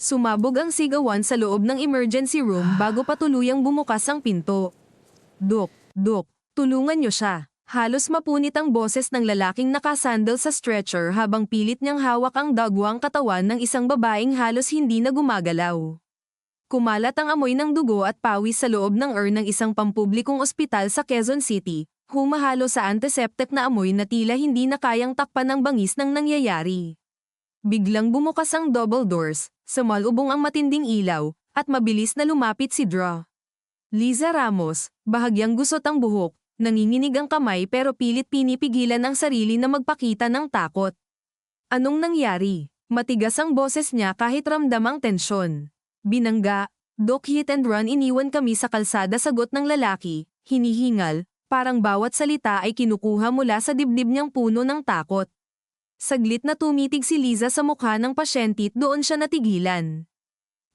Sumabog ang sigawan sa loob ng emergency room bago pa tuluyang bumukas ang pinto. Dok, Dok, tulungan niyo siya. Halos mapunit ang boses ng lalaking nakasandal sa stretcher habang pilit niyang hawak ang dagwang katawan ng isang babaeng halos hindi na gumagalaw. Kumalat ang amoy ng dugo at pawis sa loob ng ng isang pampublikong ospital sa Quezon City, humahalo sa antiseptic na amoy na tila hindi na kayang takpan ng bangis ng nangyayari. Biglang bumukas ang double doors, sumalubong ang matinding ilaw, at mabilis na lumapit si Dra. Liza Ramos, bahagyang gusot ang buhok, nanginginig ang kamay pero pilit pinipigilan ang sarili na magpakita ng takot. Anong nangyari? Matigas ang boses niya kahit ramdam ang tensyon. Binangga, Dok, hit and run, iniwan kami sa kalsada, sagot ng lalaki, hinihingal, parang bawat salita ay kinukuha mula sa dibdib niyang puno ng takot. Saglit na tumitig si Liza sa mukha ng pasyente at doon siya natigilan.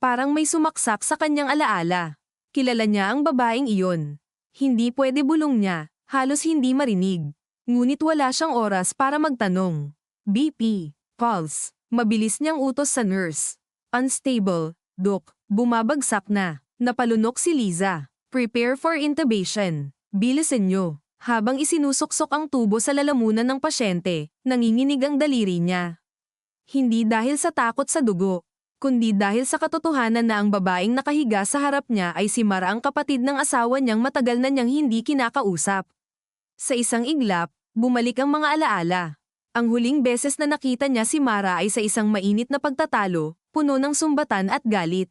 Parang may sumaksak sa kanyang alaala. Kilala niya ang babaeng iyon. Hindi pwede, bulong niya, halos hindi marinig. Ngunit wala siyang oras para magtanong. BP, pulse, mabilis niyang utos sa nurse. Unstable, Dok, bumabagsak na. Napalunok si Liza. Prepare for intubation. Bilisan niyo. Habang isinusuksok ang tubo sa lalamunan ng pasyente, nanginginig ang daliri niya. Hindi dahil sa takot sa dugo, kundi dahil sa katotohanan na ang babaeng nakahiga sa harap niya ay si Mara, ang kapatid ng asawa niyang matagal na niyang hindi kinakausap. Sa isang iglap, bumalik ang mga alaala. Ang huling beses na nakita niya si Mara ay sa isang mainit na pagtatalo, puno ng sumbatan at galit.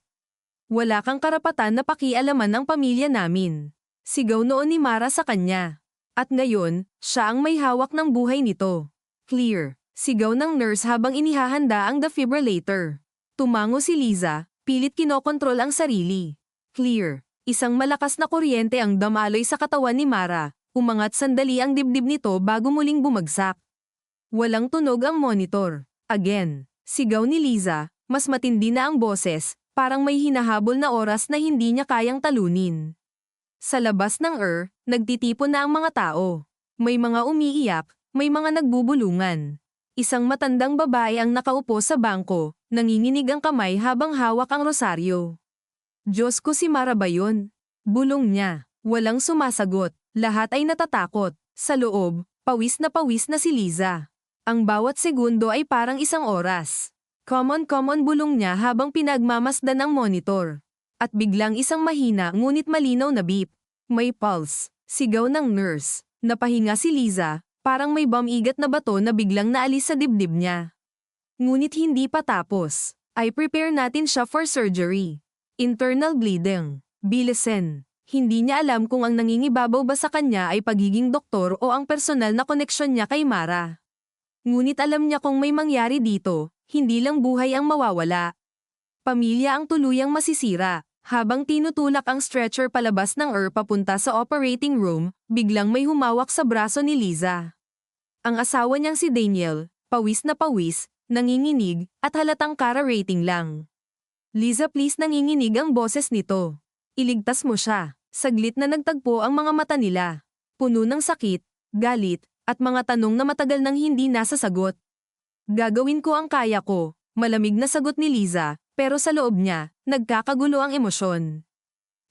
Wala kang karapatan na pakialaman ng pamilya namin. Sigaw noon ni Mara sa kanya. At ngayon, siya ang may hawak ng buhay nito. Clear, sigaw ng nurse habang inihahanda ang defibrillator. Tumango si Liza, pilit kinokontrol ang sarili. Clear, isang malakas na kuryente ang damaloy sa katawan ni Mara, umangat sandali ang dibdib nito bago muling bumagsak. Walang tunog ang monitor. Again, sigaw ni Liza, mas matindi na ang boses, parang may hinahabol na oras na hindi niya kayang talunin. Sa labas ng nagtitipon na ang mga tao. May mga umiiyak, may mga nagbubulungan. Isang matandang babae ang nakaupo sa bangko, nanginginig ang kamay habang hawak ang rosaryo. Diyos ko, si Mara ba yun? Bulong niya. Walang sumasagot, lahat ay natatakot. Sa loob, pawis na si Liza. Ang bawat segundo ay parang isang oras. Common, bulong niya habang pinagmamasdan ang monitor. At biglang isang mahina ngunit malinaw na beep. May pulse, sigaw ng nurse. Napahinga si Liza, parang may bumigat na bato na biglang naalis sa dibdib niya. Ngunit hindi pa tapos. I prepare natin siya for surgery. Internal bleeding. Bilisan. Hindi niya alam kung ang nangingibabaw ba sa kanya ay pagiging doktor o ang personal na koneksyon niya kay Mara. Ngunit alam niya kung may mangyari dito, hindi lang buhay ang mawawala. Pamilya ang tuluyang masisira. Habang tinutulak ang stretcher palabas ng papunta sa operating room, biglang may humawak sa braso ni Liza. Ang asawa niyang si Daniel, pawis, nanginginig, at halatang kara-rating lang. Liza, please, nanginginig ang boses nito. Iligtas mo siya. Saglit na nagtagpo ang mga mata nila. Puno ng sakit, galit, at mga tanong na matagal nang hindi nasasagot. Gagawin ko ang kaya ko, malamig na sagot ni Liza. Pero sa loob niya, nagkakagulo ang emosyon.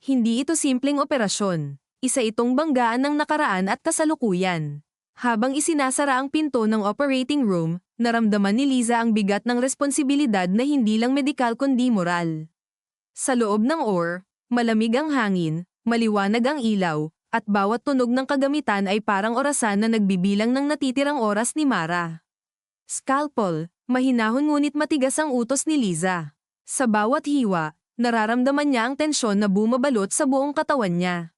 Hindi ito simpleng operasyon. Isa itong banggaan ng nakaraan at kasalukuyan. Habang isinasara ang pinto ng operating room, naramdaman ni Liza ang bigat ng responsibilidad na hindi lang medikal kundi moral. Sa loob ng malamig ang hangin, maliwanag ang ilaw, at bawat tunog ng kagamitan ay parang orasan na nagbibilang ng natitirang oras ni Mara. Scalpel, mahinahon ngunit matigas ang utos ni Liza. Sa bawat hiwa, nararamdaman niya ang tensyon na bumabalot sa buong katawan niya.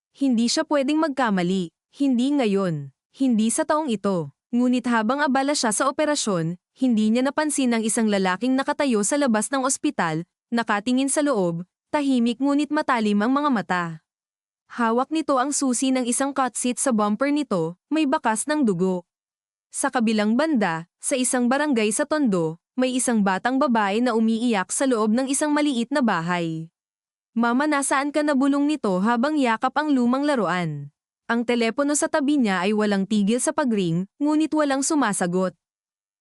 Hindi siya pwedeng magkamali, hindi ngayon, hindi sa taong ito. Ngunit habang abala siya sa operasyon, hindi niya napansin ang isang lalaking nakatayo sa labas ng ospital, nakatingin sa loob, tahimik ngunit matalim ang mga mata. Hawak nito ang susi ng isang cut seat, sa bumper nito, may bakas ng dugo. Sa kabilang banda, sa isang barangay sa Tondo, may isang batang babae na umiiyak sa loob ng isang maliit na bahay. Mama, nasaan ka na, bulong nito habang yakap ang lumang laruan. Ang telepono sa tabi niya ay walang tigil sa pagring, ngunit walang sumasagot.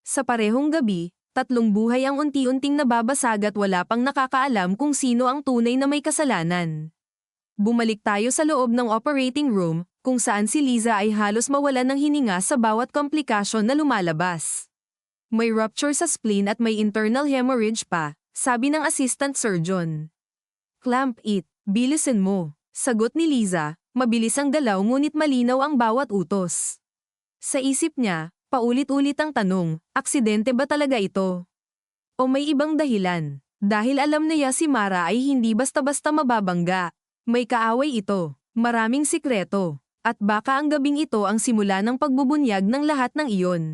Sa parehong gabi, Tatlong buhay ang unti-unting nababasag at wala pang nakakaalam kung sino ang tunay na may kasalanan. Bumalik tayo sa loob ng operating room, kung saan si Liza ay halos mawalan ng hininga sa bawat komplikasyon na lumalabas. May rupture sa spleen at may internal hemorrhage pa, sabi ng assistant surgeon. Clamp it, bilisin mo, sagot ni Liza, mabilis ang galaw ngunit malinaw ang bawat utos. Sa isip niya, paulit-ulit ang tanong, aksidente ba talaga ito? O may ibang dahilan? Dahil alam niya si Mara ay hindi basta-basta mababangga. May kaaway ito, maraming sikreto, at baka ang gabing ito ang simula ng pagbubunyag ng lahat ng iyon.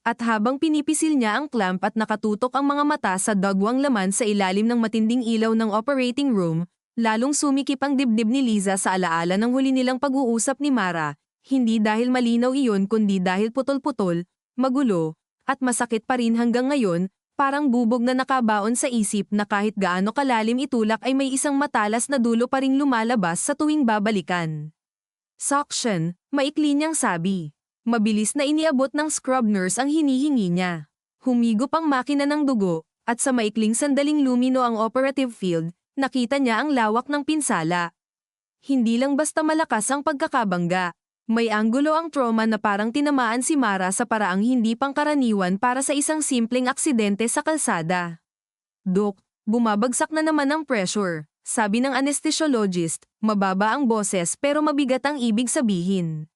At habang pinipisil niya ang clamp at nakatutok ang mga mata sa dagwang laman sa ilalim ng matinding ilaw ng operating room, lalong sumikip ang dibdib ni Liza sa alaala ng huli nilang pag-uusap ni Mara, hindi dahil malinaw iyon kundi dahil putol-putol, magulo, at masakit pa rin hanggang ngayon. Parang bubog na nakabaon sa isip na kahit gaano kalalim itulak ay may isang matalas na dulo pa ring lumalabas sa tuwing babalikan. Suction, maikli niyang sabi. Mabilis na iniabot ng scrub nurse ang hinihingi niya. Humigop ang makina ng dugo, at sa maikling sandaling lumino ang operative field, nakita niya ang lawak ng pinsala. Hindi lang basta malakas ang pagkakabangga. May anggulo ang trauma na parang tinamaan si Mara sa paraang hindi pangkaraniwan para sa isang simpleng aksidente sa kalsada. Dok, bumabagsak na naman ang pressure, sabi ng anesthesiologist, mababa ang boses pero mabigat ang ibig sabihin.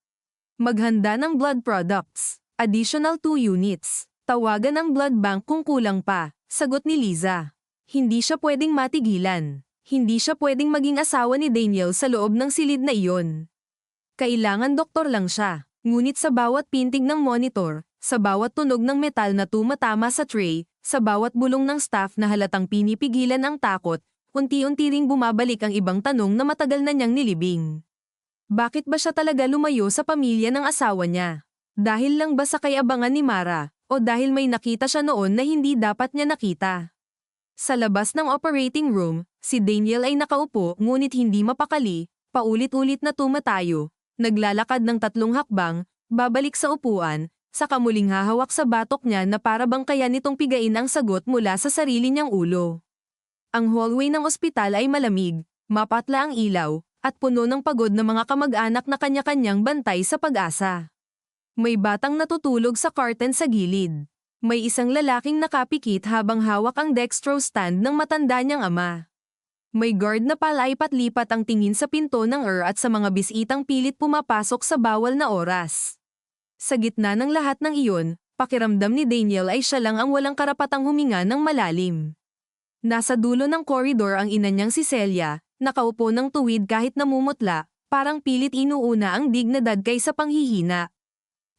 Maghanda ng blood products, additional 2 units, tawagan ang blood bank kung kulang pa, sagot ni Liza. Hindi siya pwedeng matigilan, hindi siya pwedeng maging asawa ni Daniel sa loob ng silid na iyon. Kailangan doktor lang siya, ngunit sa bawat pintig ng monitor, sa bawat tunog ng metal na tumatama sa tray, sa bawat bulong ng staff na halatang pinipigilan ang takot, unti-unti ring bumabalik ang ibang tanong na matagal na niyang nilibing. Bakit ba siya talaga lumayo sa pamilya ng asawa niya? Dahil lang ba sa kayabangan ni Mara, o dahil may nakita siya noon na hindi dapat niya nakita? Sa labas ng operating room, si Daniel ay nakaupo ngunit hindi mapakali, paulit-ulit na tumatayo. Naglalakad ng 3 hakbang, babalik sa upuan, saka muling hahawak sa batok niya na para bang kaya nitong pigain ang sagot mula sa sarili niyang ulo. Ang hallway ng ospital ay malamig, mapatla ang ilaw, at puno ng pagod na mga kamag-anak na kanya-kanyang bantay sa Pag-asa. May batang natutulog sa curtain sa gilid. May isang lalaking nakapikit habang hawak ang dextrose stand ng matanda niyang ama. May guard na palaipat-lipat ang tingin sa pinto ng at sa mga bisitang pilit pumapasok sa bawal na oras. Sa gitna ng lahat ng iyon, pakiramdam ni Daniel ay siya lang ang walang karapatang huminga ng malalim. Nasa dulo ng koridor ang ina niyang si Celia, nakaupo ng tuwid kahit namumutla, parang pilit inuuna ang dignidad kaysa panghihina.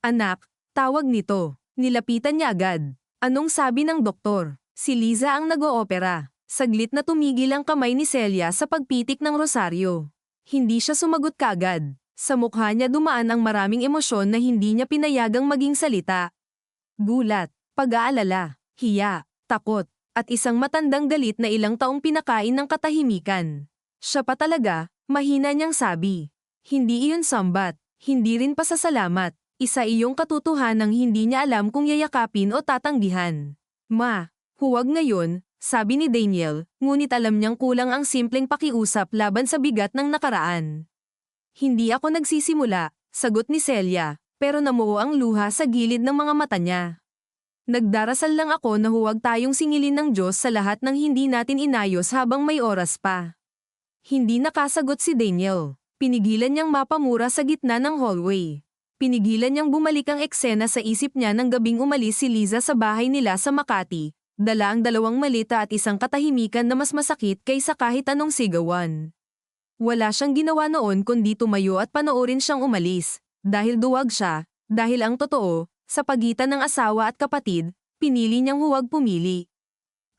Anak, tawag nito. Nilapitan niya agad. Anong sabi ng doktor? Si Liza ang nag-oopera. Saglit na tumigil ang kamay ni Celia sa pagpitik ng rosaryo. Hindi siya sumagot kaagad. Sa mukha niya dumaan ang maraming emosyon na hindi niya pinayagang maging salita. Gulat, pag-aalala, hiya, takot, at isang matandang galit na ilang taong pinakain ng katahimikan. Siya pa talaga, mahina niyang sabi. Hindi iyon sambat, hindi rin pasasalamat. Isa iyong katotohanang hindi niya alam kung yayakapin o tatanggihan. Ma, huwag ngayon. Sabi ni Daniel, ngunit alam niyang kulang ang simpleng pakiusap laban sa bigat ng nakaraan. Hindi ako nagsisimula, sagot ni Celia, pero namuo ang luha sa gilid ng mga mata niya. Nagdarasal lang ako na huwag tayong singilin ng Diyos sa lahat ng hindi natin inayos habang may oras pa. Hindi nakasagot si Daniel. Pinigilan niyang mapamura sa gitna ng hallway. Pinigilan niyang bumalik ang eksena sa isip niya nang gabing umalis si Liza sa bahay nila sa Makati. Dala ang 2 malita at isang katahimikan na mas masakit kaysa kahit anong sigawan. Wala siyang ginawa noon kundi tumayo at panoorin siyang umalis. Dahil duwag siya, dahil ang totoo, sa pagitan ng asawa at kapatid, pinili niyang huwag pumili.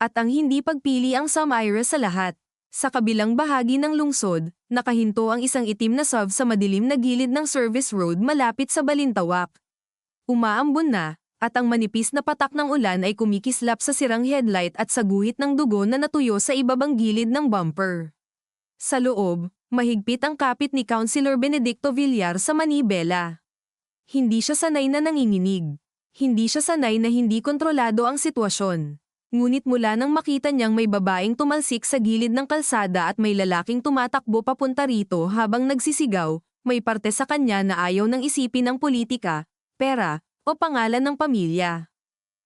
At ang hindi pagpili ang sumire sa lahat. Sa kabilang bahagi ng lungsod, nakahinto ang isang itim na SUV sa madilim na gilid ng service road malapit sa Balintawak. Umaambon na, at ang manipis na patak ng ulan ay kumikislap sa sirang headlight at sa guhit ng dugo na natuyo sa ibabang gilid ng bumper. Sa loob, mahigpit ang kapit ni Councilor Benedicto Villar sa manibela. Hindi siya sanay na nanginginig. Hindi siya sanay na hindi kontrolado ang sitwasyon. Ngunit mula nang makita niyang may babaeng tumalsik sa gilid ng kalsada at may lalaking tumatakbo papunta rito habang nagsisigaw, may parte sa kanya na ayaw nang isipin ang politika, pera, o pangalan ng pamilya.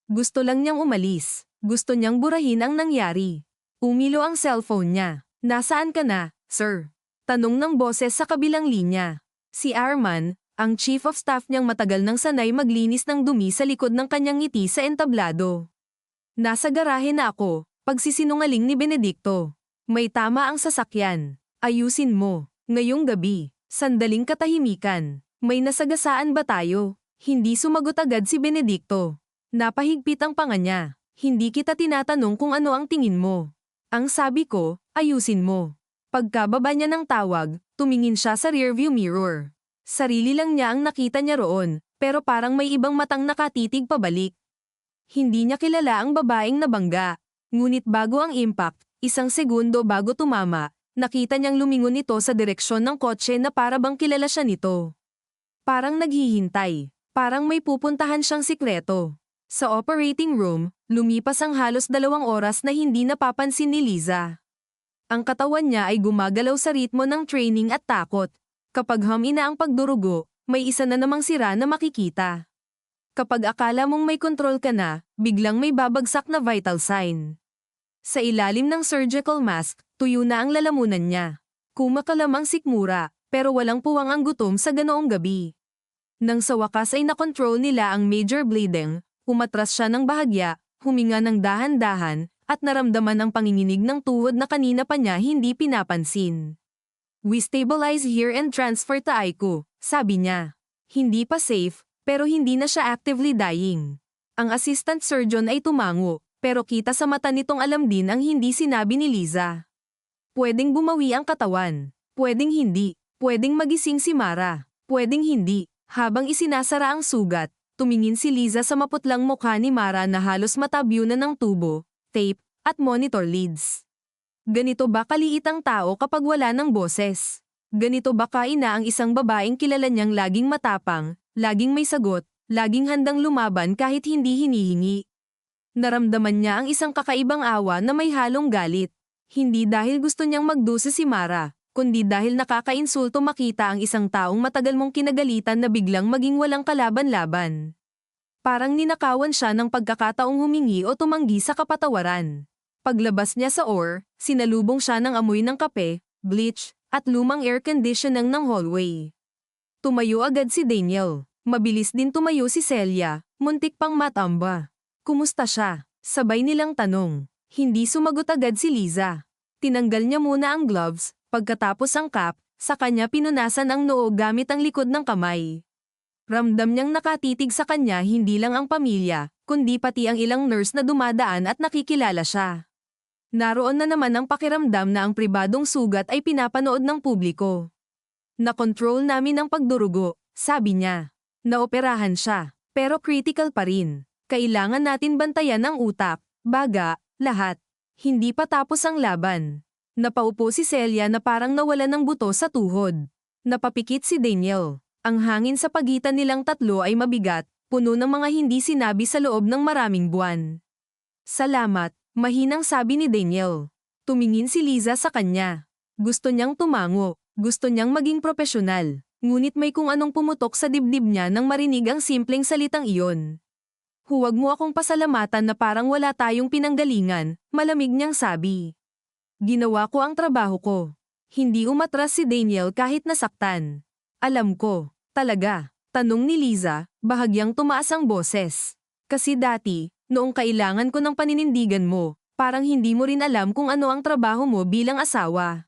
Gusto lang niyang umalis. Gusto niyang burahin ang nangyari. Umilo ang cellphone niya. Nasaan ka na, sir? Tanong ng boses sa kabilang linya. Si Arman, ang chief of staff niyang matagal nang sanay maglinis ng dumi sa likod ng kanyang ngiti sa entablado. Nasa garahe na ako, pagsisinungaling ni Benedicto. May tama ang sasakyan. Ayusin mo. Ngayong gabi, sandaling katahimikan. May nasagasaan ba tayo? Hindi sumagot agad si Benedicto. Napahigpit ang panga niya. Hindi kita tinatanong kung ano ang tingin mo. Ang sabi ko, ayusin mo. Pagkababa niya ng tawag, tumingin siya sa rearview mirror. Sarili lang niya ang nakita niya roon, pero parang may ibang matang nakatitig pabalik. Hindi niya kilala ang babaeng nabangga. Ngunit bago ang impact, isang segundo bago tumama, nakita niyang lumingon ito sa direksyon ng kotse na para bang kilala siya nito. Parang naghihintay. Parang may pupuntahan siyang sikreto. Sa operating room, lumipas ang halos 2 oras na hindi napapansin ni Liza. Ang katawan niya ay gumagalaw sa ritmo ng training at takot. Kapag humina ang pagdurugo, may isa na namang sira na makikita. Kapag akala mong may kontrol ka na, biglang may babagsak na vital sign. Sa ilalim ng surgical mask, tuyo na ang lalamunan niya. Kumakalamang sikmura, pero walang puwang ang gutom sa ganoong gabi. Nang sa wakas ay nakontrol nila ang major bleeding, umatras siya ng bahagya, huminga ng dahan-dahan, at naramdaman ang panginginig ng tuhod na kanina pa niya hindi pinapansin. We stabilize here and transfer to Aiku, sabi niya. Hindi pa safe, pero hindi na siya actively dying. Ang assistant surgeon ay tumango, pero kita sa mata nitong alam din ang hindi sinabi ni Liza. Pwedeng bumawi ang katawan. Pwedeng hindi. Pwedeng magising si Mara. Pwedeng hindi. Habang isinasara ang sugat, tumingin si Liza sa maputlang mukha ni Mara na halos matabyo na ng tubo, tape, at monitor leads. Ganito ba kaliit ang tao kapag wala ng boses? Ganito ba kaina ang isang babaeng kilala niyang laging matapang, laging may sagot, laging handang lumaban kahit hindi hinihingi? Naramdaman niya ang isang kakaibang awa na may halong galit. Hindi dahil gusto niyang magdusa si Mara, kundi dahil nakakainsulto makita ang isang taong matagal mong kinagalitan na biglang maging walang kalaban-laban. Parang ninakawan siya ng pagkakataong humingi o tumanggi sa kapatawaran. Paglabas niya sa OR, sinalubong siya ng amoy ng kape, bleach, at lumang air conditioning ng hallway. Tumayo agad si Daniel. Mabilis din tumayo si Celia, muntik pang matamba. Kumusta siya? Sabay nilang tanong. Hindi sumagot agad si Liza. Tinanggal niya muna ang gloves, pagkatapos ang cap, sa kanya pinunasan ang noo gamit ang likod ng kamay. Ramdam niyang nakatitig sa kanya hindi lang ang pamilya, kundi pati ang ilang nurse na dumadaan at nakikilala siya. Naroon na naman ang pakiramdam na ang pribadong sugat ay pinapanood ng publiko. Nakontrol namin ang pagdurugo, sabi niya. Naoperahan siya, pero critical pa rin. Kailangan natin bantayan ang utak, baga, lahat. Hindi pa tapos ang laban. Napaupo si Celia na parang nawala ng buto sa tuhod. Napapikit si Daniel. Ang hangin sa pagitan nilang tatlo ay mabigat, puno ng mga hindi sinabi sa loob ng maraming buwan. Salamat. Mahinang sabi ni Daniel. Tumingin si Liza sa kanya. Gusto niyang tumango, gusto niyang maging propesyonal, ngunit may kung anong pumutok sa dibdib niya nang marinig ang simpleng salitang iyon. Huwag mo akong pasalamatan na parang wala tayong pinanggalingan, malamig niyang sabi. Ginawa ko ang trabaho ko. Hindi umatras si Daniel kahit nasaktan. Alam ko, talaga, tanong ni Liza, bahagyang tumaas ang boses. Kasi dati, noong kailangan ko ng paninindigan mo, parang hindi mo rin alam kung ano ang trabaho mo bilang asawa.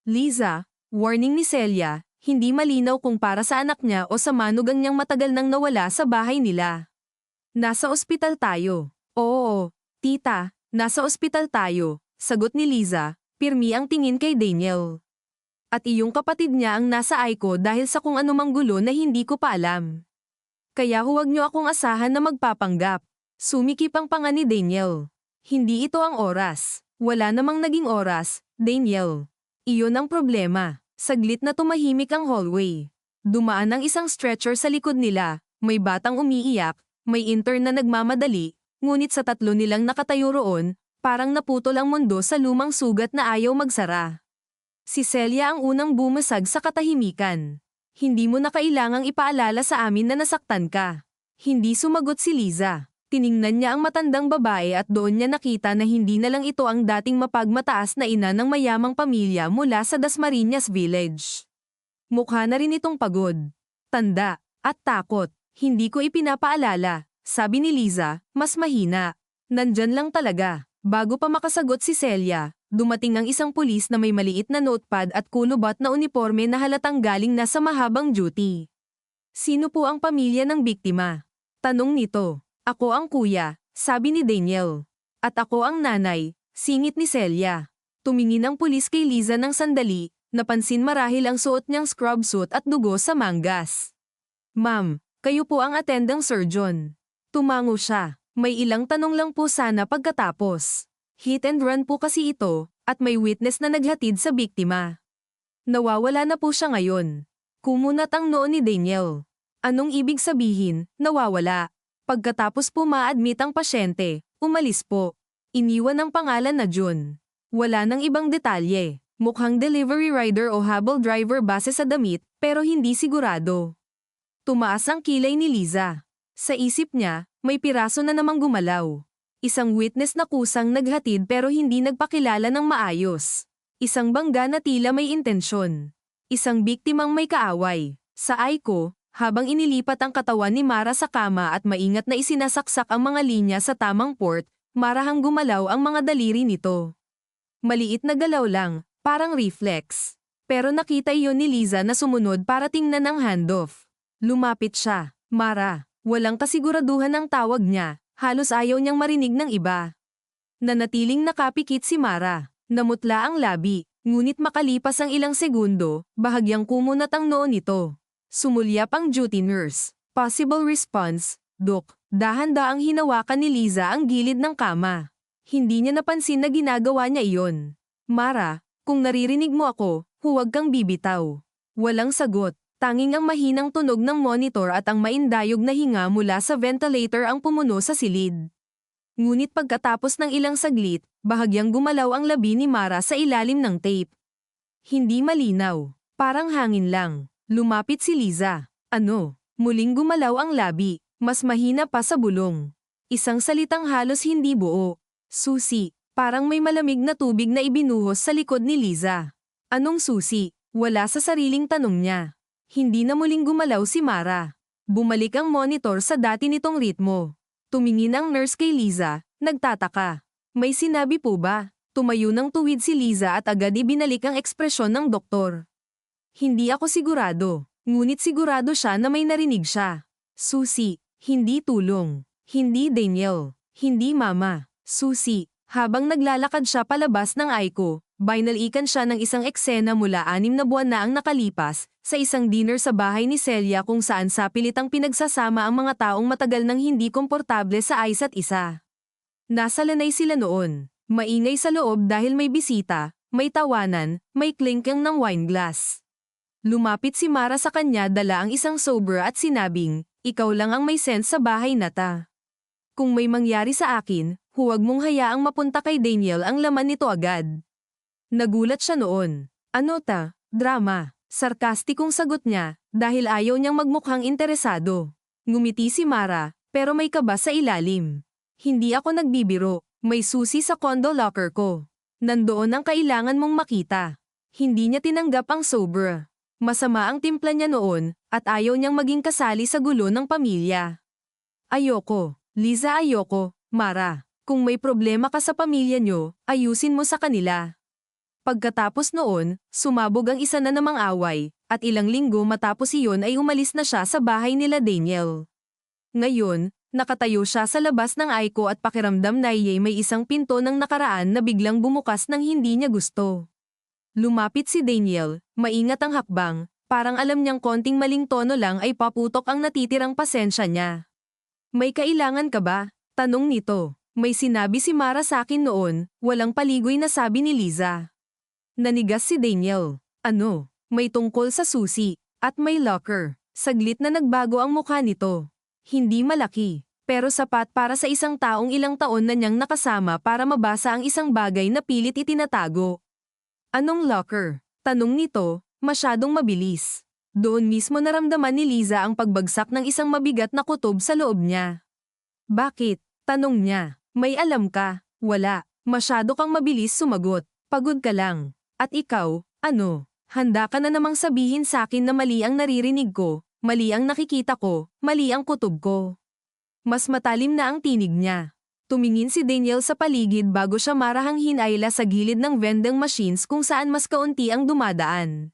Liza, warning ni Celia, hindi malinaw kung para sa anak niya o sa manugang niyang matagal nang nawala sa bahay nila. Nasa ospital tayo. Oo, tita, nasa ospital tayo, sagot ni Liza, pirmi ang tingin kay Daniel. At iyong kapatid niya ang nasa Aiko dahil sa kung anumang gulo na hindi ko pa alam. Kaya huwag niyo akong asahan na magpapanggap. Sumikip ang panga ni Daniel. Hindi ito ang oras. Wala namang naging oras, Daniel. Iyon ang problema. Saglit na tumahimik ang hallway. Dumaan ang isang stretcher sa likod nila, may batang umiiyak, May intern na nagmamadali, ngunit sa tatlo nilang nakatayo roon, parang naputol ang mundo sa lumang sugat na ayaw magsara. Si Celia ang unang bumasag sa katahimikan. Hindi mo na kailangang ipaalala sa amin na nasaktan ka. Hindi sumagot si Liza. Tiningnan niya ang matandang babae at doon niya nakita na hindi na lang ito ang dating mapagmataas na ina ng mayamang pamilya mula sa Dasmariñas Village. Mukha na rin itong pagod, tanda, at takot. Hindi ko ipinapaalala, sabi ni Liza, mas mahina. Nandyan lang talaga. Bago pa makasagot si Celia, dumating ang isang pulis na may maliit na notepad at kulubot na uniforme na halatang galing na sa mahabang duty. Sino po ang pamilya ng biktima? Tanong nito. Ako ang kuya, sabi ni Daniel. At ako ang nanay, singit ni Celia. Tumingin ang pulis kay Liza ng sandali, napansin marahil ang suot niyang scrub suit at dugo sa mangas. Ma'am, kayo po ang attending surgeon. Tumango siya. May ilang tanong lang po sana pagkatapos. Hit and run po kasi ito, at may witness na naghatid sa biktima. Nawawala na po siya ngayon. Kumunat ang noo ni Daniel. Anong ibig sabihin, nawawala? Pagkatapos po ma-admit ang pasyente, umalis po. Iniwan ang pangalan na June. Wala nang ibang detalye. Mukhang delivery rider o habol driver base sa damit, pero hindi sigurado. Tumaas ang kilay ni Liza. Sa isip niya, may piraso na namang gumalaw. Isang witness na kusang naghatid pero hindi nagpakilala ng maayos. Isang bangga na tila may intensyon. Isang biktimang may kaaway. Sa Aiko, habang inilipat ang katawan ni Mara sa kama at maingat na isinasaksak ang mga linya sa tamang port, marahang gumalaw ang mga daliri nito. Maliit na galaw lang, parang reflex. Pero nakita iyon ni Liza na sumunod para tingnan ang handoff. Lumapit siya. Mara. Walang kasiguraduhan ang tawag niya, halos ayaw niyang marinig ng iba. Nanatiling nakapikit si Mara. Namutla ang labi, ngunit makalipas ang ilang segundo, bahagyang kumunat ang noo nito. Sumulyap ang duty nurse. Possible response, Dok. Dahan-daang hinawakan ni Liza ang gilid ng kama. Hindi niya napansin na ginagawa niya iyon. Mara, kung naririnig mo ako, huwag kang bibitaw. Walang sagot. Tanging ang mahinang tunog ng monitor at ang maindayog na hinga mula sa ventilator ang pumuno sa silid. Ngunit pagkatapos ng ilang saglit, bahagyang gumalaw ang labi ni Mara sa ilalim ng tape. Hindi malinaw. Parang hangin lang. Lumapit si Liza. Ano? Muling gumalaw ang labi. Mas mahina pa sa bulong. Isang salitang halos hindi buo. Susi. Parang may malamig na tubig na ibinuhos sa likod ni Liza. Anong susi? Wala sa sariling tanong niya. Hindi na muling gumalaw si Mara. Bumalik ang monitor sa dati nitong ritmo. Tumingin ang nurse kay Liza, nagtataka. May sinabi po ba? Tumayo ng tuwid si Liza at agad ibinalik ang ekspresyon ng doktor. Hindi ako sigurado, ngunit sigurado siya na may narinig siya. Susi, hindi tulong. Hindi Daniel. Hindi mama. Susi, habang naglalakad siya palabas ng Aiko, binalikan siya ng isang eksena mula 6 na buwan na ang nakalipas, sa isang dinner sa bahay ni Celia kung saan sapilitang pinagsasama ang mga taong matagal nang hindi komportable sa isa't isa. Nasa lanay sila noon. Maingay sa loob dahil may bisita, may tawanan, may clinking ng wine glass. Lumapit si Mara sa kanya dala ang isang sober at sinabing, ikaw lang ang may sense sa bahay na ta. Kung may mangyari sa akin, huwag mong hayaang mapunta kay Daniel ang laman nito agad. Nagulat siya noon. Ano ta? Drama. Sarkastikong sagot niya, dahil ayaw niyang magmukhang interesado. Ngumiti si Mara, pero may kaba sa ilalim. Hindi ako nagbibiro, may susi sa condo locker ko. Nandoon ang kailangan mong makita. Hindi niya tinanggap ang sober. Masama ang timpla niya noon, at ayaw niyang maging kasali sa gulo ng pamilya. Ayoko, Liza ayoko, Mara. Kung may problema ka sa pamilya niyo, ayusin mo sa kanila. Pagkatapos noon, sumabog ang isa na namang away, at ilang linggo matapos iyon ay umalis na siya sa bahay nila Daniel. Ngayon, nakatayo siya sa labas ng Aiko at pakiramdam na may isang pinto ng nakaraan na biglang bumukas ng hindi niya gusto. Lumapit si Daniel, maingat ang hakbang, parang alam niyang konting maling tono lang ay paputok ang natitirang pasensya niya. May kailangan ka ba? Tanong nito. May sinabi si Mara sa akin noon, walang paligoy na sabi ni Liza. Nanigas si Daniel. Ano? May tungkol sa susi, at may locker. Saglit na nagbago ang mukha nito. Hindi malaki, pero sapat para sa isang taong ilang taon na niyang nakasama para mabasa ang isang bagay na pilit itinatago. Anong locker? Tanong nito, masyadong mabilis. Doon mismo naramdaman ni Liza ang pagbagsak ng isang mabigat na kutob sa loob niya. Bakit? Tanong niya. May alam ka? Wala. Masyado kang mabilis sumagot. Pagod ka lang. At ikaw, ano? Handa ka na namang sabihin sa akin na mali ang naririnig ko, mali ang nakikita ko, mali ang kutob ko. Mas matalim na ang tinig niya. Tumingin si Daniel sa paligid bago siya marahang hinayla sa gilid ng vending machines kung saan mas kaunti ang dumadaan.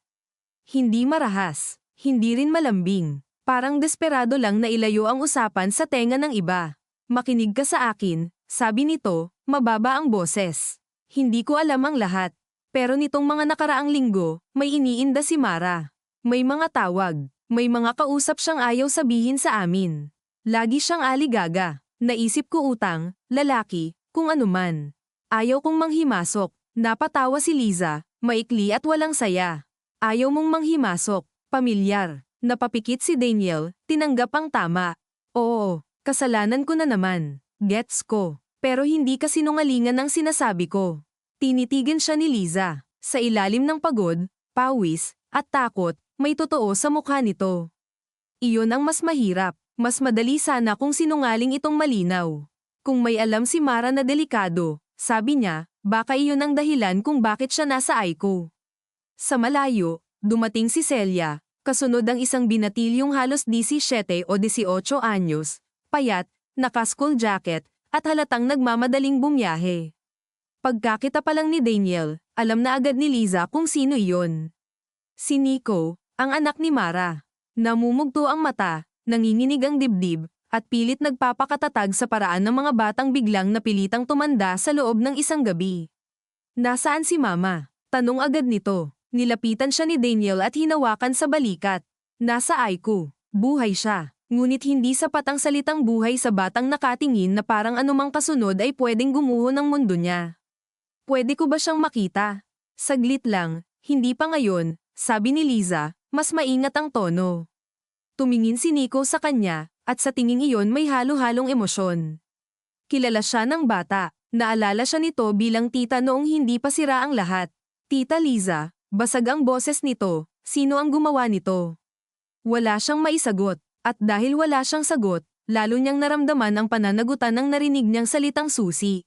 Hindi marahas, hindi rin malambing. Parang desperado lang na ilayo ang usapan sa tenga ng iba. Makinig ka sa akin, sabi nito, mababa ang boses. Hindi ko alam ang lahat. Pero nitong mga nakaraang linggo, may iniinda si Mara. May mga tawag, may mga kausap siyang ayaw sabihin sa amin. Lagi siyang aligaga. Naisip ko utang, lalaki, kung anuman. Ayaw kong manghimasok. Napatawa si Liza, maikli at walang saya. Ayaw mong manghimasok, pamilyar. Napapikit si Daniel, tinanggap ang tama. Oo, kasalanan ko na naman. Gets ko. Pero hindi kasinungalingan ang sinasabi ko. Tinitigan siya ni Liza. Sa ilalim ng pagod, pawis, at takot, may totoo sa mukha nito. Iyon ang mas mahirap. Mas madali sana kung sinungaling itong malinaw. Kung may alam si Mara na delikado, sabi niya, baka iyon ang dahilan kung bakit siya nasa Aiko. Sa malayo, dumating si Celia, kasunod ang isang binatilyong halos 17 o 18 anyos, payat, naka-school jacket, at halatang nagmamadaling bumiyahe. Pagkakita pa lang ni Daniel, alam na agad ni Liza kung sino iyon. Si Nico, ang anak ni Mara. Namumugto ang mata, nanginginig ang dibdib, at pilit nagpapakatatag sa paraan ng mga batang biglang napilitang tumanda sa loob ng isang gabi. Nasaan si Mama? Tanong agad nito. Nilapitan siya ni Daniel at hinawakan sa balikat. Nasa Aiko. Buhay siya. Ngunit hindi sapat ang salitang buhay sa batang nakatingin na parang anumang kasunod ay pwedeng gumuho ng mundo niya. Pwede ko ba siyang makita? Saglit lang, hindi pa ngayon, sabi ni Liza, mas maingat ang tono. Tumingin si Nico sa kanya, at sa tingin iyon may halo-halong emosyon. Kilala siya ng bata, naalala siya nito bilang tita noong hindi pa sira ang lahat. Tita Liza, basag ang boses nito, sino ang gumawa nito? Wala siyang maisagot, at dahil wala siyang sagot, lalo niyang naramdaman ang pananagutan ng narinig niyang salitang susi.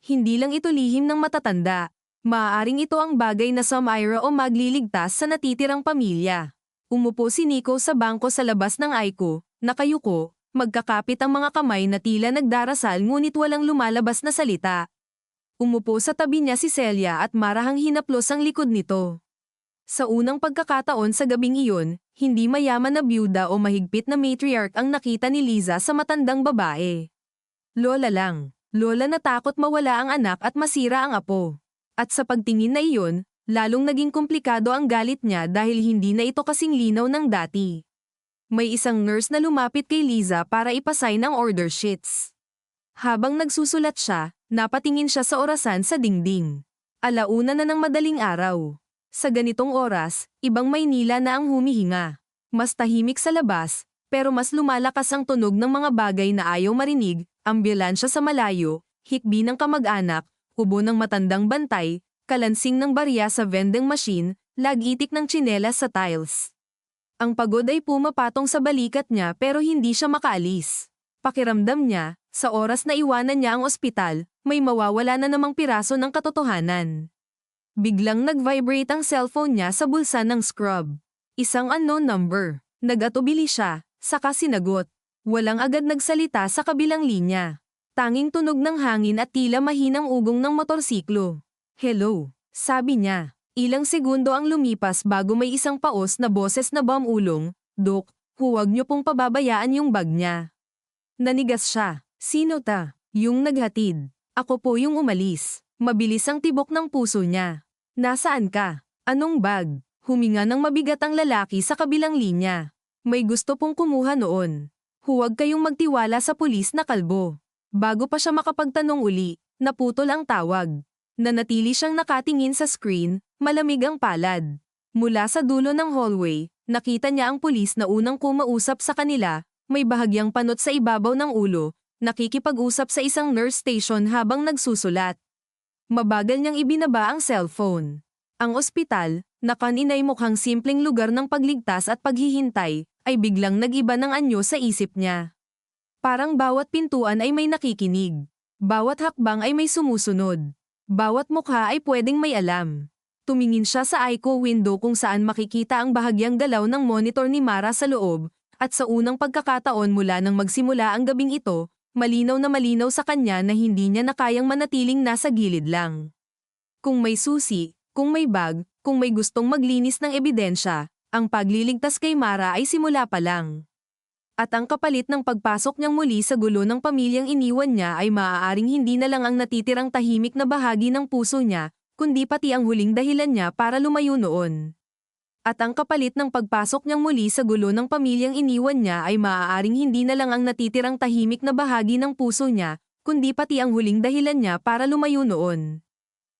Hindi lang ito lihim ng matatanda, maaaring ito ang bagay na sumaira o magliligtas sa natitirang pamilya. Umupo si Nico sa bangko sa labas ng Aiko, nakayuko, magkakapit ang mga kamay na tila nagdarasal ngunit walang lumalabas na salita. Umupo sa tabi niya si Celia at marahang hinaplos ang likod nito. Sa unang pagkakataon sa gabing iyon, hindi mayaman na byuda o mahigpit na matriarch ang nakita ni Liza sa matandang babae. Lola lang. Lola natakot mawala ang anak at masira ang apo. At sa pagtingin na iyon, lalong naging komplikado ang galit niya dahil hindi na ito kasing linaw ng dati. May isang nurse na lumapit kay Liza para ipasay ng order sheets. Habang nagsusulat siya, napatingin siya sa orasan sa dingding. Alauna na ng madaling araw. Sa ganitong oras, ibang Maynila na ang humihinga. Mas tahimik sa labas, pero mas lumalakas ang tunog ng mga bagay na ayaw marinig, ambulansya sa malayo, hikbi ng kamag-anak, ubo ng matandang bantay, kalansing ng barya sa vending machine, lag-itik ng tsinelas sa tiles. Ang pagod ay pumapatong sa balikat niya pero hindi siya makaalis. Pakiramdam niya, sa oras na iwanan niya ang ospital, may mawawala na namang piraso ng katotohanan. Biglang nag-vibrate ang cellphone niya sa bulsa ng scrub. Isang unknown number. Nag-atubili siya, saka sinagot. Walang agad nagsalita sa kabilang linya. Tanging tunog ng hangin at tila mahinang ugong ng motorsiklo. Hello, sabi niya. Ilang segundo ang lumipas bago may isang paos na boses na bumulong, Dok, huwag niyo pong pababayaan yung bag niya. Nanigas siya. Sino ta? Yung naghatid. Ako po yung umalis. Mabilis ang tibok ng puso niya. Nasaan ka? Anong bag? Huminga ng mabigat ang lalaki sa kabilang linya. May gusto pong kumuha noon. Huwag kayong magtiwala sa pulis na kalbo. Bago pa siya makapagtanong uli, naputol ang tawag. Nanatili siyang nakatingin sa screen, malamig ang palad. Mula sa dulo ng hallway, nakita niya ang pulis na unang kumausap sa kanila, may bahagyang panot sa ibabaw ng ulo, nakikipag-usap sa isang nurse station habang nagsusulat. Mabagal niyang ibinaba ang cellphone. Ang ospital, na kanina'y mukhang simpleng lugar ng pagligtas at paghihintay, ay biglang nag-iba ng anyo sa isip niya. Parang bawat pintuan ay may nakikinig. Bawat hakbang ay may sumusunod. Bawat mukha ay pwedeng may alam. Tumingin siya sa Aiko window kung saan makikita ang bahagyang galaw ng monitor ni Mara sa loob, at sa unang pagkakataon mula nang magsimula ang gabing ito, malinaw na malinaw sa kanya na hindi niya na kayang manatiling nasa gilid lang. Kung may susi, kung may bag, kung may gustong maglinis ng ebidensya, ang pagliligtas kay Mara ay simula pa lang. At ang kapalit ng pagpasok niyang muli sa gulo ng pamilyang iniwan niya ay maaaring hindi na lang ang natitirang tahimik na bahagi ng puso niya, kundi pati ang huling dahilan niya para lumayo noon. At ang kapalit ng pagpasok niyang muli sa gulo ng pamilyang iniwan niya ay maaaring hindi na lang ang natitirang tahimik na bahagi ng puso niya, kundi pati ang huling dahilan niya para lumayo noon.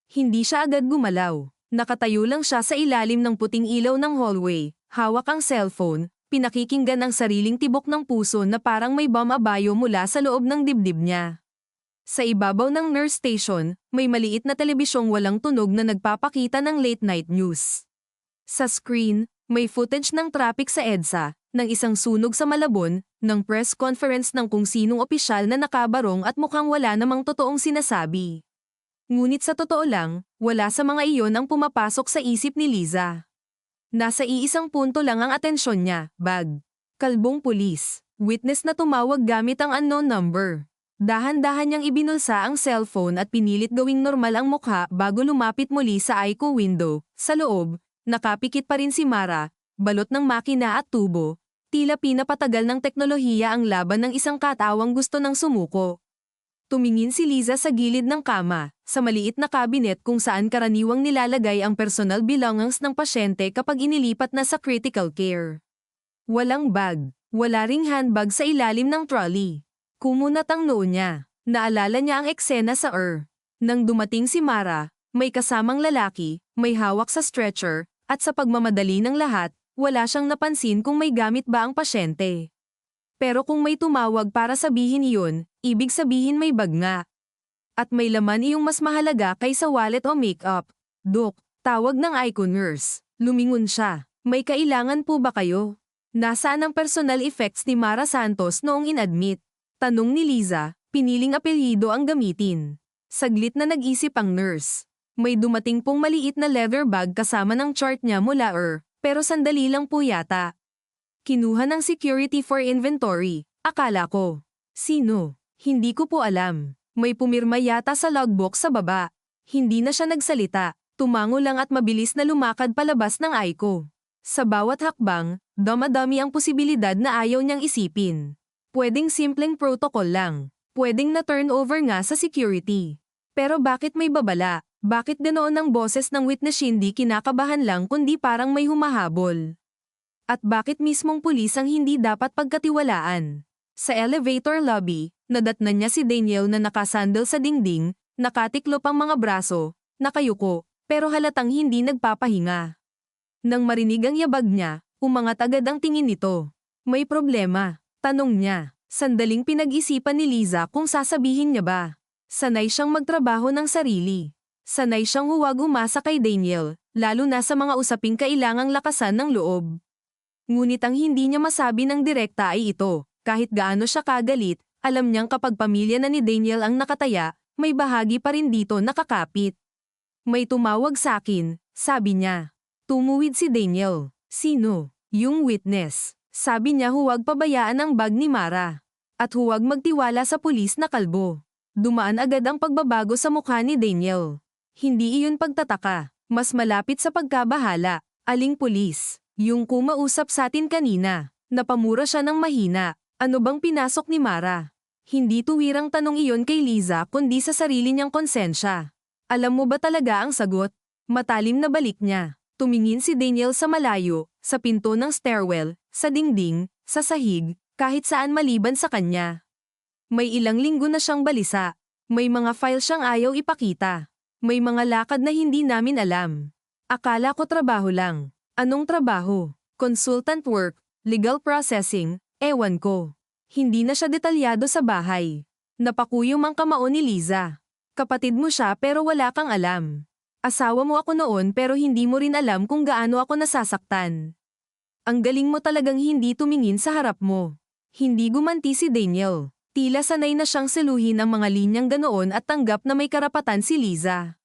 Hindi siya agad gumalaw. Nakatayo lang siya sa ilalim ng puting ilaw ng hallway, hawak ang cellphone, pinakikinggan ang sariling tibok ng puso na parang may bumabayo mula sa loob ng dibdib niya. Sa ibabaw ng nurse station, may maliit na telebisyong walang tunog na nagpapakita ng late night news. Sa screen, may footage ng traffic sa EDSA, ng isang sunog sa Malabon, ng press conference ng kung sinong opisyal na nakabarong at mukhang wala namang totoong sinasabi. Ngunit sa totoo lang, wala sa mga iyon ang pumapasok sa isip ni Liza. Nasa iisang punto lang ang atensyon niya, bag. Kalbong pulis, witness na tumawag gamit ang unknown number. Dahan-dahan niyang ibinulsa ang cellphone at pinilit gawing normal ang mukha bago lumapit muli sa Aiko window, sa loob. Nakapikit pa rin si Mara, balot ng makina at tubo, tila pinapatagal ng teknolohiya ang laban ng isang katawang gusto ng sumuko. Tumingin si Liza sa gilid ng kama, sa maliit na kabinet kung saan karaniwang nilalagay ang personal belongings ng pasyente kapag inilipat na sa critical care. Walang bag, wala ring handbag sa ilalim ng trolley. Kumunat ang noo niya, naalala niya ang eksena sa Nang dumating si Mara, may kasamang lalaki, may hawak sa stretcher, at sa pagmamadali ng lahat, wala siyang napansin kung may gamit ba ang pasyente. Pero kung may tumawag para sabihin iyon, ibig sabihin may bag nga. At may laman iyong mas mahalaga kaysa wallet o makeup. Dok, tawag ng Aiko nurse. Lumingon siya. May kailangan po ba kayo? Nasaan ang personal effects ni Mara Santos noong inadmit? Tanong ni Liza, piniling apelyido ang gamitin. Saglit na nag-isip ang nurse. May dumating pong maliit na leather bag kasama ng chart niya mula pero sandali lang po yata. Kinuha ng security for inventory, akala ko. Sino? Hindi ko po alam. May pumirma yata sa logbook sa baba. Hindi na siya nagsalita, tumango lang at mabilis na lumakad palabas ng Aiko. Sa bawat hakbang, damadami ang posibilidad na ayaw niyang isipin. Pwedeng simpleng protocol lang. Pwedeng na turnover nga sa security. Pero bakit may babala? Bakit ganoon ang boses ng witness hindi kinakabahan lang kundi parang may humahabol? At bakit mismong pulis ang hindi dapat pagkatiwalaan? Sa elevator lobby, nadatnan niya si Daniel na nakasandal sa dingding, nakatiklop ang mga braso, nakayuko, pero halatang hindi nagpapahinga. Nang marinig ang yabag niya, umangat agad ang tingin nito. May problema, tanong niya. Sandaling pinag-isipan ni Liza kung sasabihin niya ba. Sanay siyang magtrabaho ng sarili. Sanay siyang huwag umasa kay Daniel, lalo na sa mga usaping kailangang lakasan ng loob. Ngunit ang hindi niya masabi ng direkta ay ito, kahit gaano siya kagalit, alam niyang kapag pamilya na ni Daniel ang nakataya, may bahagi pa rin dito nakakapit. May tumawag sa akin, sabi niya. Tumuwid si Daniel. Sino? Yung witness. Sabi niya huwag pabayaan ang bag ni Mara. At huwag magtiwala sa pulis na kalbo. Dumaan agad ang pagbabago sa mukha ni Daniel. Hindi iyon pagtataka. Mas malapit sa pagkabahala. Aling pulis? Yung kumausap sa atin kanina. Napamura siya ng mahina. Ano bang pinasok ni Mara? Hindi tuwirang tanong iyon kay Liza kundi sa sarili niyang konsensya. Alam mo ba talaga ang sagot? Matalim na balik niya. Tumingin si Daniel sa malayo, sa pinto ng stairwell, sa dingding, sa sahig, kahit saan maliban sa kanya. May ilang linggo na siyang balisa. May mga file siyang ayaw ipakita. May mga lakad na hindi namin alam. Akala ko trabaho lang. Anong trabaho? Consultant work, legal processing, ewan ko. Hindi na siya detalyado sa bahay. Napakuyom ang kamao ni Liza. Kapatid mo siya pero wala kang alam. Asawa mo ako noon pero hindi mo rin alam kung gaano ako nasasaktan. Ang galing mo talagang hindi tumingin sa harap mo. Hindi gumanti si Daniel. Tila sanay na siyang seluhin ang mga linyang ganoon at tanggap na may karapatan si Liza.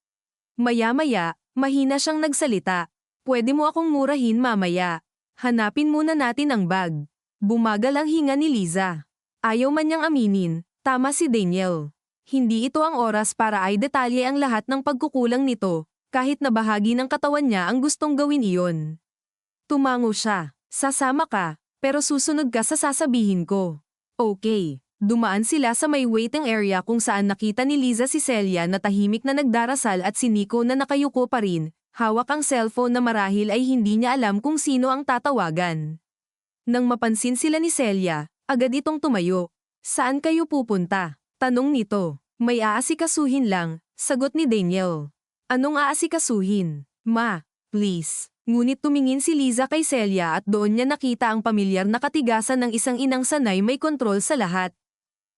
Maya-maya, mahina siyang nagsalita. Pwede mo akong murahin mamaya. Hanapin muna natin ang bag. Bumagal ang hinga ni Liza. Ayaw man niyang aminin, tama si Daniel. Hindi ito ang oras para ay detalye ang lahat ng pagkukulang nito, kahit na bahagi ng katawan niya ang gustong gawin iyon. Tumango siya. Sasama ka, pero susunod ka sa sasabihin ko. Okay. Dumaan sila sa may waiting area kung saan nakita ni Liza si Celia na tahimik na nagdarasal at si Nico na nakayuko pa rin, hawak ang cellphone na marahil ay hindi niya alam kung sino ang tatawagan. Nang mapansin sila ni Celia, agad itong tumayo. Saan kayo pupunta? Tanong nito. May aasikasuhin lang, sagot ni Daniel. Anong aasikasuhin? Ma, please. Ngunit tumingin si Liza kay Celia at doon niya nakita ang pamilyar na katigasan ng isang inang sanay may kontrol sa lahat.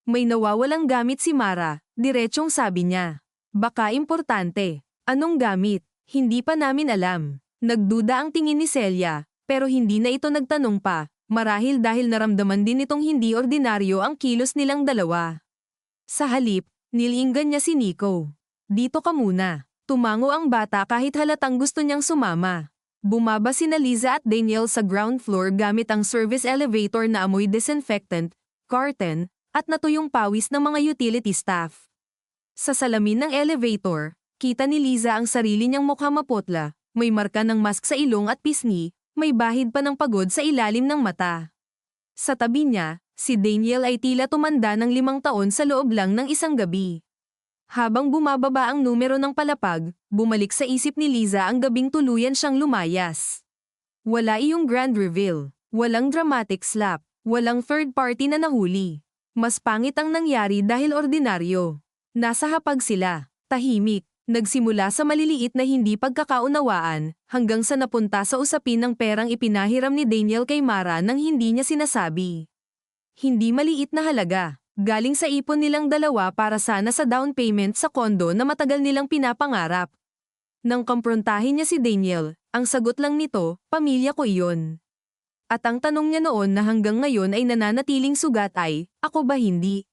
May nawawalang gamit si Mara, diretsong sabi niya. Baka importante. Anong gamit? Hindi pa namin alam. Nagduda ang tingin ni Celia, pero hindi na ito nagtanong pa, marahil dahil naramdaman din itong hindi ordinaryo ang kilos nilang dalawa. Sa halip, nilinggan niya si Nico. Dito ka muna. Tumango ang bata kahit halatang gusto niyang sumama. Bumaba sina Liza at Daniel sa ground floor gamit ang service elevator na amoy disinfectant, carton, at natuyong pawis ng mga utility staff. Sa salamin ng elevator, kita ni Liza ang sarili niyang mukha maputla, may marka ng mask sa ilong at pisngi, may bahid pa ng pagod sa ilalim ng mata. Sa tabi niya, si Daniel ay tila tumanda ng 5 taon sa loob lang ng isang gabi. Habang bumababa ang numero ng palapag, bumalik sa isip ni Liza ang gabing tuluyan siyang lumayas. Wala iyong grand reveal, walang dramatic slap, walang third party na nahuli. Mas pangit ang nangyari dahil ordinaryo. Nasa hapag sila, tahimik, nagsimula sa maliliit na hindi pagkakaunawaan, hanggang sa napunta sa usapin ng perang ipinahiram ni Daniel kay Mara nang hindi niya sinasabi. Hindi maliit na halaga, galing sa ipon nilang dalawa para sana sa down payment sa kondo na matagal nilang pinapangarap. Nang kumprontahin niya si Daniel, ang sagot lang nito, pamilya ko iyon. At ang tanong niya noon na hanggang ngayon ay nananatiling sugat ay, ako ba hindi?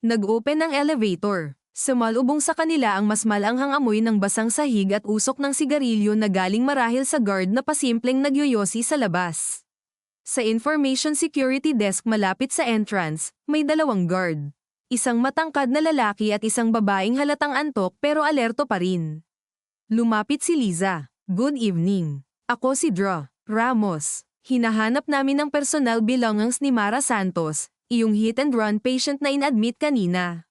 Nag-open ang elevator. Sumalubong sa kanila ang mas malanghang amoy ng basang sahig at usok ng sigarilyo na galing marahil sa guard na pasimpleng nagyoyosi sa labas. Sa information security desk malapit sa entrance, may 2 guard. Isang matangkad na lalaki at isang babaeng halatang antok pero alerto pa rin. Lumapit si Liza. Good evening. Ako si Drew Ramos. Hinahanap namin ang personal belongings ni Mara Santos, iyong hit and run patient na inadmit kanina.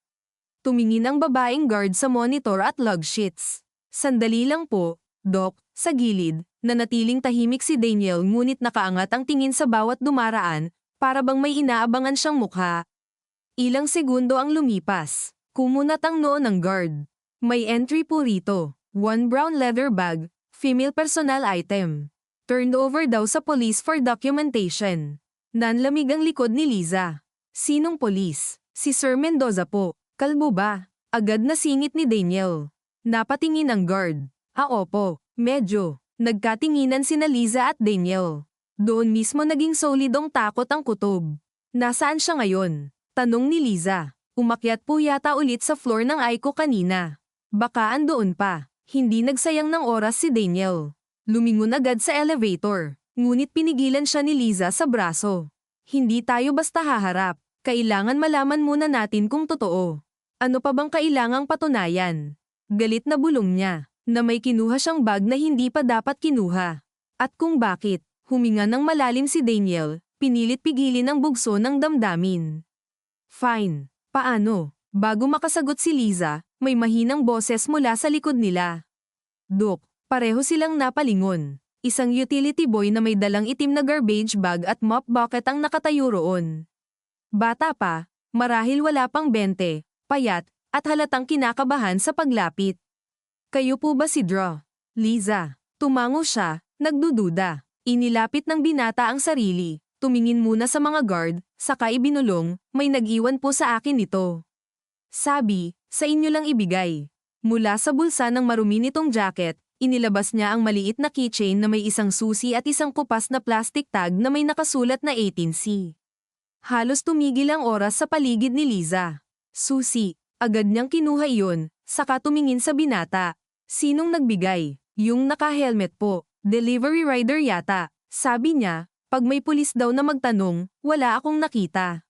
Tumingin ang babaeng guard sa monitor at log sheets. Sandali lang po, Doc, sa gilid, nanatiling tahimik si Daniel ngunit nakaangat ang tingin sa bawat dumaraan, para bang may inaabangan siyang mukha. Ilang segundo ang lumipas. Kumunat ang noo ng guard. May entry po rito. 1 brown leather bag, female personal item. Turned over daw sa police for documentation. Nanlamig ang likod ni Liza. Sinong police? Si Sir Mendoza po. Kalbo ba? Agad na singit ni Daniel. Napatingin ang guard. Opo, medyo. Nagkatinginan sina Liza at Daniel. Doon mismo naging solidong takot ang kutob. Nasaan siya ngayon? Tanong ni Liza. Umakyat po yata ulit sa floor ng Aiko kanina. Baka andoon pa. Hindi nagsayang ng oras si Daniel. Lumingon agad sa elevator, ngunit pinigilan siya ni Liza sa braso. Hindi tayo basta haharap, kailangan malaman muna natin kung totoo. Ano pa bang kailangang patunayan? Galit na bulong niya, na may kinuha siyang bag na hindi pa dapat kinuha. At kung bakit, huminga ng malalim si Daniel, pinilit pigilin ang bugso ng damdamin. Fine, paano? Bago makasagot si Liza, may mahinang boses mula sa likod nila. Dok. Pareho silang napalingon. Isang utility boy na may dalang itim na garbage bag at mop bucket ang nakatayo roon. Bata pa, marahil wala pang 20, payat, at halatang kinakabahan sa paglapit. Kayo po ba si Drew? Liza. Tumango siya, nagdududa. Inilapit ng binata ang sarili, tumingin muna sa mga guard, saka ibinulong, may nag-iwan po sa akin nito. Sabi, sa inyo lang ibigay. Mula sa bulsa ng marumi nitong jacket, inilabas niya ang maliit na keychain na may isang susi at isang kupas na plastic tag na may nakasulat na 18C. Halos tumigil ang oras sa paligid ni Liza. Susi, agad niyang kinuha iyon, saka tumingin sa binata. Sinong nagbigay? Yung naka-helmet po, delivery rider yata. Sabi niya, pag may pulis daw na magtanong, wala akong nakita.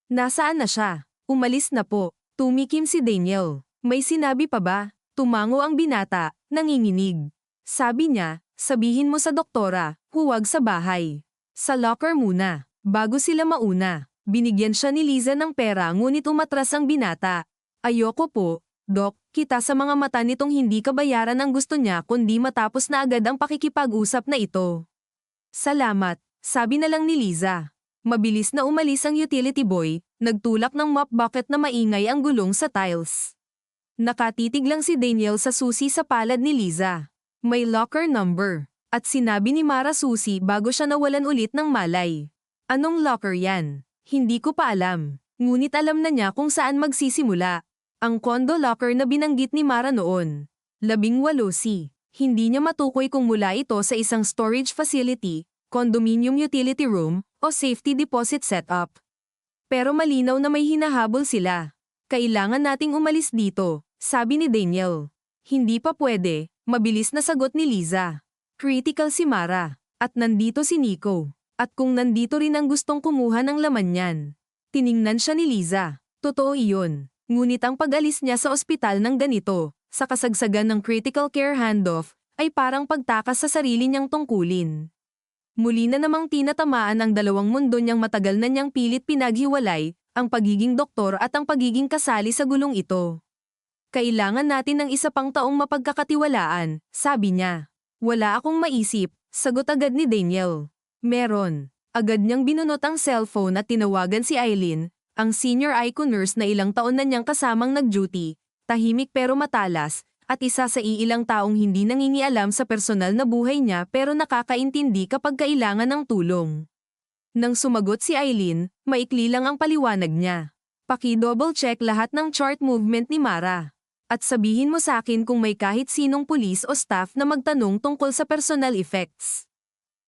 Nasaan na siya? Umalis na po. Tumikim si Daniel. May sinabi pa ba? Tumango ang binata, nanginginig. Sabi niya, sabihin mo sa doktora, huwag sa bahay. Sa locker muna, bago sila mauna. Binigyan siya ni Liza ng pera ngunit umatras ang binata. Ayoko po, Dok, kita sa mga mata nitong hindi kabayaran ang gusto niya kundi matapos na agad ang pakikipag-usap na ito. Salamat, sabi na lang ni Liza. Mabilis na umalis ang utility boy, nagtulak ng mop bucket na maingay ang gulong sa tiles. Nakatitig lang si Daniel sa susi sa palad ni Liza. May locker number. At sinabi ni Mara susi bago siya nawalan ulit ng malay. Anong locker yan? Hindi ko pa alam. Ngunit alam na niya kung saan magsisimula. Ang condo locker na binanggit ni Mara noon. 18C. Hindi niya matukoy kung mula ito sa isang storage facility, condominium utility room, o safety deposit setup. Pero malinaw na may hinahabol sila. Kailangan nating umalis dito, sabi ni Daniel. Hindi pa pwede, mabilis na sagot ni Liza. Critical si Mara, at nandito si Nico. At kung nandito rin ang gustong kumuha ng laman niyan. Tiningnan siya ni Liza. Totoo iyon. Ngunit ang pag-alis niya sa ospital ng ganito, sa kasagsagan ng critical care handoff, ay parang pagtakas sa sarili niyang tungkulin. Muli na namang tinatamaan ang dalawang mundo niyang matagal na niyang pilit pinaghiwalay, ang pagiging doktor at ang pagiging kasali sa gulong ito. Kailangan natin ng isa pang taong mapagkakatiwalaan, sabi niya. Wala akong maisip, sagot agad ni Daniel. Meron. Agad niyang binunot ang cellphone at tinawagan si Eileen, ang senior ICU nurse na ilang taon na niyang kasamang nag-duty, tahimik pero matalas, at isa sa iilang taong hindi nangingialam sa personal na buhay niya pero nakakaintindi kapag kailangan ng tulong. Nang sumagot si Eileen, maikli lang ang paliwanag niya. Paki-double check lahat ng chart movement ni Mara. At sabihin mo sa akin kung may kahit sinong pulis o staff na magtanong tungkol sa personal effects.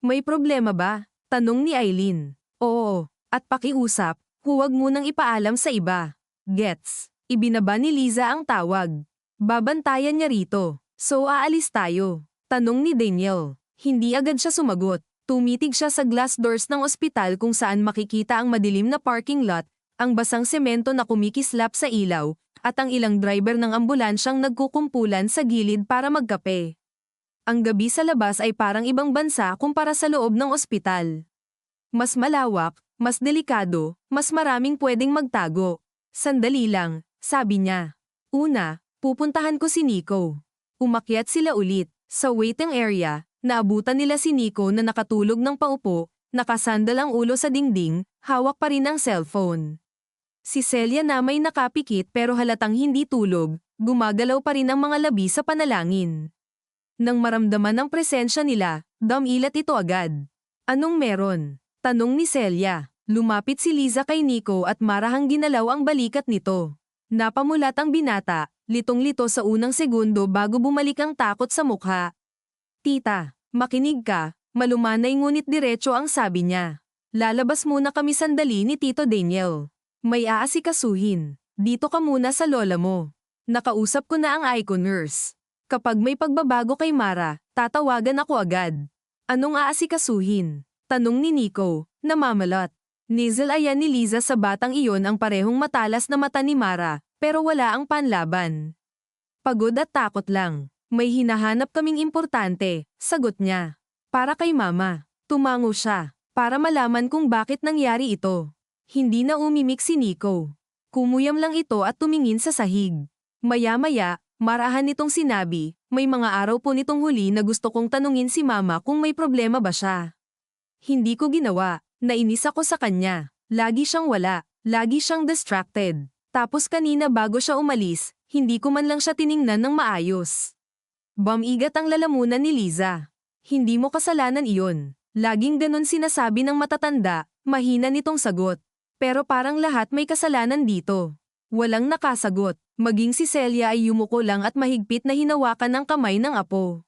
May problema ba? Tanong ni Eileen. Oo, at pakiusap, huwag munang ipaalam sa iba. Gets. Ibinaba ni Liza ang tawag. Babantayan niya rito. So aalis tayo? Tanong ni Daniel. Hindi agad siya sumagot. Tumitig siya sa glass doors ng ospital kung saan makikita ang madilim na parking lot, ang basang semento na kumikislap sa ilaw, at ang ilang driver ng ambulansyang nagkukumpulan sa gilid para magkape. Ang gabi sa labas ay parang ibang bansa kumpara sa loob ng ospital. Mas malawak, mas delikado, mas maraming pwedeng magtago. Sandali lang, sabi niya. Una, pupuntahan ko si Nico. Umakyat sila ulit. Sa waiting area, naabutan nila si Nico na nakatulog ng paupo, nakasandal ang ulo sa dingding, hawak pa rin ang cellphone. Si Celia na may nakapikit pero halatang hindi tulog, gumagalaw pa rin ang mga labi sa panalangin. Nang maramdaman ang presensya nila, damilat ito agad. Anong meron? Tanong ni Celia. Lumapit si Liza kay Nico at marahang ginalaw ang balikat nito. Napamulat ang binata, litong-lito sa unang segundo bago bumalik ang takot sa mukha. Tita, makinig ka, malumanay ngunit diretso ang sabi niya. Lalabas muna kami sandali ni Tito Daniel. May aasikasuhin. Dito ka muna sa lola mo. Nakausap ko na ang ICU nurse. Kapag may pagbabago kay Mara, tatawagan ako agad. Anong aasikasuhin? Tanong ni Nico, namamalot. Nizelayan ni Liza sa batang iyon ang parehong matalas na mata ni Mara, pero wala ang panlaban. Pagod at takot lang. May hinahanap kaming importante, sagot niya. Para kay Mama. Tumango siya, para malaman kung bakit nangyari ito. Hindi na umimik si Nico. Kumuyam lang ito at tumingin sa sahig. Maya-maya, marahan nitong sinabi, may mga araw po nitong huli na gusto kong tanungin si Mama kung may problema ba siya. Hindi ko ginawa. Nainis ako sa kanya. Lagi siyang wala. Lagi siyang distracted. Tapos kanina bago siya umalis, hindi ko man lang siya tiningnan ng maayos. Bumigat ang lalamunan ni Liza. Hindi mo kasalanan iyon. Laging ganon sinasabi ng matatanda, mahina nitong sagot. Pero parang lahat may kasalanan dito. Walang nakasagot, maging si Celia ay yumuko lang at mahigpit na hinawakan ng kamay ng apo.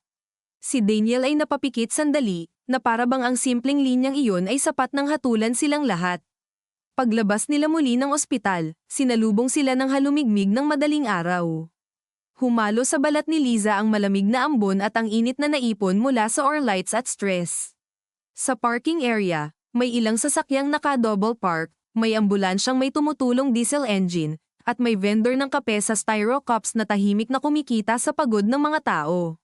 Si Daniel ay napapikit sandali, na parabang ang simpleng linyang iyon ay sapat ng hatulan silang lahat. Paglabas nila muli ng ospital, sinalubong sila ng halumigmig ng madaling araw. Humalo sa balat ni Liza ang malamig na ambon at ang init na naipon mula sa Orlights at stress. Sa parking area, may ilang sasakyang naka-double park, may ambulansyang may tumutulong diesel engine, at may vendor ng kape sa styro cups na tahimik na kumikita sa pagod ng mga tao.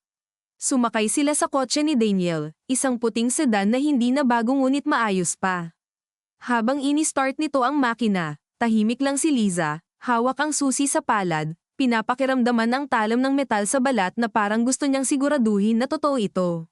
Sumakay sila sa kotse ni Daniel, isang puting sedan na hindi na bago ngunit maayos pa. Habang ini-start nito ang makina, tahimik lang si Liza, hawak ang susi sa palad, pinapakiramdaman ang talam ng metal sa balat na parang gusto niyang siguraduhin na totoo ito.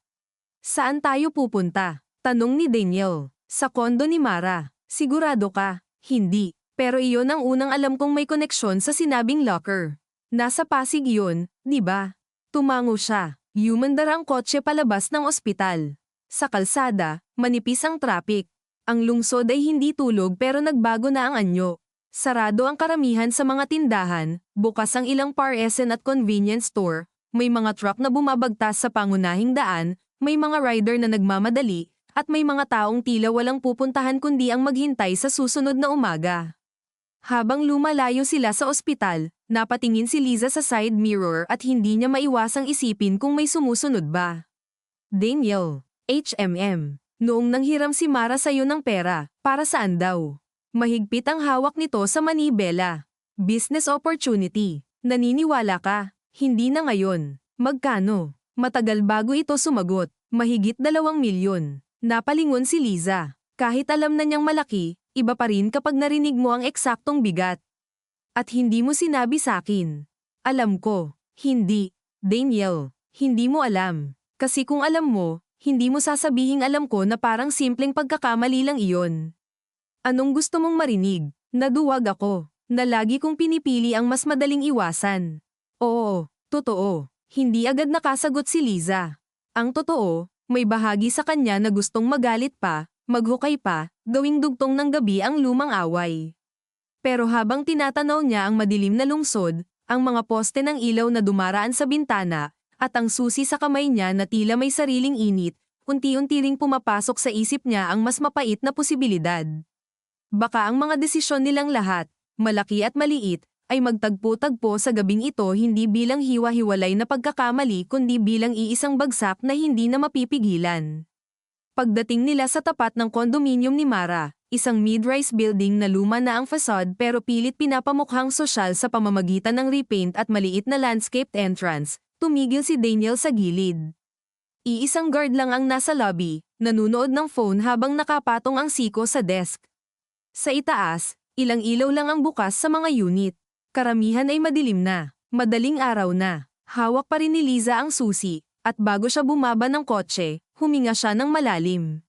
Saan tayo pupunta? Tanong ni Daniel. Sa kondo ni Mara. Sigurado ka? Hindi. Pero iyon ang unang alam kong may koneksyon sa sinabing locker. Nasa Pasig yun, di ba? Tumango siya. Humandar ang kotse palabas ng ospital. Sa kalsada, manipis ang traffic. Ang lungsod ay hindi tulog pero nagbago na ang anyo. Sarado ang karamihan sa mga tindahan, bukas ang ilang PARSN at convenience store, may mga truck na bumabagtas sa pangunahing daan, may mga rider na nagmamadali, at may mga taong tila walang pupuntahan kundi ang maghintay sa susunod na umaga. Habang lumalayo sila sa ospital, napatingin si Liza sa side mirror at hindi niya maiwasang isipin kung may sumusunod ba. Daniel, HMM, noong nanghiram si Mara sa'yo ng pera, para saan daw? Mahigpit ang hawak nito sa manibela. Business opportunity. Naniniwala ka? Hindi na ngayon. Magkano? Matagal bago ito sumagot. Mahigit 2 milyon. Napalingon si Liza. Kahit alam na niyang malaki, iba pa rin kapag narinig mo ang eksaktong bigat. At hindi mo sinabi sakin. Alam ko. Hindi. Daniel, hindi mo alam. Kasi kung alam mo, hindi mo sasabihing alam ko na parang simpleng pagkakamali lang iyon. Anong gusto mong marinig? Naduwag ako, na lagi kong pinipili ang mas madaling iwasan. Oo, totoo. Hindi agad nakasagot si Liza. Ang totoo, may bahagi sa kanya na gustong magalit pa, maghukay pa, gawing dugtong ng gabi ang lumang away. Pero habang tinatanaw niya ang madilim na lungsod, ang mga poste ng ilaw na dumaraan sa bintana, at ang susi sa kamay niya na tila may sariling init, unti-unti ring pumapasok sa isip niya ang mas mapait na posibilidad. Baka ang mga desisyon nilang lahat, malaki at maliit, ay magtagpo-tagpo sa gabing ito hindi bilang hiwa-hiwalay na pagkakamali kundi bilang iisang bagsak na hindi na mapipigilan. Pagdating nila sa tapat ng kondominium ni Mara, isang mid-rise building na luma na ang facade pero pilit pinapamukhang sosyal sa pamamagitan ng repaint at maliit na landscaped entrance, tumigil si Daniel sa gilid. Iisang guard lang ang nasa lobby, nanunood ng phone habang nakapatong ang siko sa desk. Sa itaas, ilang ilaw lang ang bukas sa mga unit. Karamihan ay madilim na, madaling araw na. Hawak pa rin ni Liza ang susi, at bago siya bumaba ng kotse, huminga siya ng malalim.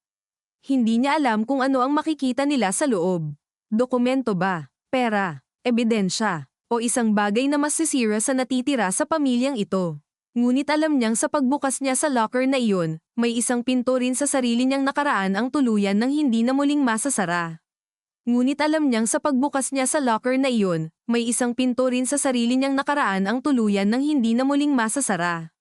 Hindi niya alam kung ano ang makikita nila sa loob. Dokumento ba, pera, ebidensya, o isang bagay na mas sisira sa natitira sa pamilyang ito. Ngunit alam niyang sa pagbukas niya sa locker na iyon, may isang pinto rin sa sarili niyang nakaraan ang tuluyan ng hindi na muling masasara. Ngunit alam niyang sa pagbukas niya sa locker na iyon, may isang pinto rin sa sarili niyang nakaraan ang tuluyan ng hindi na muling masasara.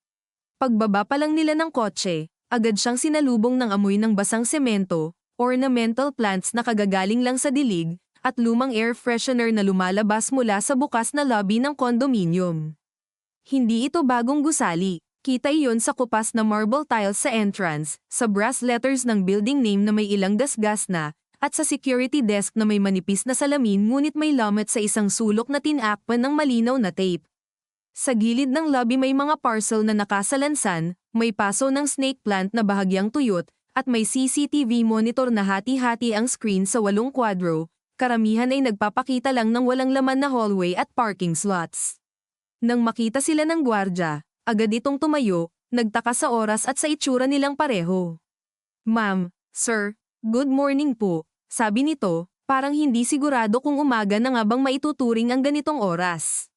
Pagbaba pa lang nila ng kotse, agad siyang sinalubong ng amoy ng basang semento, ornamental plants na kagagaling lang sa dilig, at lumang air freshener na lumalabas mula sa bukas na lobby ng kondominium. Hindi ito bagong gusali, kita iyon sa kupas na marble tiles sa entrance, sa brass letters ng building name na may ilang gasgas na, at sa security desk na may manipis na salamin ngunit may lamat sa isang sulok na tinakpan ng malinaw na tape. Sa gilid ng lobby may mga parcel na nakasalansan, may paso ng snake plant na bahagyang tuyot, at may CCTV monitor na hati-hati ang screen sa 8 kwadro, karamihan ay nagpapakita lang ng walang laman na hallway at parking slots. Nang makita sila ng gwardya, agad itong tumayo, nagtaka sa oras at sa itsura nilang pareho. Ma'am, sir, good morning po. Sabi nito, parang hindi sigurado kung umaga na nga bang maituturing ang ganitong oras.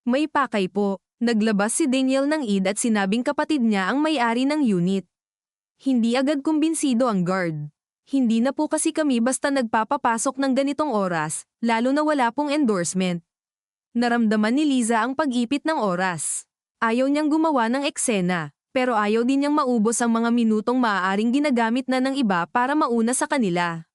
May pakay po, naglabas si Daniel ng id at sinabing kapatid niya ang may-ari ng unit. Hindi agad kumbinsido ang guard. Hindi na po kasi kami basta nagpapapasok ng ganitong oras, lalo na wala pong endorsement. Naramdaman ni Liza ang pag-ipit ng oras. Ayaw niyang gumawa ng eksena, pero ayaw din niyang maubos ang mga minutong maaaring ginagamit na ng iba para mauna sa kanila.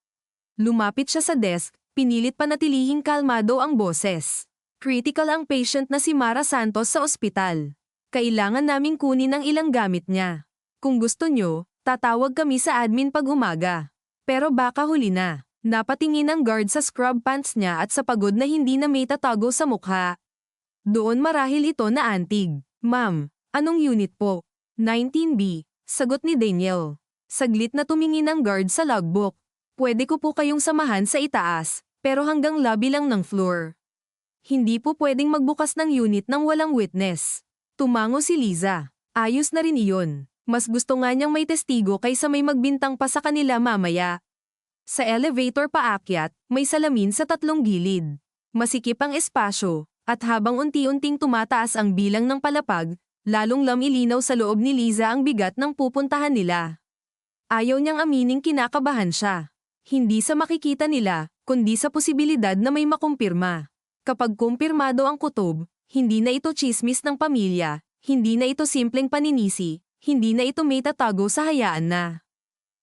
Lumapit siya sa desk, pinilit panatilihing kalmado ang boses. Critical ang patient na si Mara Santos sa ospital. Kailangan naming kunin ang ilang gamit niya. Kung gusto nyo, tatawag kami sa admin pag umaga. Pero baka huli na. Napatingin ang guard sa scrub pants niya at sa pagod na hindi na may tatago sa mukha. Doon marahil ito na antig. Ma'am, anong unit po? 19B, sagot ni Daniel. Saglit na tumingin ang guard sa logbook. Pwede ko po kayong samahan sa itaas, pero hanggang lobby lang ng floor. Hindi po pwedeng magbukas ng unit nang walang witness. Tumango si Liza. Ayos na rin iyon. Mas gusto nga niyang may testigo kaysa may magbintang pa sa kanila mamaya. Sa elevator paakyat, may salamin sa tatlong gilid. Masikip ang espasyo, at habang unti-unting tumataas ang bilang ng palapag, lalong lamilinaw sa loob ni Liza ang bigat ng pupuntahan nila. Ayaw niyang amining kinakabahan siya. Hindi sa makikita nila, kundi sa posibilidad na may makumpirma. Kapag kumpirmado ang kutob, hindi na ito tsismis ng pamilya, hindi na ito simpleng paninisi, hindi na ito may tatago sa hayaan na.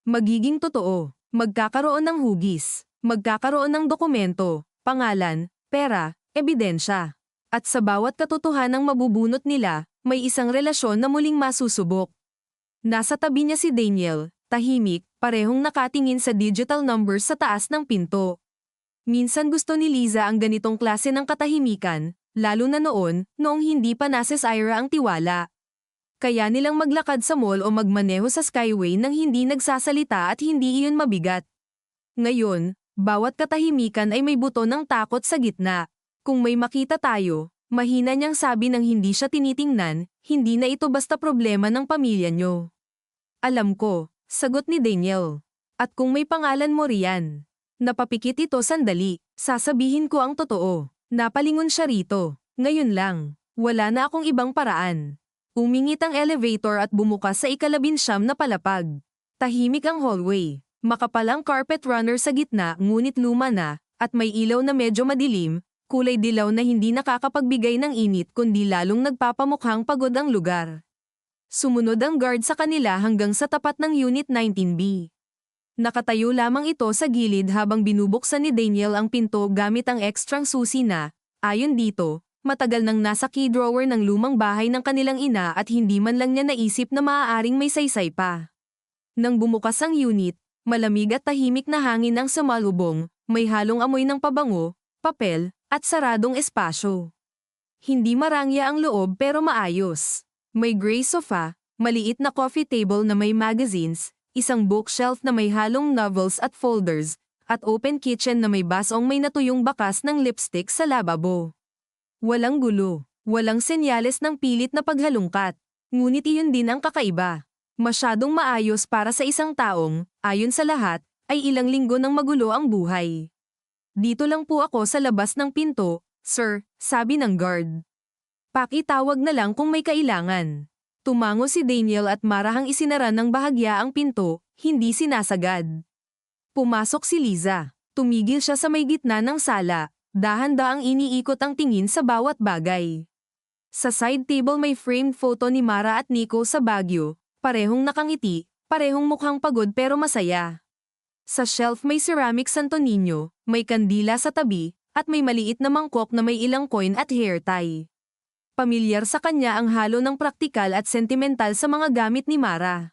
Magiging totoo, magkakaroon ng hugis, magkakaroon ng dokumento, pangalan, pera, ebidensya. At sa bawat katotohanang mabubunot nila, may isang relasyon na muling masusubok. Nasa tabi niya si Daniel, tahimik, parehong nakatingin sa digital numbers sa taas ng pinto. Minsan gusto ni Liza ang ganitong klase ng katahimikan, lalo na noong hindi pa nasa Ira ang tiwala. Kaya nilang maglakad sa mall o magmaneho sa Skyway nang hindi nagsasalita at hindi iyon mabigat. Ngayon, bawat katahimikan ay may buto ng takot sa gitna. Kung may makita tayo, mahina niyang sabi nang hindi siya tinitingnan, hindi na ito basta problema ng pamilya niyo. Alam ko, sagot ni Daniel. At kung may pangalan mo riyan. Napapikit ito sandali, sasabihin ko ang totoo. Napalingon siya rito. Ngayon lang, wala na akong ibang paraan. Umingit ang elevator at bumukas sa ika-19 na palapag. Tahimik ang hallway. Makapal ang carpet runner sa gitna ngunit luma na, at may ilaw na medyo madilim, kulay dilaw na hindi nakakapagbigay ng init kundi lalong nagpapamukhang pagod ang lugar. Sumunod ang guard sa kanila hanggang sa tapat ng Unit 19B. Nakatayo lamang ito sa gilid habang binubuksan ni Daniel ang pinto gamit ang ekstrang susi na, ayon dito, matagal nang nasa key drawer ng lumang bahay ng kanilang ina at hindi man lang niya naisip na maaaring may saysay pa. Nang bumukas ang unit, malamig at tahimik na hangin ang sumalubong, may halong amoy ng pabango, papel, at saradong espasyo. Hindi marangya ang loob pero maayos. May gray sofa, maliit na coffee table na may magazines, isang bookshelf na may halong novels at folders, at open kitchen na may basong may natuyong bakas ng lipstick sa lababo. Walang gulo, walang senyales ng pilit na paghalungkat, ngunit iyon din ang kakaiba. Masyadong maayos para sa isang taong, ayon sa lahat, ay ilang linggo nang magulo ang buhay. Dito lang po ako sa labas ng pinto, sir, sabi ng guard. Pakitawag na lang kung may kailangan. Tumango si Daniel at marahang isinara ng bahagya ang pinto, hindi sinasagad. Pumasok si Liza. Tumigil siya sa may gitna ng sala, dahan-daang iniikot ang tingin sa bawat bagay. Sa side table may framed photo ni Mara at Nico sa Baguio, parehong nakangiti, parehong mukhang pagod pero masaya. Sa shelf may ceramic Santo Niño, may kandila sa tabi, at may maliit na mangkok na may ilang coin at hair tie. Pamilyar sa kanya ang halo ng praktikal at sentimental sa mga gamit ni Mara.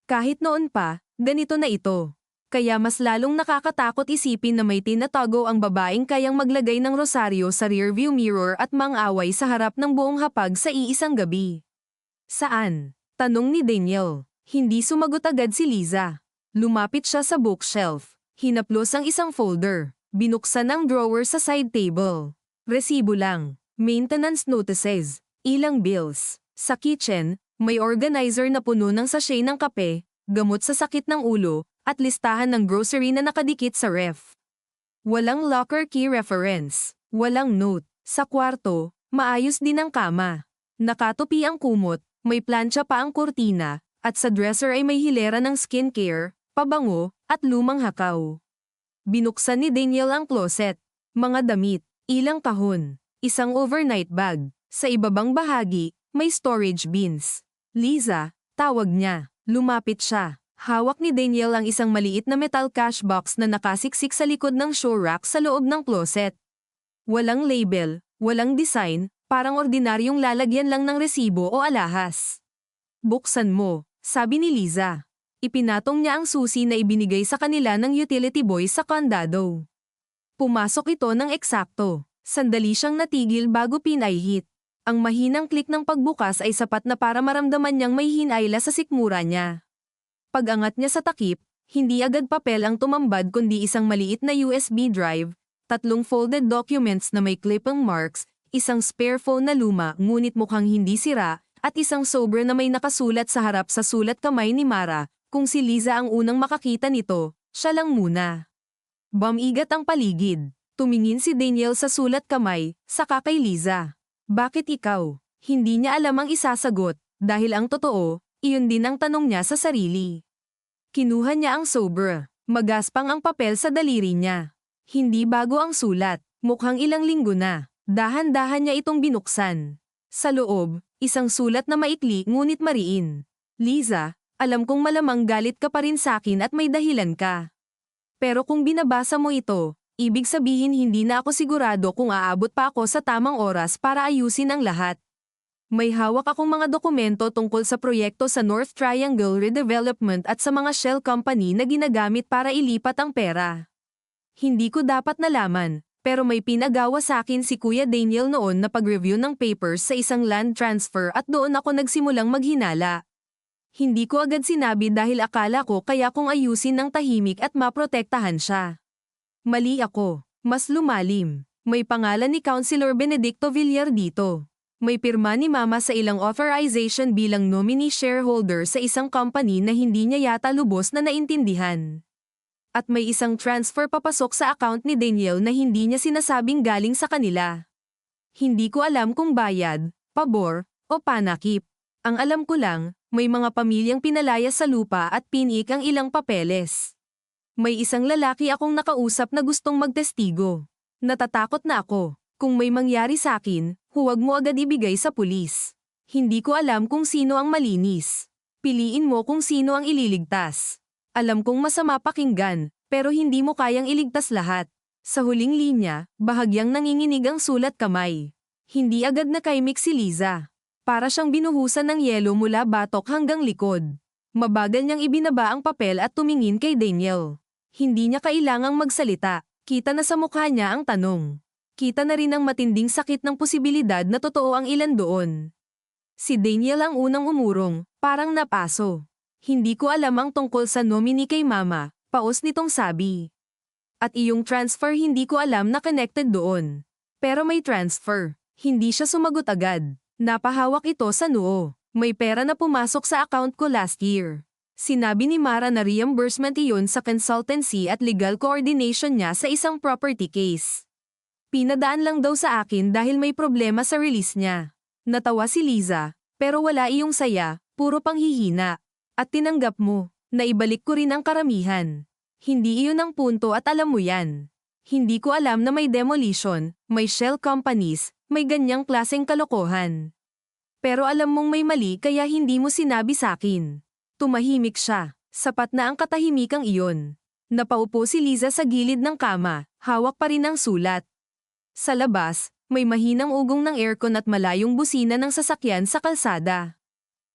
Kahit noon pa, ganito na ito. Kaya mas lalong nakakatakot isipin na may tinatago ang babaeng kayang maglagay ng rosaryo sa rearview mirror at mang-away sa harap ng buong hapag sa iisang gabi. Saan? Tanong ni Daniel. Hindi sumagot agad si Liza. Lumapit siya sa bookshelf. Hinaplos ang isang folder. Binuksan ang drawer sa side table. Resibo lang. Maintenance notices. Ilang bills. Sa kitchen, may organizer na puno ng sachet ng kape, gamot sa sakit ng ulo, at listahan ng grocery na nakadikit sa ref. Walang locker key reference. Walang note. Sa kwarto, maayos din ang kama. Nakatupi ang kumot, may plancha pa ang kurtina, At sa dresser ay may hilera ng skincare, pabango, at lumang hakaw. Binuksan ni Daniel ang closet. Mga damit, ilang kahon, isang overnight bag. Sa ibabang bahagi, may storage bins. Liza, tawag niya. Lumapit siya. Hawak ni Daniel ang isang maliit na metal cash box na nakasiksik sa likod ng show rack sa loob ng closet. Walang label, walang design, parang ordinaryong lalagyan lang ng resibo o alahas. Buksan mo, sabi ni Liza. Ipinatong niya ang susi na ibinigay sa kanila ng utility boy sa kondado. Pumasok ito ng eksakto. Sandali siyang natigil bago pinahit. Ang mahinang klik ng pagbukas ay sapat na para maramdaman niyang may hinayla sa sikmura niya. Pag-angat niya sa takip, hindi agad papel ang tumambad kundi isang maliit na USB drive, 3 folded documents na may clip-on marks, isang spare phone na luma ngunit mukhang hindi sira, at isang sobre na may nakasulat sa harap sa sulat kamay ni Mara. Kung si Liza ang unang makakita nito, siya lang muna. Bumigat ang paligid. Tumingin si Daniel sa sulat kamay, saka kay Liza. Bakit ikaw? Hindi niya alam ang isasagot, dahil ang totoo, iyon din ang tanong niya sa sarili. Kinuha niya ang sobre. Magaspang ang papel sa daliri niya. Hindi bago ang sulat, mukhang ilang linggo na. Dahan-dahan niya itong binuksan. Sa loob, isang sulat na maikli ngunit mariin. Liza, alam kong malamang galit ka pa rin sa akin at may dahilan ka. Pero kung binabasa mo ito, ibig sabihin hindi na ako sigurado kung aabot pa ako sa tamang oras para ayusin ang lahat. May hawak akong mga dokumento tungkol sa proyekto sa North Triangle Redevelopment at sa mga shell company na ginagamit para ilipat ang pera. Hindi ko dapat nalaman, pero may pinagawa sa akin si Kuya Daniel noon na pag-review ng papers sa isang land transfer at doon ako nagsimulang maghinala. Hindi ko agad sinabi dahil akala ko kaya kong ayusin ng tahimik at maprotektahan siya. Mali ako. Mas lumalim. May pangalan ni Councilor Benedicto Villar dito. May pirma ni Mama sa ilang authorization bilang nominee shareholder sa isang company na hindi niya yata lubos na naintindihan. At may isang transfer papasok sa account ni Daniel na hindi niya sinasabing galing sa kanila. Hindi ko alam kung bayad, pabor, o panakip. Ang alam ko lang, may mga pamilyang pinalayas sa lupa at pinik ang ilang papeles. May isang lalaki akong nakausap na gustong magtestigo. Natatakot na ako. Kung may mangyari sa akin, huwag mo agad ibigay sa pulis. Hindi ko alam kung sino ang malinis. Piliin mo kung sino ang ililigtas. Alam kong masama pakinggan, pero hindi mo kayang iligtas lahat. Sa huling linya, bahagyang nanginginig ang sulat kamay. Hindi agad nakaimik si Liza. Para siyang binuhusan ng yelo mula batok hanggang likod. Mabagal niyang ibinaba ang papel at tumingin kay Daniel. Hindi niya kailangang magsalita. Kita na sa mukha niya ang tanong. Kita na rin ang matinding sakit ng posibilidad na totoo ang ilan doon. Si Daniel ang unang umurong, parang napaso. Hindi ko alam ang tungkol sa nominee kay Mama, paos nitong sabi. At iyong transfer hindi ko alam na connected doon. Pero may transfer. Hindi siya sumagot agad. Napahawak ito sa noo. May pera na pumasok sa account ko last year. Sinabi ni Mara na reimbursement iyon sa consultancy at legal coordination niya sa isang property case. Pinadaan lang daw sa akin dahil may problema sa release niya. Natawa si Liza, pero wala iyong saya, puro panghihina. At tinanggap mo, na ibalik ko rin ang karamihan. Hindi iyon ang punto at alam mo yan. Hindi ko alam na may demolition, may shell companies, may ganyang klaseng kalokohan. Pero alam mong may mali kaya hindi mo sinabi sa akin. Tumahimik siya. Sapat na ang katahimikang iyon. Napaupo si Liza sa gilid ng kama, hawak pa rin ang sulat. Sa labas, may mahinang ugong ng aircon at malayong busina ng sasakyan sa kalsada.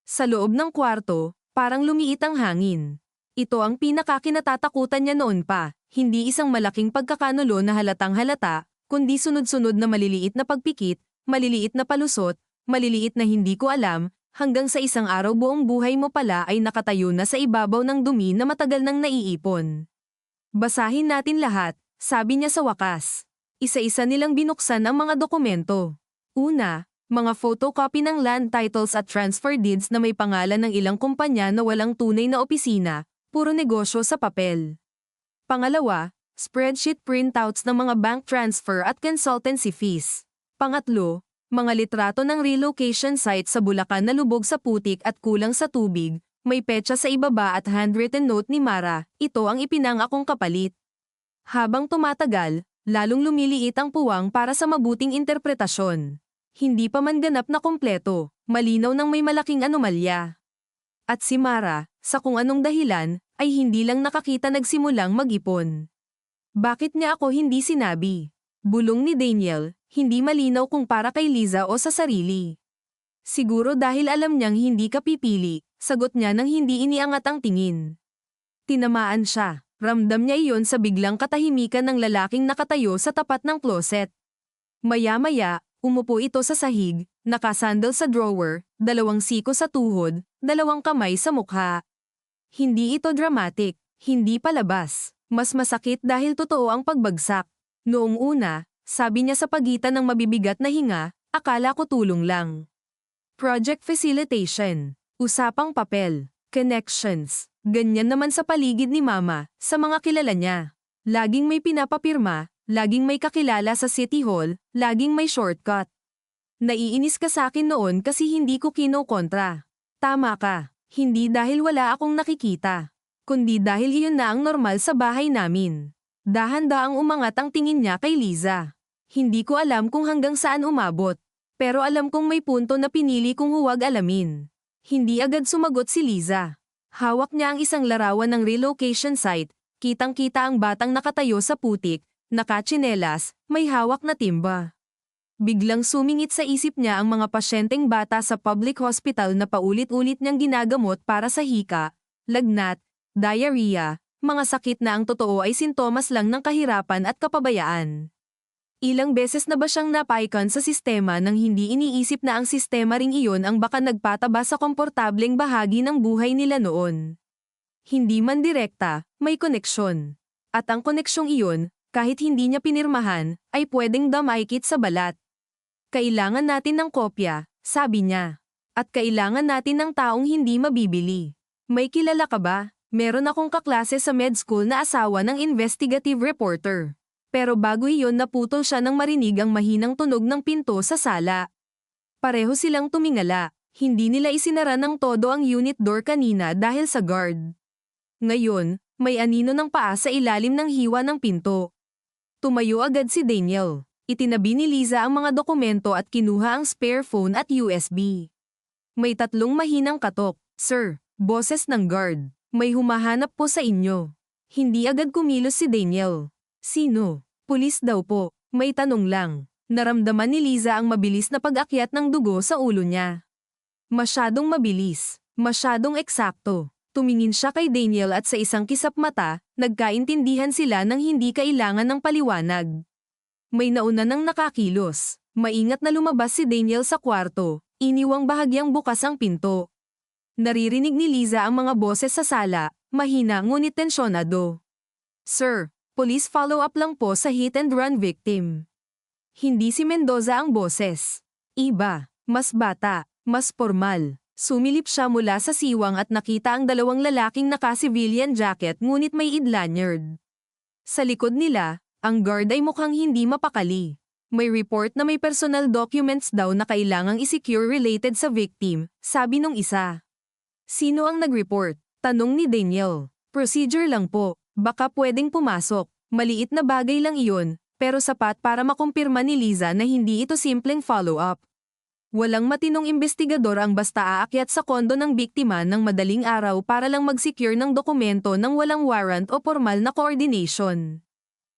Sa loob ng kwarto, parang lumiit ang hangin. Ito ang pinakakinatatakutan niya noon pa, hindi isang malaking pagkakanulo na halatang halata, kundi sunod-sunod na maliliit na pagpikit, maliliit na palusot, maliliit na hindi ko alam, hanggang sa isang araw buong buhay mo pala ay nakatayo na sa ibabaw ng dumi na matagal nang naiipon. Basahin natin lahat, sabi niya sa wakas. Isa-isa nilang binuksan ang mga dokumento. Una, mga photocopy ng land titles at transfer deeds na may pangalan ng ilang kumpanya na walang tunay na opisina, puro negosyo sa papel. Pangalawa, spreadsheet printouts ng mga bank transfer at consultancy fees. Pangatlo, mga litrato ng relocation site sa Bulacan na lubog sa putik at kulang sa tubig, May petsa sa ibaba at handwritten note ni Mara, ito ang ipinangakong kapalit. Habang tumatagal, lalong lumiliit ang puwang para sa mabuting interpretasyon. Hindi pa man ganap na kompleto, malinaw nang may malaking anomalya. At si Mara, sa kung anong dahilan, ay hindi lang nakakita nagsimulang mag-ipon. Bakit niya ako hindi sinabi? Bulong ni Daniel, hindi malinaw kung para kay Liza o sa sarili. Siguro dahil alam niyang hindi ka pipili, sagot niya nang hindi iniangat ang tingin. Tinamaan siya, ramdam niya iyon sa biglang katahimikan ng lalaking nakatayo sa tapat ng closet. Maya-maya, umupo ito sa sahig, nakasandal sa drawer, 2 siko sa tuhod, 2 kamay sa mukha. Hindi ito dramatic, hindi palabas, mas masakit dahil totoo ang pagbagsak. Noong una, sabi niya sa pagitan ng mabibigat na hinga, akala ko tulong lang. Project facilitation, usapang papel, connections, ganyan naman sa paligid ni Mama, sa mga kilala niya. Laging may pinapapirma, laging may kakilala sa City Hall, laging may shortcut. Naiinis ka sa akin noon kasi hindi ko kinokontra. Tama ka, hindi dahil wala akong nakikita, kundi dahil iyon na ang normal sa bahay namin. Dahan-daang umangat ang tingin niya kay Liza. Hindi ko alam kung hanggang saan umabot. Pero alam kong may punto na pinili kong huwag alamin. Hindi agad sumagot si Liza. Hawak niya ang isang larawan ng relocation site, kitang-kita ang batang nakatayo sa putik, nakatsinelas, may hawak na timba. Biglang sumingit sa isip niya ang mga pasyenteng bata sa public hospital na paulit-ulit niyang ginagamot para sa hika, lagnat, diarrhea, mga sakit na ang totoo ay sintomas lang ng kahirapan at kapabayaan. Ilang beses na ba siyang napaikon sa sistema nang hindi iniisip na ang sistema ring iyon ang baka nagpataba sa komportableng bahagi ng buhay nila noon. Hindi man direkta, may koneksyon. At ang koneksyong iyon, kahit hindi niya pinirmahan, ay pwedeng damaykit sa balat. Kailangan natin ng kopya, sabi niya. At kailangan natin ng taong hindi mabibili. May kilala ka ba? Meron akong kaklase sa med school na asawa ng investigative reporter. Pero bago iyon naputol siya nang marinig ang mahinang tunog ng pinto sa sala. Pareho silang tumingala, hindi nila isinara ng todo ang unit door kanina dahil sa guard. Ngayon, may anino ng paa sa ilalim ng hiwa ng pinto. Tumayo agad si Daniel. Itinabi ni Liza ang mga dokumento at kinuha ang spare phone at USB. May 3 mahinang katok. Sir, boses ng guard. May humahanap po sa inyo. Hindi agad kumilos si Daniel. Sino? Pulis daw po. May tanong lang. Naramdaman ni Liza ang mabilis na pag-akyat ng dugo sa ulo niya. Masyadong mabilis. Masyadong eksakto. Tumingin siya kay Daniel at sa isang kisap mata, nagkaintindihan sila nang hindi kailangan ng paliwanag. May nauna nang nakakilos. Maingat na lumabas si Daniel sa kwarto. Iniwang bahagyang bukas ang pinto. Naririnig ni Liza ang mga boses sa sala, mahina ngunit tensyonado. Sir, police follow-up lang po sa hit-and-run victim. Hindi si Mendoza ang boses. Iba, mas bata, mas formal. Sumilip siya mula sa siwang at nakita ang 2 lalaking naka-civilian jacket ngunit may lanyard. Sa likod nila, ang guard ay mukhang hindi mapakali. May report na may personal documents daw na kailangang i-secure related sa victim, sabi nung isa. Sino ang nag-report? Tanong ni Daniel. Procedure lang po. Baka pwedeng pumasok. Maliit na bagay lang iyon, pero sapat para makumpirma ni Liza na hindi ito simpleng follow-up. Walang matinong investigador ang basta aakyat sa kondo ng biktima ng madaling araw para lang mag-secure ng dokumento ng walang warrant o formal na coordination.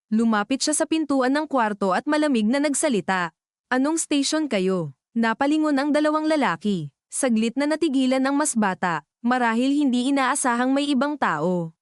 Lumapit siya sa pintuan ng kwarto at malamig na nagsalita. Anong station kayo? Napalingon ang 2 lalaki. Saglit na natigilan ang mas bata, marahil hindi inaasahang may ibang tao.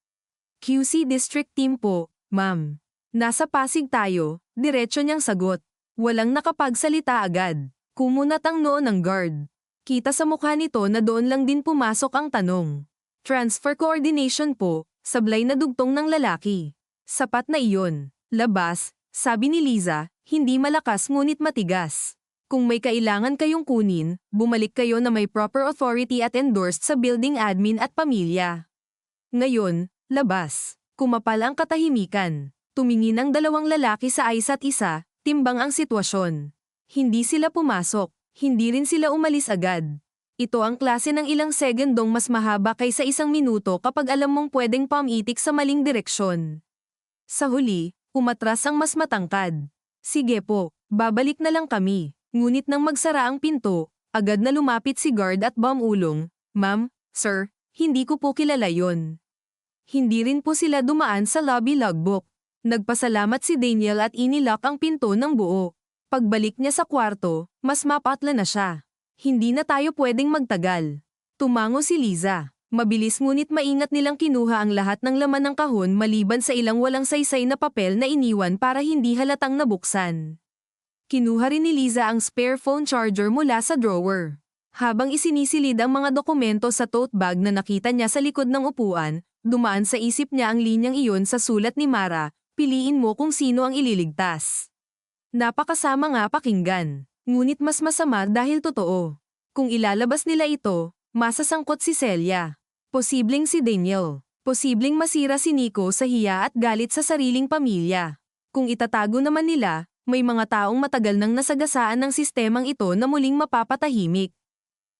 QC District Team po, ma'am. Nasa Pasig tayo, diretso niyang sagot. Walang nakapagsalita agad. Kumunat ang noo ng guard. Kita sa mukha nito na doon lang din pumasok ang tanong. Transfer coordination po, sablay na dugtong ng lalaki. Sapat na iyon. Labas, sabi ni Liza, hindi malakas ngunit matigas. Kung may kailangan kayong kunin, bumalik kayo na may proper authority at endorsed sa building admin at pamilya. Ngayon, labas. Kumapal ang katahimikan. Tumingin ang 2 lalaki sa isa't isa, timbang ang sitwasyon. Hindi sila pumasok, hindi rin sila umalis agad. Ito ang klase ng ilang segundong mas mahaba kaysa 1 minuto kapag alam mong pwedeng pamitik sa maling direksyon. Sa huli, umatras ang mas matangkad. Sige po, babalik na lang kami. Ngunit nang magsara ang pinto, agad na lumapit si guard at bumulong, "Ma'am, sir, hindi ko po kilala yon." Hindi rin po sila dumaan sa lobby logbook. Nagpasalamat si Daniel at inilock ang pinto ng buo. Pagbalik niya sa kwarto, mas mapatla na siya. Hindi na tayo pwedeng magtagal. Tumango si Liza. Mabilis ngunit maingat nilang kinuha ang lahat ng laman ng kahon maliban sa ilang walang saysay na papel na iniwan para hindi halatang nabuksan. Kinuha rin ni Liza ang spare phone charger mula sa drawer. Habang isinisilid ang mga dokumento sa tote bag na nakita niya sa likod ng upuan, dumaan sa isip niya ang linyang iyon sa sulat ni Mara, "Piliin mo kung sino ang ililigtas." Napakasama nga pakinggan. Ngunit mas masama dahil totoo. Kung ilalabas nila ito, masasangkot si Celia. Posibleng si Daniel. Posibleng masira si Nico sa hiya at galit sa sariling pamilya. Kung itatago naman nila, may mga taong matagal nang nasagasaan ng sistemang ito na muling mapapatahimik.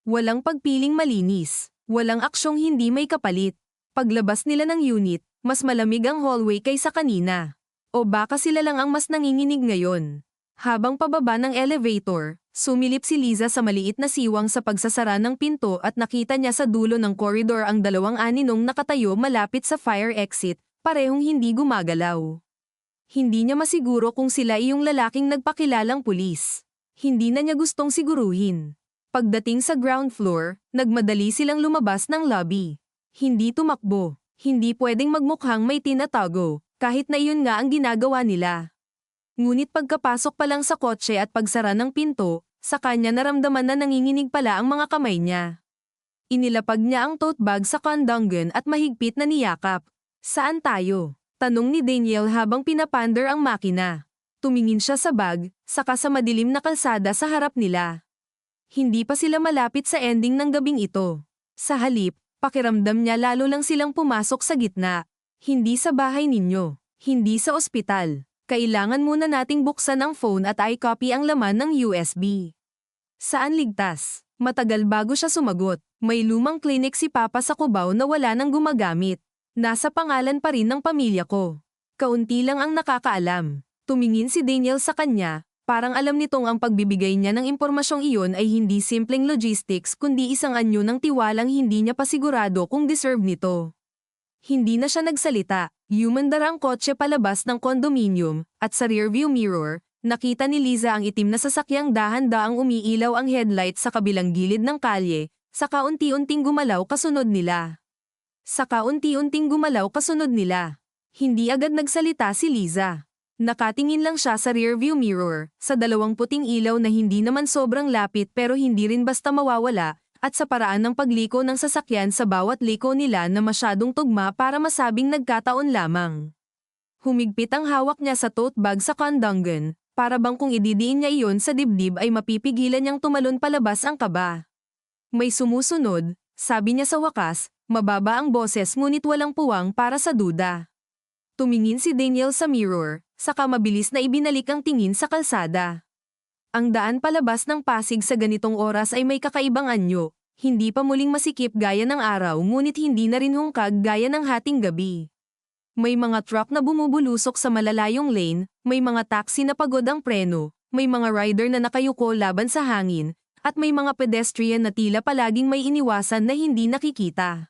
Walang pagpiling malinis. Walang aksyong hindi may kapalit. Paglabas nila ng unit, mas malamig ang hallway kaysa kanina. O baka sila lang ang mas nanginginig ngayon. Habang pababa ng elevator, sumilip si Liza sa maliit na siwang sa pagsasara ng pinto at nakita niya sa dulo ng koridor ang 2 aninong nakatayo malapit sa fire exit, parehong hindi gumagalaw. Hindi niya masiguro kung sila ay yung lalaking nagpakilalang pulis. Hindi na niya gustong siguruhin. Pagdating sa ground floor, nagmadali silang lumabas ng lobby. Hindi tumakbo. Hindi pwedeng magmukhang may tinatago, kahit na iyon nga ang ginagawa nila. Ngunit pagkapasok pa lang sa kotse at pagsara ng pinto, sa kanya naramdaman na nanginginig pala ang mga kamay niya. Inilapag niya ang tote bag sa kondongan at mahigpit na niyakap. "Saan tayo?" tanong ni Daniel habang pinapander ang makina. Tumingin siya sa bag, saka sa madilim na kalsada sa harap nila. Hindi pa sila malapit sa ending ng gabing ito. Sa halip, pakiramdam niya lalo lang silang pumasok sa gitna. Hindi sa bahay ninyo. Hindi sa ospital. Kailangan muna nating buksan ang phone at i-copy ang laman ng USB. Saan ligtas? Matagal bago siya sumagot. May lumang clinic si Papa sa Cubao na wala nang gumagamit. Nasa pangalan pa rin ng pamilya ko. Kaunti lang ang nakakaalam. Tumingin si Daniel sa kanya, parang alam nitong ang pagbibigay niya ng impormasyong iyon ay hindi simpleng logistics kundi isang anyo ng tiwalang hindi niya pa sigurado kung deserve nito. Hindi na siya nagsalita. Humandar ang kotse palabas ng condominium, at sa rearview mirror, nakita ni Liza ang itim na sasakyang dahan-daang umiilaw ang headlight sa kabilang gilid ng kalye, saka unti-unting gumalaw kasunod nila. Hindi agad nagsalita si Liza. Nakatingin lang siya sa rearview mirror, sa 2 puting ilaw na hindi naman sobrang lapit pero hindi rin basta mawawala, at sa paraan ng pagliko ng sasakyan sa bawat liko nila na masyadong tugma para masabing nagkataon lamang. Humigpit ang hawak niya sa tote bag sa kondongan, para bang kung ididiin niya iyon sa dibdib ay mapipigilan niyang tumalon palabas ang kaba. May sumusunod, sabi niya sa wakas, mababa ang boses ngunit walang puwang para sa duda. Tumingin si Daniel sa mirror, saka mabilis na ibinalik ang tingin sa kalsada. Ang daan palabas ng Pasig sa ganitong oras ay may kakaibang anyo, hindi pa muling masikip gaya ng araw ngunit hindi na rin hungkag gaya ng hating gabi. May mga truck na bumubulusok sa malalayong lane, may mga taxi na pagod ang preno, may mga rider na nakayuko laban sa hangin, at may mga pedestrian na tila palaging may iniwasan na hindi nakikita.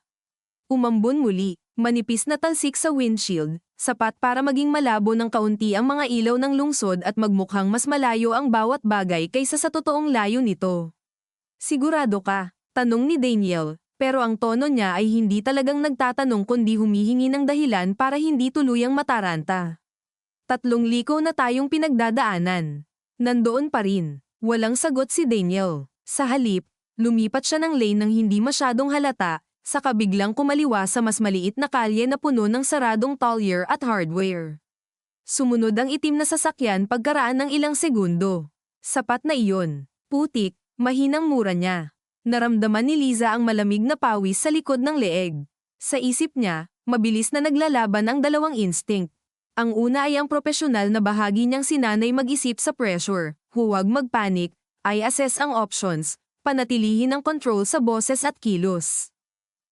Umambon muli, manipis na talsik sa windshield, sapat para maging malabo ng kaunti ang mga ilaw ng lungsod at magmukhang mas malayo ang bawat bagay kaysa sa totoong layo nito. "Sigurado ka?" tanong ni Daniel, pero ang tono niya ay hindi talagang nagtatanong kundi humihingi ng dahilan para hindi tuluyang mataranta. 3 liko na tayong pinagdadaanan. Nandoon pa rin. Walang sagot si Daniel. Sa halip, lumipat siya ng lane nang hindi masyadong halata, saka biglang kumaliwa sa mas maliit na kalye na puno ng saradong talyer at hardware. Sumunod ang itim na sasakyan pagkaraan ng ilang segundo. Sapat na iyon. Putik, mahinang mura niya. Naramdaman ni Liza ang malamig na pawis sa likod ng leeg. Sa isip niya, mabilis na naglalaban ang 2 instinct. Ang una ay ang propesyonal na bahagi niyang sinanay mag-isip sa pressure, huwag magpanik, i-assess ang options, Panatilihin ang control sa boses at kilos.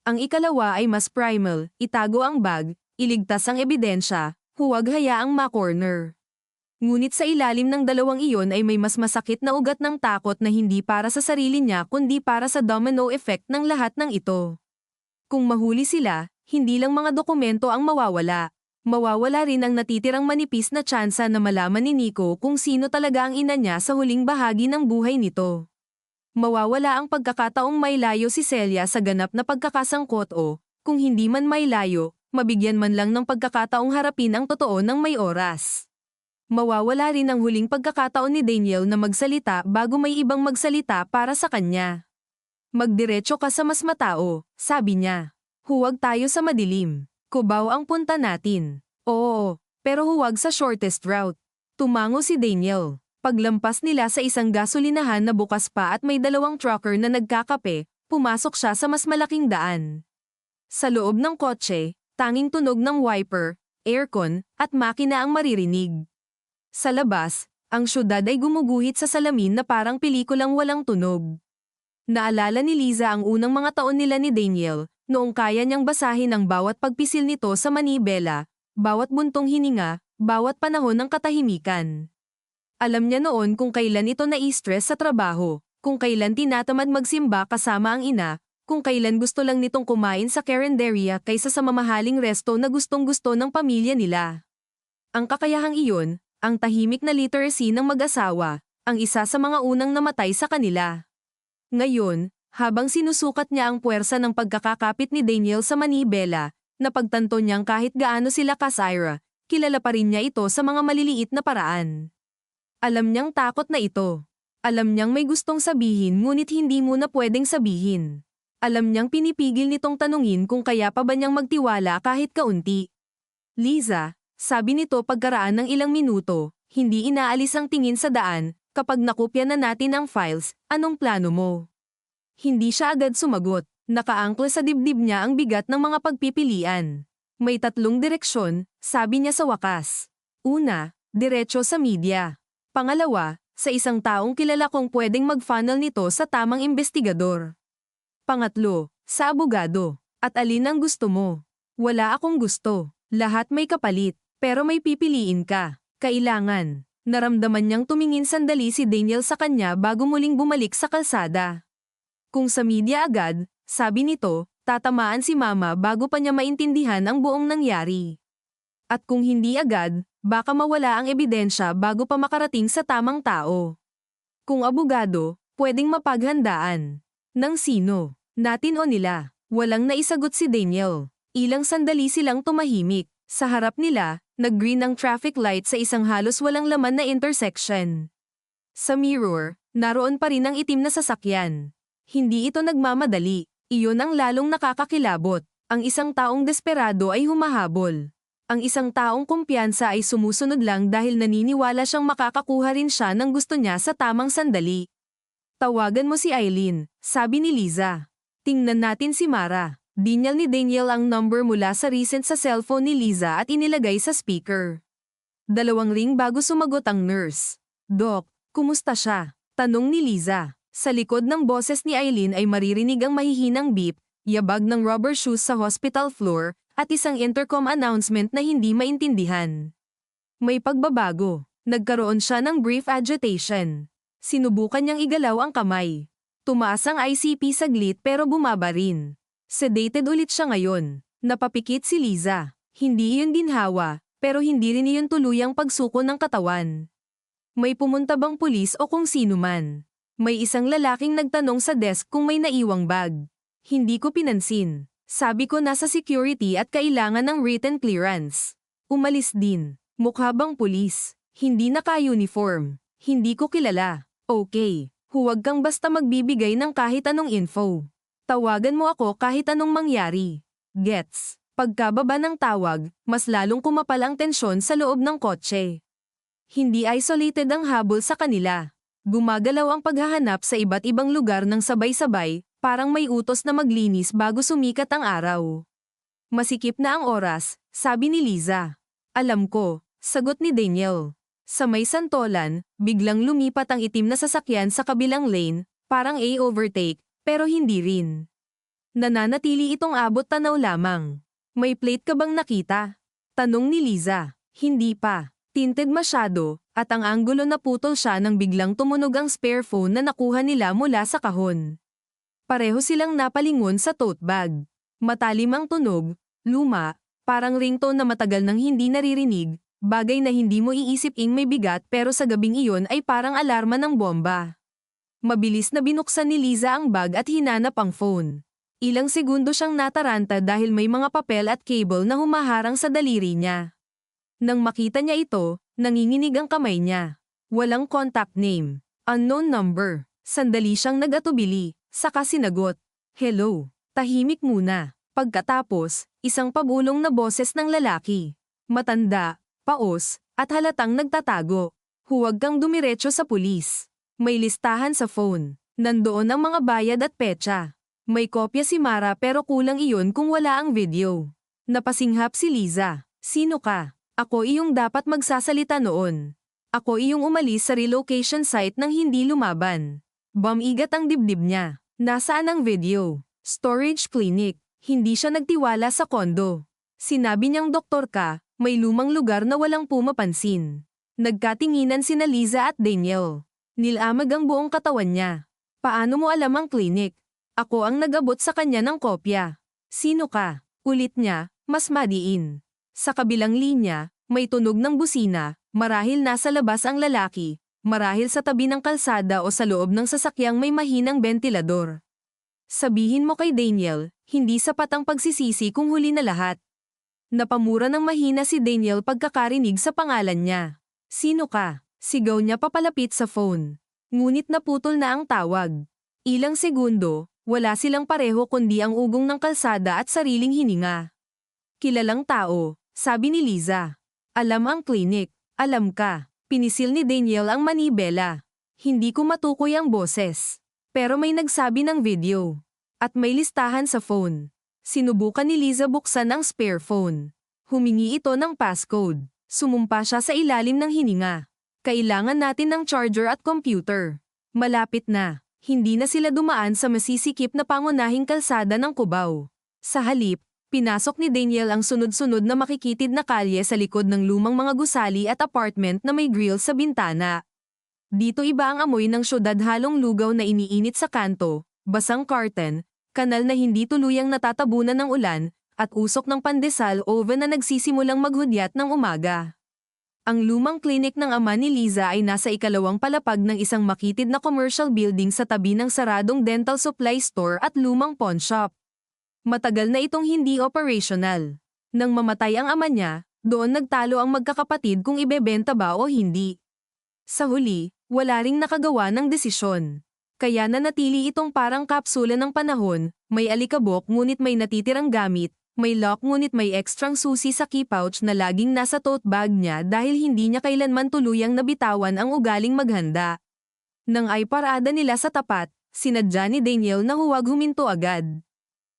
Ang ikalawa ay mas primal, itago ang bag, iligtas ang ebidensya, huwag hayaang ma-corner. Ngunit sa ilalim ng dalawang iyon ay may mas masakit na ugat ng takot na hindi para sa sarili niya kundi para sa domino effect ng lahat ng ito. Kung mahuli sila, hindi lang mga dokumento ang mawawala. Mawawala rin ang natitirang manipis na tsansa na malaman ni Nico kung sino talaga ang ina niya sa huling bahagi ng buhay nito. Mawawala ang pagkakataong may layo si Celia sa ganap na pagkakasangkot o, kung hindi man may layo, mabigyan man lang ng pagkakataong harapin ang totoo ng may oras. Mawawala rin ang huling pagkakataon ni Daniel na magsalita bago may ibang magsalita para sa kanya. Magdiretso ka sa mas matao, sabi niya. Huwag tayo sa madilim. Cubao ang punta natin. Oo, pero huwag sa shortest route. Tumango si Daniel. Paglampas nila sa isang gasolinahan na bukas pa at may dalawang trucker na nagkakape, pumasok siya sa mas malaking daan. Sa loob ng kotse, tanging tunog ng wiper, aircon, at makina ang maririnig. Sa labas, ang syudad ay gumuguhit sa salamin na parang pelikulang walang tunog. Naalala ni Liza ang unang mga taon nila ni Daniel, noong kaya niyang basahin ang bawat pagpisil nito sa manibela, bawat buntong hininga, bawat panahon ng katahimikan. Alam niya noon kung kailan ito na-stress sa trabaho, kung kailan tinatamad magsimba kasama ang ina, kung kailan gusto lang nitong kumain sa carinderia kaysa sa mamahaling resto na gustong-gusto ng pamilya nila. Ang kakayahang iyon, ang tahimik na literacy ng mag-asawa, ang isa sa mga unang namatay sa kanila. Ngayon, habang sinusukat niya ang puwersa ng pagkakakapit ni Daniel sa manibela, napagtanto niyang kahit gaano sila kasira, kilala pa rin niya ito sa mga maliliit na paraan. Alam niyang takot na ito. Alam niyang may gustong sabihin ngunit hindi muna pwedeng sabihin. Alam niyang pinipigil nitong tanungin kung kaya pa ba niyang magtiwala kahit kaunti. Liza, sabi nito pagkaraan ng ilang minuto, hindi inaalis ang tingin sa daan, kapag nakopya na natin ang files, anong plano mo? Hindi siya agad sumagot, nakaangkla sa dibdib niya ang bigat ng mga pagpipilian. May 3 direksyon, sabi niya sa wakas. Una, diretso sa media. Pangalawa, sa isang taong kilala kong pwedeng mag-funnel nito sa tamang investigador. Pangatlo, sa abogado. At alin ang gusto mo? Wala akong gusto. Lahat may kapalit. Pero may pipiliin ka. Kailangan. Naramdaman niyang tumingin sandali si Daniel sa kanya bago muling bumalik sa kalsada. Kung sa media agad, sabi nito, tatamaan si mama bago pa niya maintindihan ang buong nangyari. At kung hindi agad, baka mawala ang ebidensya bago pa makarating sa tamang tao. Kung abogado, pwedeng mapaghandaan. Nang sino? Natin o nila? Walang naisagot si Daniel. Ilang sandali silang tumahimik. Sa harap nila, nag-green ang traffic light sa isang halos walang laman na intersection. Sa mirror, naroon pa rin ang itim na sasakyan. Hindi ito nagmamadali. Iyon ang lalong nakakakilabot. Ang isang taong desperado ay humahabol. Ang isang taong kumpiyansa ay sumusunod lang dahil naniniwala siyang makakakuha rin siya ng gusto niya sa tamang sandali. Tawagan mo si Eileen, sabi ni Liza. Tingnan natin si Mara. Dinyal ni Daniel ang number mula sa recent sa cellphone ni Liza at inilagay sa speaker. 2 ring bago sumagot ang nurse. Doc, kumusta siya? Tanong ni Liza. Sa likod ng boses ni Eileen ay maririnig ang mahihinang beep, yabag ng rubber shoes sa hospital floor, at isang intercom announcement na hindi maintindihan. May pagbabago. Nagkaroon siya ng brief agitation. Sinubukan niyang igalaw ang kamay. Tumaas ang ICP saglit pero bumaba rin. Sedated ulit siya ngayon. Napapikit si Liza. Hindi iyon ginhawa, pero hindi rin iyon tuluyang pagsuko ng katawan. May pumunta bang pulis o kung sino man? May isang lalaking nagtanong sa desk kung may naiwang bag. Hindi ko pinansin. Sabi ko nasa security at kailangan ng written clearance. Umalis din. Mukha bang pulis? Hindi naka-uniform. Hindi ko kilala. Okay. Huwag kang basta magbibigay ng kahit anong info. Tawagan mo ako kahit anong mangyari. Gets. Pagkababa ng tawag, mas lalong kumapal ang tensyon sa loob ng kotse. Hindi isolated ang habol sa kanila. Gumagalaw ang paghahanap sa iba't ibang lugar ng sabay-sabay, parang may utos na maglinis bago sumikat ang araw. Masikip na ang oras, sabi ni Liza. Alam ko, sagot ni Daniel. Sa may santolan, biglang lumipat ang itim na sasakyan sa kabilang lane, Parang overtake, pero hindi rin. Nananatili itong abot tanaw lamang. May plate ka bang nakita? Tanong ni Liza. Hindi pa. Tinted masyado, at ang anggulo naputol siya nang biglang tumunog ang spare phone na nakuha nila mula sa kahon. Pareho silang napalingon sa tote bag. Matalim ang tunog, luma, parang ringtone na matagal nang hindi naririnig, bagay na hindi mo iisip may bigat pero sa gabing iyon ay parang alarma ng bomba. Mabilis na binuksan ni Liza ang bag at hinanap ang phone. Ilang segundo siyang nataranta dahil may mga papel at cable na humaharang sa daliri niya. Nang makita niya ito, nanginginig ang kamay niya. Walang contact name. Unknown number. Sandali siyang nag-atubili, saka sinagot. Hello. Tahimik muna. Pagkatapos, isang pabulong na boses ng lalaki. Matanda, paos, at halatang nagtatago. Huwag kang dumiretso sa pulis. May listahan sa phone. Nandoon ang mga bayad at petsa. May kopya si Mara pero kulang iyon kung wala ang video. Napasinghap si Liza. Sino ka? Ako iyong dapat magsasalita noon. Ako iyong umalis sa relocation site nang hindi lumaban. Bumigat ang dibdib niya. Nasaan ang video? Storage clinic. Hindi siya nagtiwala sa kondo. Sinabi niyang doktor ka, may lumang lugar na walang pumapansin. Nagkatinginan sina Liza at Daniel. Nilamag ang buong katawan niya. Paano mo alam ang clinic? Ako ang nagabot sa kanya ng kopya. Sino ka? Ulit niya, mas madiin. Sa kabilang linya, may tunog ng busina, marahil nasa labas ang lalaki, marahil sa tabi ng kalsada o sa loob ng sasakyang may mahinang bentilador. Sabihin mo kay Daniel, hindi sapat ang pagsisisi kung huli na lahat. Napamura ng mahina si Daniel pagkakarinig sa pangalan niya. Sino ka? Sigaw niya papalapit sa phone. Ngunit naputol na ang tawag. Ilang segundo, wala silang pareho kundi ang ugong ng kalsada at sariling hininga. Kilalang tao, sabi ni Liza. Alam ang clinic, alam ka. Pinisil ni Daniel ang manibela. Hindi ko matukoy ang boses. Pero may nagsabi ng video. At may listahan sa phone. Sinubukan ni Liza buksan ang spare phone. Humingi ito ng passcode. Sumumpa siya sa ilalim ng hininga. Kailangan natin ng charger at computer. Malapit na. Hindi na sila dumaan sa masisikip na pangunahing kalsada ng Cubao. Sa halip, pinasok ni Daniel ang sunod-sunod na makikitid na kalye sa likod ng lumang mga gusali at apartment na may grill sa bintana. Dito iba ang amoy ng syudad halong lugaw na iniinit sa kanto, basang curtain, kanal na hindi tuluyang natatabunan ng ulan, at usok ng pandesal oven na nagsisimulang maghudyat ng umaga. Ang lumang klinik ng ama ni Liza ay nasa ikalawang palapag ng isang makitid na commercial building sa tabi ng saradong dental supply store at lumang pawn shop. Matagal na itong hindi operational. Nang mamatay ang ama niya, doon nagtalo ang magkakapatid kung ibebenta ba o hindi. Sa huli, wala ring nakagawa ng desisyon. Kaya nanatili itong parang kapsula ng panahon, may alikabok ngunit may natitirang gamit, may lock ngunit may ekstrang susi sa key pouch na laging nasa tote bag niya dahil hindi niya kailanman tuluyang nabitawan ang ugaling maghanda. Nang ay parada nila sa tapat, sinadya ni Daniel na huwag huminto agad.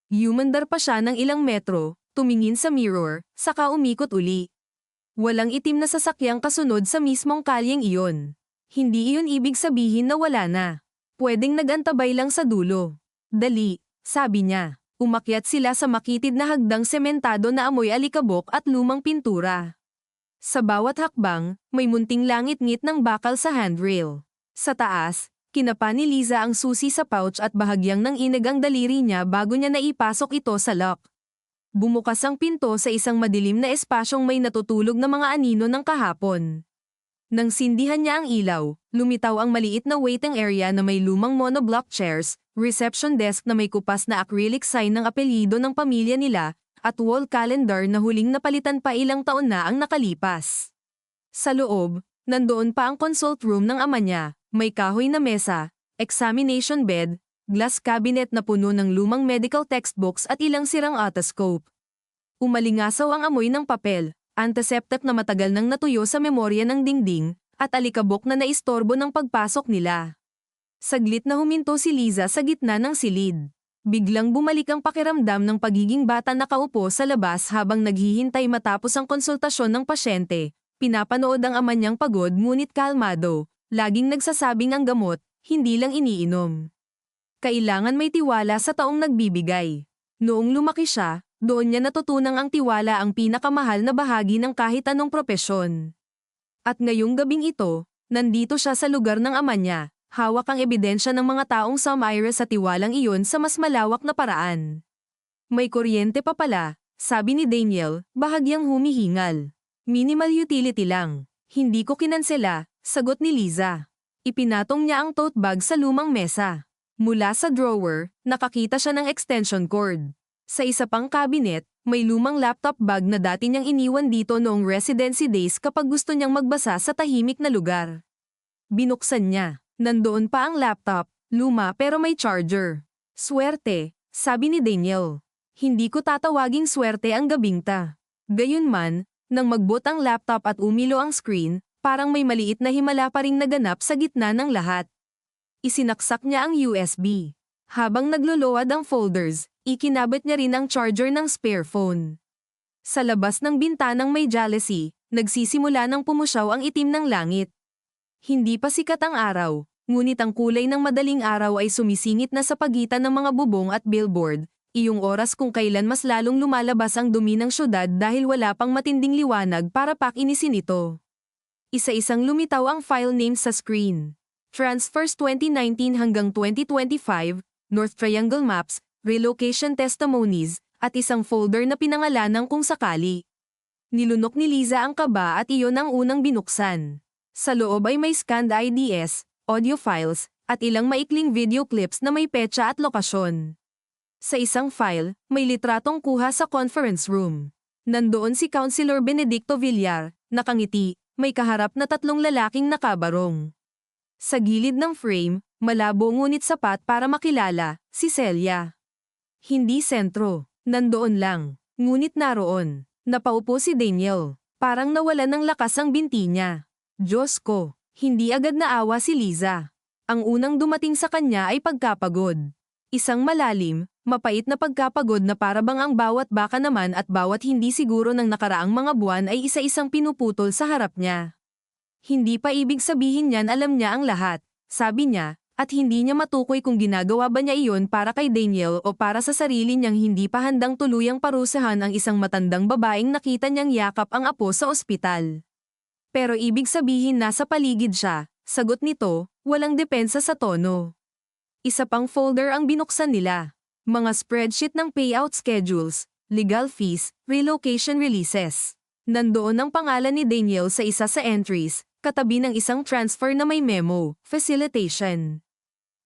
Humandar pa siya ng ilang metro, tumingin sa mirror, saka umikot uli. Walang itim na sasakyang kasunod sa mismong kalyeng iyon. Hindi iyon ibig sabihin na wala na. Pwedeng nagantabay lang sa dulo. Dali, sabi niya. Umakyat sila sa makitid na hagdang sementado na amoy alikabok at lumang pintura. Sa bawat hakbang, may munting langit-ngit ng bakal sa handrail. Sa taas, kinapa ni Liza ang susi sa pouch at bahagyang nang inag ang daliri niya bago niya naipasok ito sa lock. Bumukas ang pinto sa isang madilim na espasyong may natutulog na mga anino ng kahapon. Nang sindihan niya ang ilaw, lumitaw ang maliit na waiting area na may lumang monoblock chairs, reception desk na may kupas na acrylic sign ng apelyido ng pamilya nila, at wall calendar na huling napalitan pa ilang taon na ang nakalipas. Sa loob, nandoon pa ang consult room ng ama niya, may kahoy na mesa, examination bed, glass cabinet na puno ng lumang medical textbooks at ilang sirang otoscope. Umalingasaw ang amoy ng papel, antiseptic na matagal nang natuyo sa memorya ng dingding, at alikabok na naistorbo ng pagpasok nila. Saglit na huminto si Liza sa gitna ng silid. Biglang bumalik ang pakiramdam ng pagiging bata nakaupo sa labas habang naghihintay matapos ang konsultasyon ng pasyente. Pinapanood ang ama niyang pagod ngunit kalmado, laging nagsasabing ang gamot, hindi lang iniinom. Kailangan may tiwala sa taong nagbibigay. Noong lumaki siya, doon niya natutunang ang tiwala ang pinakamahal na bahagi ng kahit anong propesyon. At ngayong gabing ito, nandito siya sa lugar ng ama niya, hawak ang ebidensya ng mga taong sumire sa tiwalang iyon sa mas malawak na paraan. May kuryente pa pala, sabi ni Daniel, bahagyang humihingal. Minimal utility lang. Hindi ko kinansela, sagot ni Liza. Ipinatong niya ang tote bag sa lumang mesa. Mula sa drawer, nakakita siya ng extension cord. Sa isa pang cabinet, may lumang laptop bag na dati niyang iniwan dito noong residency days kapag gusto niyang magbasa sa tahimik na lugar. Binuksan niya. Nandoon pa ang laptop, luma pero may charger. Swerte, sabi ni Daniel. Hindi ko tatawaging swerte ang gabing ta. Gayunman, nang magbot ang laptop at umilo ang screen, parang may maliit na himala pa ring naganap sa gitna ng lahat. Isinaksak niya ang USB. Habang nagluluwad ang folders, ikinabit niya rin ang charger ng spare phone. Sa labas ng bintanang may jealousy, nagsisimula ng pumusyaw ang itim ng langit. Hindi pa sikat ang araw, ngunit ang kulay ng madaling araw ay sumisingit na sa pagitan ng mga bubong at billboard, iyong oras kung kailan mas lalong lumalabas ang dumi ng syudad dahil wala pang matinding liwanag para pakinisin ito. Isa-isang lumitaw ang file names sa screen. Transfers 2019 hanggang 2025, North Triangle Maps, Relocation Testimonies, at isang folder na pinangalanang kung sakali. Nilunok ni Liza ang kaba at iyon ang unang binuksan. Sa loob ay may scanned IDs, audio files, at ilang maikling video clips na may petsa at lokasyon. Sa isang file, may litratong kuha sa conference room. Nandoon si Councilor Benedicto Villar, nakangiti, may kaharap na tatlong lalaking nakabarong. Sa gilid ng frame, malabo ngunit sapat para makilala, si Celia. Hindi sentro, nandoon lang, ngunit naroon. Napaupo si Daniel, parang nawalan ng lakas ang binti niya. Diyos ko, hindi agad naawa si Liza. Ang unang dumating sa kanya ay pagkapagod. Isang malalim, mapait na pagkapagod na parabang ang bawat baka naman at bawat hindi siguro ng nakaraang mga buwan ay isa-isang pinuputol sa harap niya. Hindi pa ibig sabihin niyan alam niya ang lahat, sabi niya, at hindi niya matukoy kung ginagawa ba niya iyon para kay Daniel o para sa sarili niyang hindi pa handang tuluyang parusahan ang isang matandang babaeng nakita niyang yakap ang apo sa ospital. Pero ibig sabihin nasa paligid siya, sagot nito, walang depensa sa tono. Isa pang folder ang binuksan nila. Mga spreadsheet ng payout schedules, legal fees, relocation releases. Nandoon ang pangalan ni Daniel sa isa sa entries, katabi ng isang transfer na may memo, facilitation.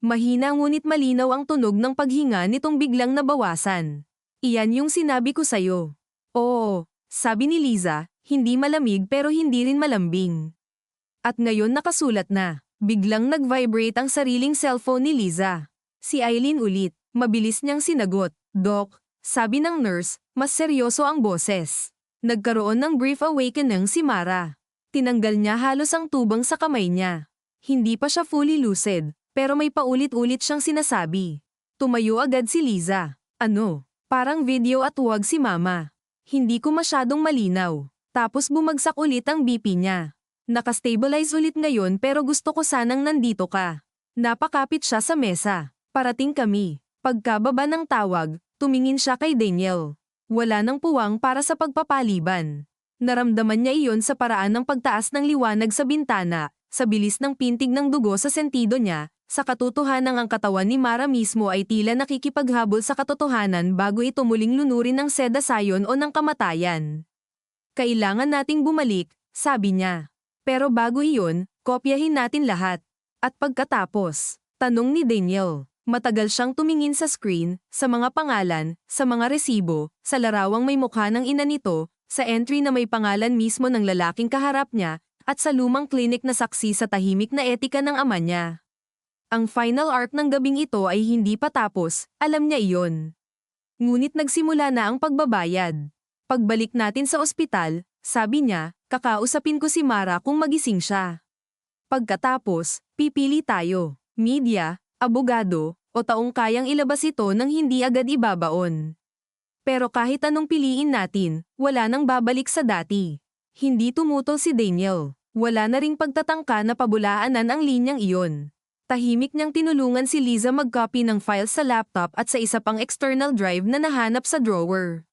Mahina ngunit malinaw ang tunog ng paghinga nitong biglang nabawasan. Iyan yung sinabi ko sayo. Oo, sabi ni Liza, hindi malamig pero hindi rin malambing. At ngayon nakasulat na. Biglang nag-vibrate ang sariling cellphone ni Liza. Si Eileen ulit, mabilis niyang sinagot, Doc, sabi ng nurse, mas seryoso ang boses. Nagkaroon ng brief awakening si Mara. Tinanggal niya halos ang tubang sa kamay niya. Hindi pa siya fully lucid, pero may paulit-ulit siyang sinasabi. Tumayo agad si Liza. Ano? Parang video at huwag si Mama. Hindi ko masyadong malinaw. Tapos bumagsak ulit ang BP niya. Nakastabilize ulit ngayon pero gusto ko sanang nandito ka. Napakapit siya sa mesa. Parating kami. Pagkababa ng tawag, tumingin siya kay Daniel. Wala nang puwang para sa pagpapaliban. Naramdaman niya iyon sa paraan ng pagtaas ng liwanag sa bintana, sa bilis ng pintig ng dugo sa sentido niya, sa katotohanang ang katawan ni Mara mismo ay tila nakikipaghabol sa katotohanan bago ito muling lunurin ng sedasayon o ng kamatayan. Kailangan nating bumalik, sabi niya. Pero bago iyon, kopyahin natin lahat. At pagkatapos, tanong ni Daniel. Matagal siyang tumingin sa screen, sa mga pangalan, sa mga resibo, sa larawang may mukha ng ina nito, sa entry na may pangalan mismo ng lalaking kaharap niya, at sa lumang klinik na saksi sa tahimik na etika ng ama niya. Ang final arc ng gabing ito ay hindi pa tapos, alam niya iyon. Ngunit nagsimula na ang pagbabayad. Pagbalik natin sa ospital, sabi niya, kakausapin ko si Mara kung magising siya. Pagkatapos, pipili tayo, media, abogado, o taong kayang ilabas ito nang hindi agad ibabaon. Pero kahit anong piliin natin, wala nang babalik sa dati. Hindi tumutol si Daniel. Wala na ring pagtatangka na pabulaanan ang linyang iyon. Tahimik niyang tinulungan si Liza mag-copy ng files sa laptop at sa isa pang external drive na nahanap sa drawer.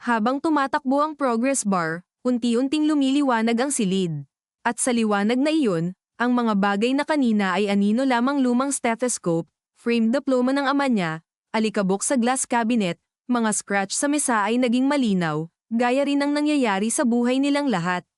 Habang tumatakbo ang progress bar, unti-unting lumiliwanag ang silid. At sa liwanag na iyon, ang mga bagay na kanina ay anino lamang lumang stethoscope, framed diploma ng ama niya, alikabok sa glass cabinet, mga scratch sa mesa ay naging malinaw, gaya rin ang nangyayari sa buhay nilang lahat.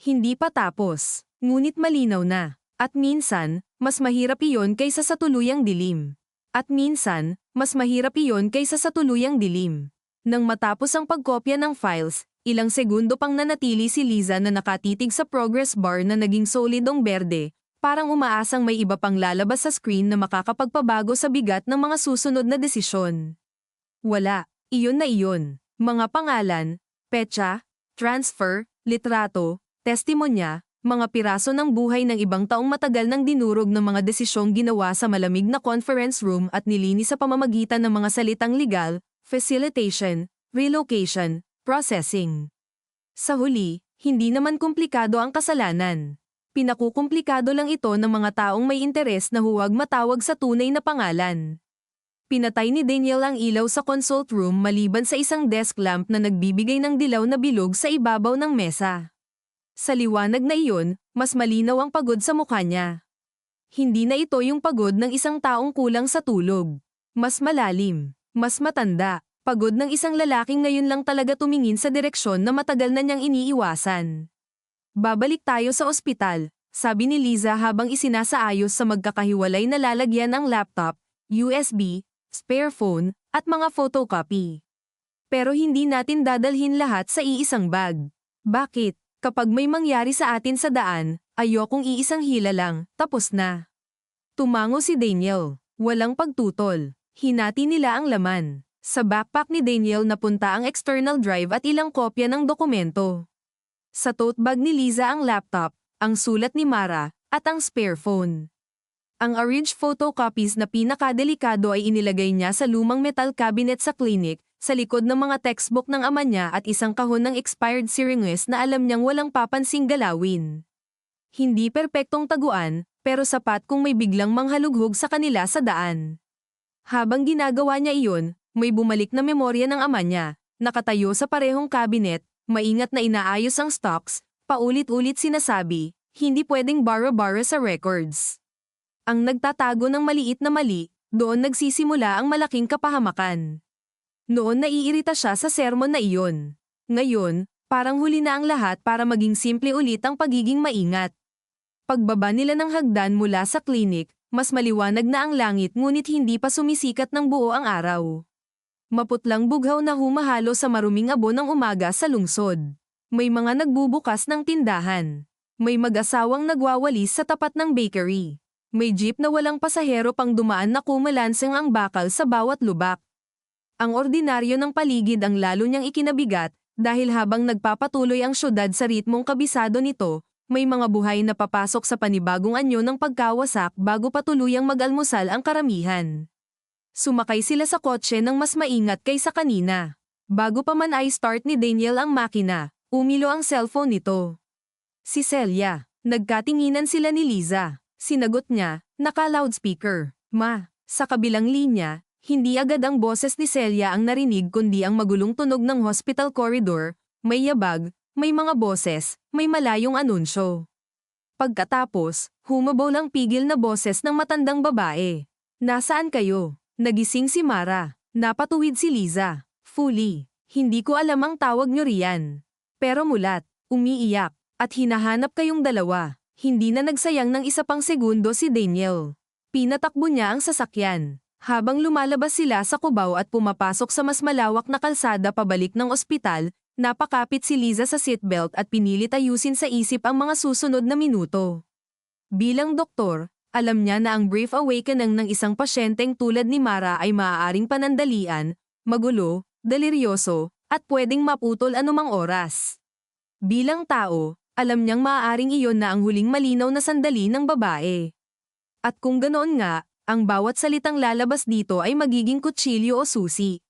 Hindi pa tapos, ngunit malinaw na. At minsan, mas mahirap iyon kaysa sa tuluyang dilim. At minsan, mas mahirap iyon kaysa sa tuluyang dilim. Nang matapos ang pagkopya ng files, ilang segundo pang nanatili si Liza na nakatitig sa progress bar na naging solidong berde, parang umaasang may iba pang lalabas sa screen na makakapagpabago sa bigat ng mga susunod na desisyon. Wala, iyon na iyon. Mga pangalan, petsa, transfer, litrato, testimonya, mga piraso ng buhay ng ibang taong matagal nang dinurog ng mga desisyong ginawa sa malamig na conference room at nilinis sa pamamagitan ng mga salitang legal, facilitation, relocation, processing. Sa huli, hindi naman komplikado ang kasalanan. Pinakukumplikado lang ito ng mga taong may interes na huwag matawag sa tunay na pangalan. Pinatay ni Daniel ang ilaw sa consult room maliban sa isang desk lamp na nagbibigay ng dilaw na bilog sa ibabaw ng mesa. Sa liwanag na iyon, mas malinaw ang pagod sa mukha niya. Hindi na ito yung pagod ng isang taong kulang sa tulog. Mas malalim, mas matanda, pagod ng isang lalaking ngayon lang talaga tumingin sa direksyon na matagal na niyang iniiwasan. Babalik tayo sa ospital, sabi ni Liza habang isinasaayos sa magkakahiwalay na lalagyan ang laptop, USB, spare phone, at mga photocopy. Pero hindi natin dadalhin lahat sa iisang bag. Bakit? Kapag may mangyari sa atin sa daan, ayokong iisang hila lang, tapos na. Tumango si Daniel. Walang pagtutol. Hinati nila ang laman. Sa backpack ni Daniel napunta ang external drive at ilang kopya ng dokumento. Sa tote bag ni Liza ang laptop, ang sulat ni Mara, at ang spare phone. Ang arranged photocopies na pinakadelikado ay inilagay niya sa lumang metal cabinet sa clinic, sa likod ng mga textbook ng ama niya at isang kahon ng expired syringes na alam niyang walang papansing galawin. Hindi perpektong taguan, pero sapat kung may biglang manghalughog sa kanila sa daan. Habang ginagawa niya iyon, may bumalik na memorya ng ama niya, nakatayo sa parehong cabinet, maingat na inaayos ang stocks, paulit-ulit sinasabi, hindi pwedeng bara-bara sa records. Ang nagtatago ng maliit na mali, doon nagsisimula ang malaking kapahamakan. Noon naiirita siya sa sermon na iyon. Ngayon, parang huli na ang lahat para maging simple ulit ang pagiging maingat. Pagbaba nila ng hagdan mula sa klinik, mas maliwanag na ang langit ngunit hindi pa sumisikat ng buo ang araw. Maputlang bughaw na humahalo sa maruming abo ng umaga sa lungsod. May mga nagbubukas ng tindahan. May mag-asawang nagwawalis sa tapat ng bakery. May jeep na walang pasahero pang dumaan na kumalanseng ang bakal sa bawat lubak. Ang ordinaryo ng paligid ang lalo niyang ikinabigat, dahil habang nagpapatuloy ang syudad sa ritmong kabisado nito, may mga buhay na papasok sa panibagong anyo ng pagkawasak bago patuluyang mag-almusal ang karamihan. Sumakay sila sa kotse ng mas maingat kaysa kanina. Bago pa man ay start ni Daniel ang makina, umilo ang cellphone nito. Si Celia. Nagkatinginan sila ni Liza. Sinagot niya, naka-loudspeaker. Ma, sa kabilang linya, hindi agad ang boses ni Celia ang narinig kundi ang magulong tunog ng hospital corridor, may yabag, may mga boses, may malayong anunsyo. Pagkatapos, humabol ang pigil na boses ng matandang babae. Nasaan kayo? Nagising si Mara. Napatuwid si Liza. Fully. Hindi ko alam ang tawag nyo riyan. Pero mulat, umiiyak, at hinahanap kayong dalawa. Hindi na nagsayang ng isa pang segundo si Daniel. Pinatakbo niya ang sasakyan. Habang lumalabas sila sa kubaw at pumapasok sa mas malawak na kalsada pabalik ng ospital, napakapit si Liza sa seatbelt at pinilit ayusin sa isip ang mga susunod na minuto. Bilang doktor, alam niya na ang brief awakening ng isang pasyenteng tulad ni Mara ay maaaring panandalian, magulo, deliryoso, at pwedeng maputol anumang oras. Bilang tao, alam niyang maaaring iyon na ang huling malinaw na sandali ng babae. At kung ganoon nga, ang bawat salitang lalabas dito ay magiging kutsilyo o susi.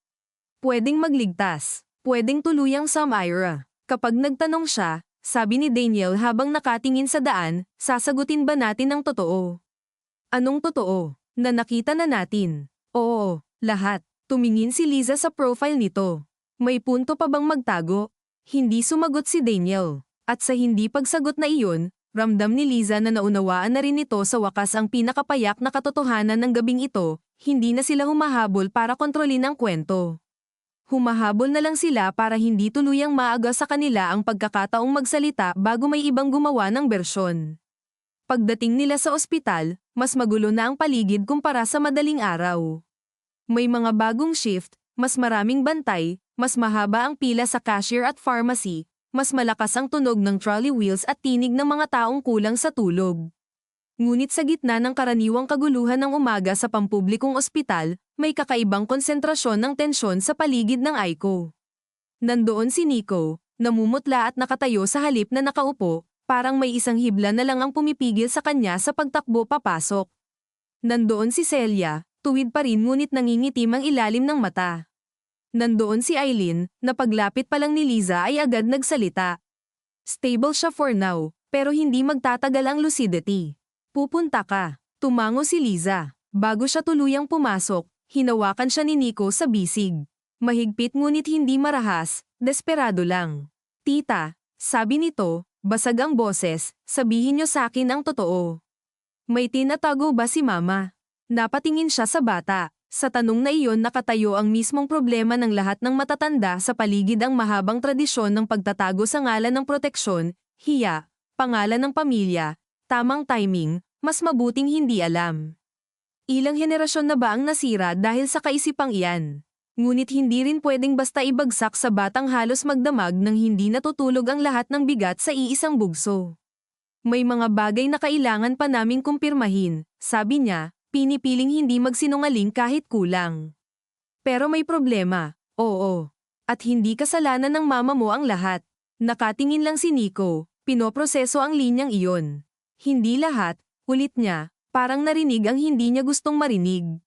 Pwedeng magligtas, pwedeng tuluyang Samira. Kapag nagtanong siya, sabi ni Daniel habang nakatingin sa daan, sasagutin ba natin ang totoo? Anong totoo? Na nakita na natin. Oo, lahat. Tumingin si Liza sa profile nito. May punto pa bang magtago? Hindi sumagot si Daniel. At sa hindi pagsagot na iyon, ramdam ni Liza na naunawaan na rin ito sa wakas ang pinakapayak na katotohanan ng gabing ito, hindi na sila humahabol para kontrolin ang kwento. Humahabol na lang sila para hindi tuluyang maaga sa kanila ang pagkakataong magsalita bago may ibang gumawa ng bersyon. Pagdating nila sa ospital, mas magulo na ang paligid kumpara sa madaling araw. May mga bagong shift, mas maraming bantay, mas mahaba ang pila sa cashier at pharmacy, mas malakas ang tunog ng trolley wheels at tinig ng mga taong kulang sa tulog. Ngunit sa gitna ng karaniwang kaguluhan ng umaga sa pampublikong ospital, may kakaibang konsentrasyon ng tensyon sa paligid ng Aiko. Nandoon si Nico, namumutla at nakatayo sa halip na nakaupo, parang may isang hibla na lang ang pumipigil sa kanya sa pagtakbo papasok. Nandoon si Celia, tuwid pa rin ngunit nangingitim ang ilalim ng mata. Nandoon si Eileen, na paglapit pa lang ni Liza ay agad nagsalita. Stable siya for now, pero hindi magtatagal ang lucidity. Pupunta ka. Tumango si Liza. Bago siya tuluyang pumasok, hinawakan siya ni Nico sa bisig. Mahigpit ngunit hindi marahas, desperado lang. Tita, sabi nito, basag ang boses, sabihin niyo sa akin ang totoo. May tinatago ba si Mama? Napatingin siya sa bata. Sa tanong na iyon nakatayo ang mismong problema ng lahat ng matatanda sa paligid ang mahabang tradisyon ng pagtatago sa ngalan ng proteksyon, hiya, pangalan ng pamilya, tamang timing, mas mabuting hindi alam. Ilang henerasyon na ba ang nasira dahil sa kaisipang iyan? Ngunit hindi rin pwedeng basta ibagsak sa batang halos magdamag nang hindi natutulog ang lahat ng bigat sa iisang bugso. May mga bagay na kailangan pa naming kumpirmahin, sabi niya, pinipiling hindi magsinungaling kahit kulang. Pero may problema, oo. At hindi kasalanan ng mama mo ang lahat. Nakatingin lang si Nico, pinoproseso ang linyang iyon. Hindi lahat, ulit niya, parang narinig ang hindi niya gustong marinig.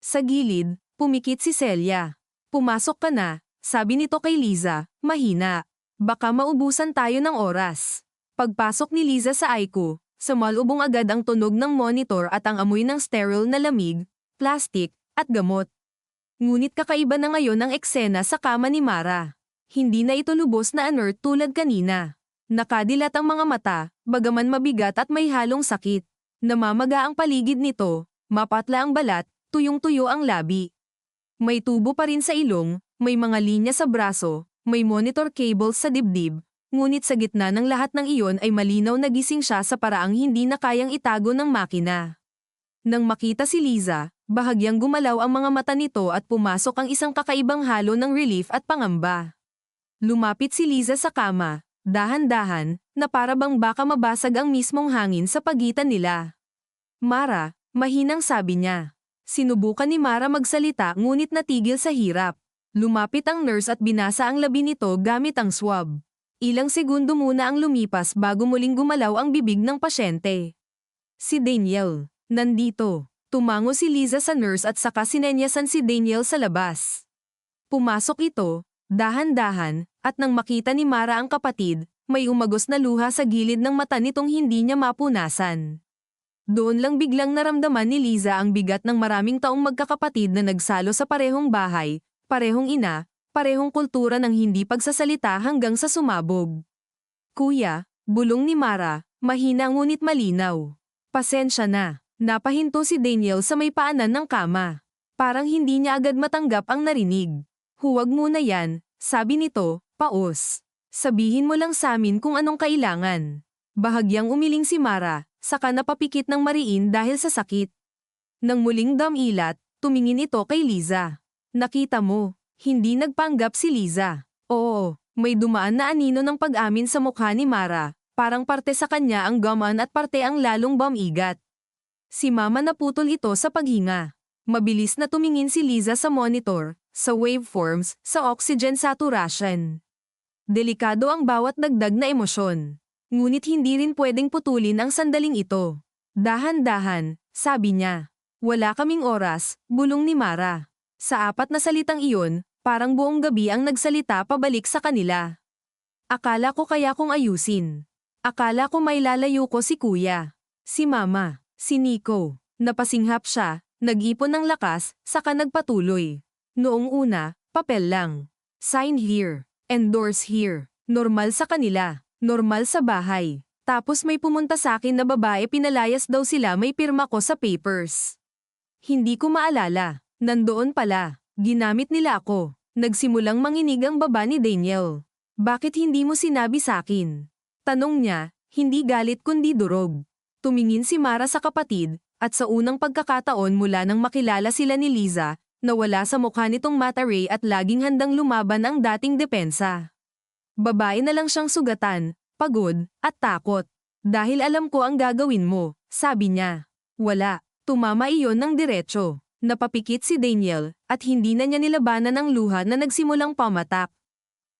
Sa gilid, pumikit si Celia. Pumasok ka na, sabi nito kay Liza, mahina. Baka maubusan tayo ng oras. Pagpasok ni Liza sa Aiko, sumalubong agad ang tunog ng monitor at ang amoy ng sterile na lamig, plastic, at gamot. Ngunit kakaiba na ngayon ang eksena sa kama ni Mara. Hindi na ito lubos na alert tulad kanina. Nakadilat ang mga mata, bagaman mabigat at may halong sakit. Namamaga ang paligid nito, mapatla ang balat, tuyong-tuyo ang labi. May tubo pa rin sa ilong, may mga linya sa braso, may monitor cables sa dibdib, ngunit sa gitna ng lahat ng iyon ay malinaw na gising siya sa paraang hindi na kayang itago ng makina. Nang makita si Liza, bahagyang gumalaw ang mga mata nito at pumasok ang isang kakaibang halo ng relief at pangamba. Lumapit si Liza sa kama, dahan-dahan, na para bang baka mabasag ang mismong hangin sa pagitan nila. Mara, mahinang sabi niya. Sinubukan ni Mara magsalita ngunit natigil sa hirap. Lumapit ang nurse at binasa ang labi nito gamit ang swab. Ilang segundo muna ang lumipas bago muling gumalaw ang bibig ng pasyente. Si Daniel, nandito. Tumango si Liza sa nurse at saka sinenyasan si Daniel sa labas. Pumasok ito, dahan-dahan, at nang makita ni Mara ang kapatid, may umagos na luha sa gilid ng mata nitong hindi niya mapunasan. Doon lang biglang naramdaman ni Liza ang bigat ng maraming taong magkakapatid na nagsalo sa parehong bahay, parehong ina, parehong kultura ng hindi pagsasalita hanggang sa sumabog. Kuya, bulong ni Mara, mahina ngunit malinaw. Pasensya na, napahinto si Daniel sa may paanan ng kama. Parang hindi niya agad matanggap ang narinig. Huwag muna yan, sabi nito, paos. Sabihin mo lang sa amin kung anong kailangan. Bahagyang umiling si Mara, saka napapikit ng mariin dahil sa sakit. Nang muling damilat, tumingin ito kay Liza. Nakita mo, hindi nagpanggap si Liza. Oo, may dumaan na anino ng pag-amin sa mukha ni Mara, parang parte sa kanya ang gaman at parte ang lalong bumigat. Si Mama naputol ito sa paghinga. Mabilis na tumingin si Liza sa monitor, sa waveforms, sa oxygen saturation. Delikado ang bawat dagdag na emosyon. Ngunit hindi rin pwedeng putulin ang sandaling ito. Dahan-dahan, sabi niya. Wala kaming oras, bulong ni Mara. Sa apat na salitang iyon, parang buong gabi ang nagsalita pabalik sa kanila. Akala ko kaya kong ayusin. Akala ko may lalayo ko si Kuya, si Mama, si Nico. Napasinghap siya, nag-ipon ng lakas, saka nagpatuloy. Noong una, papel lang. Sign here. Endorse here. Normal sa kanila. Normal sa bahay. Tapos may pumunta sa akin na babae, pinalayas daw sila, may pirma ko sa papers. Hindi ko maalala. Nandoon pala. Ginamit nila ako. Nagsimulang manginig ang baba ni Daniel. Bakit hindi mo sinabi sa akin? Tanong niya, hindi galit kundi durog. Tumingin si Mara sa kapatid, at sa unang pagkakataon mula nang makilala sila ni Liza, nawala sa mukha nitong mata Ray at laging handang lumaban ang dating depensa. Babae na lang siyang sugatan, pagod, at takot. Dahil alam ko ang gagawin mo, sabi niya. Wala, tumama iyon ng diretso. Napapikit si Daniel, at hindi na niya nilabanan ang luha na nagsimulang pamatak.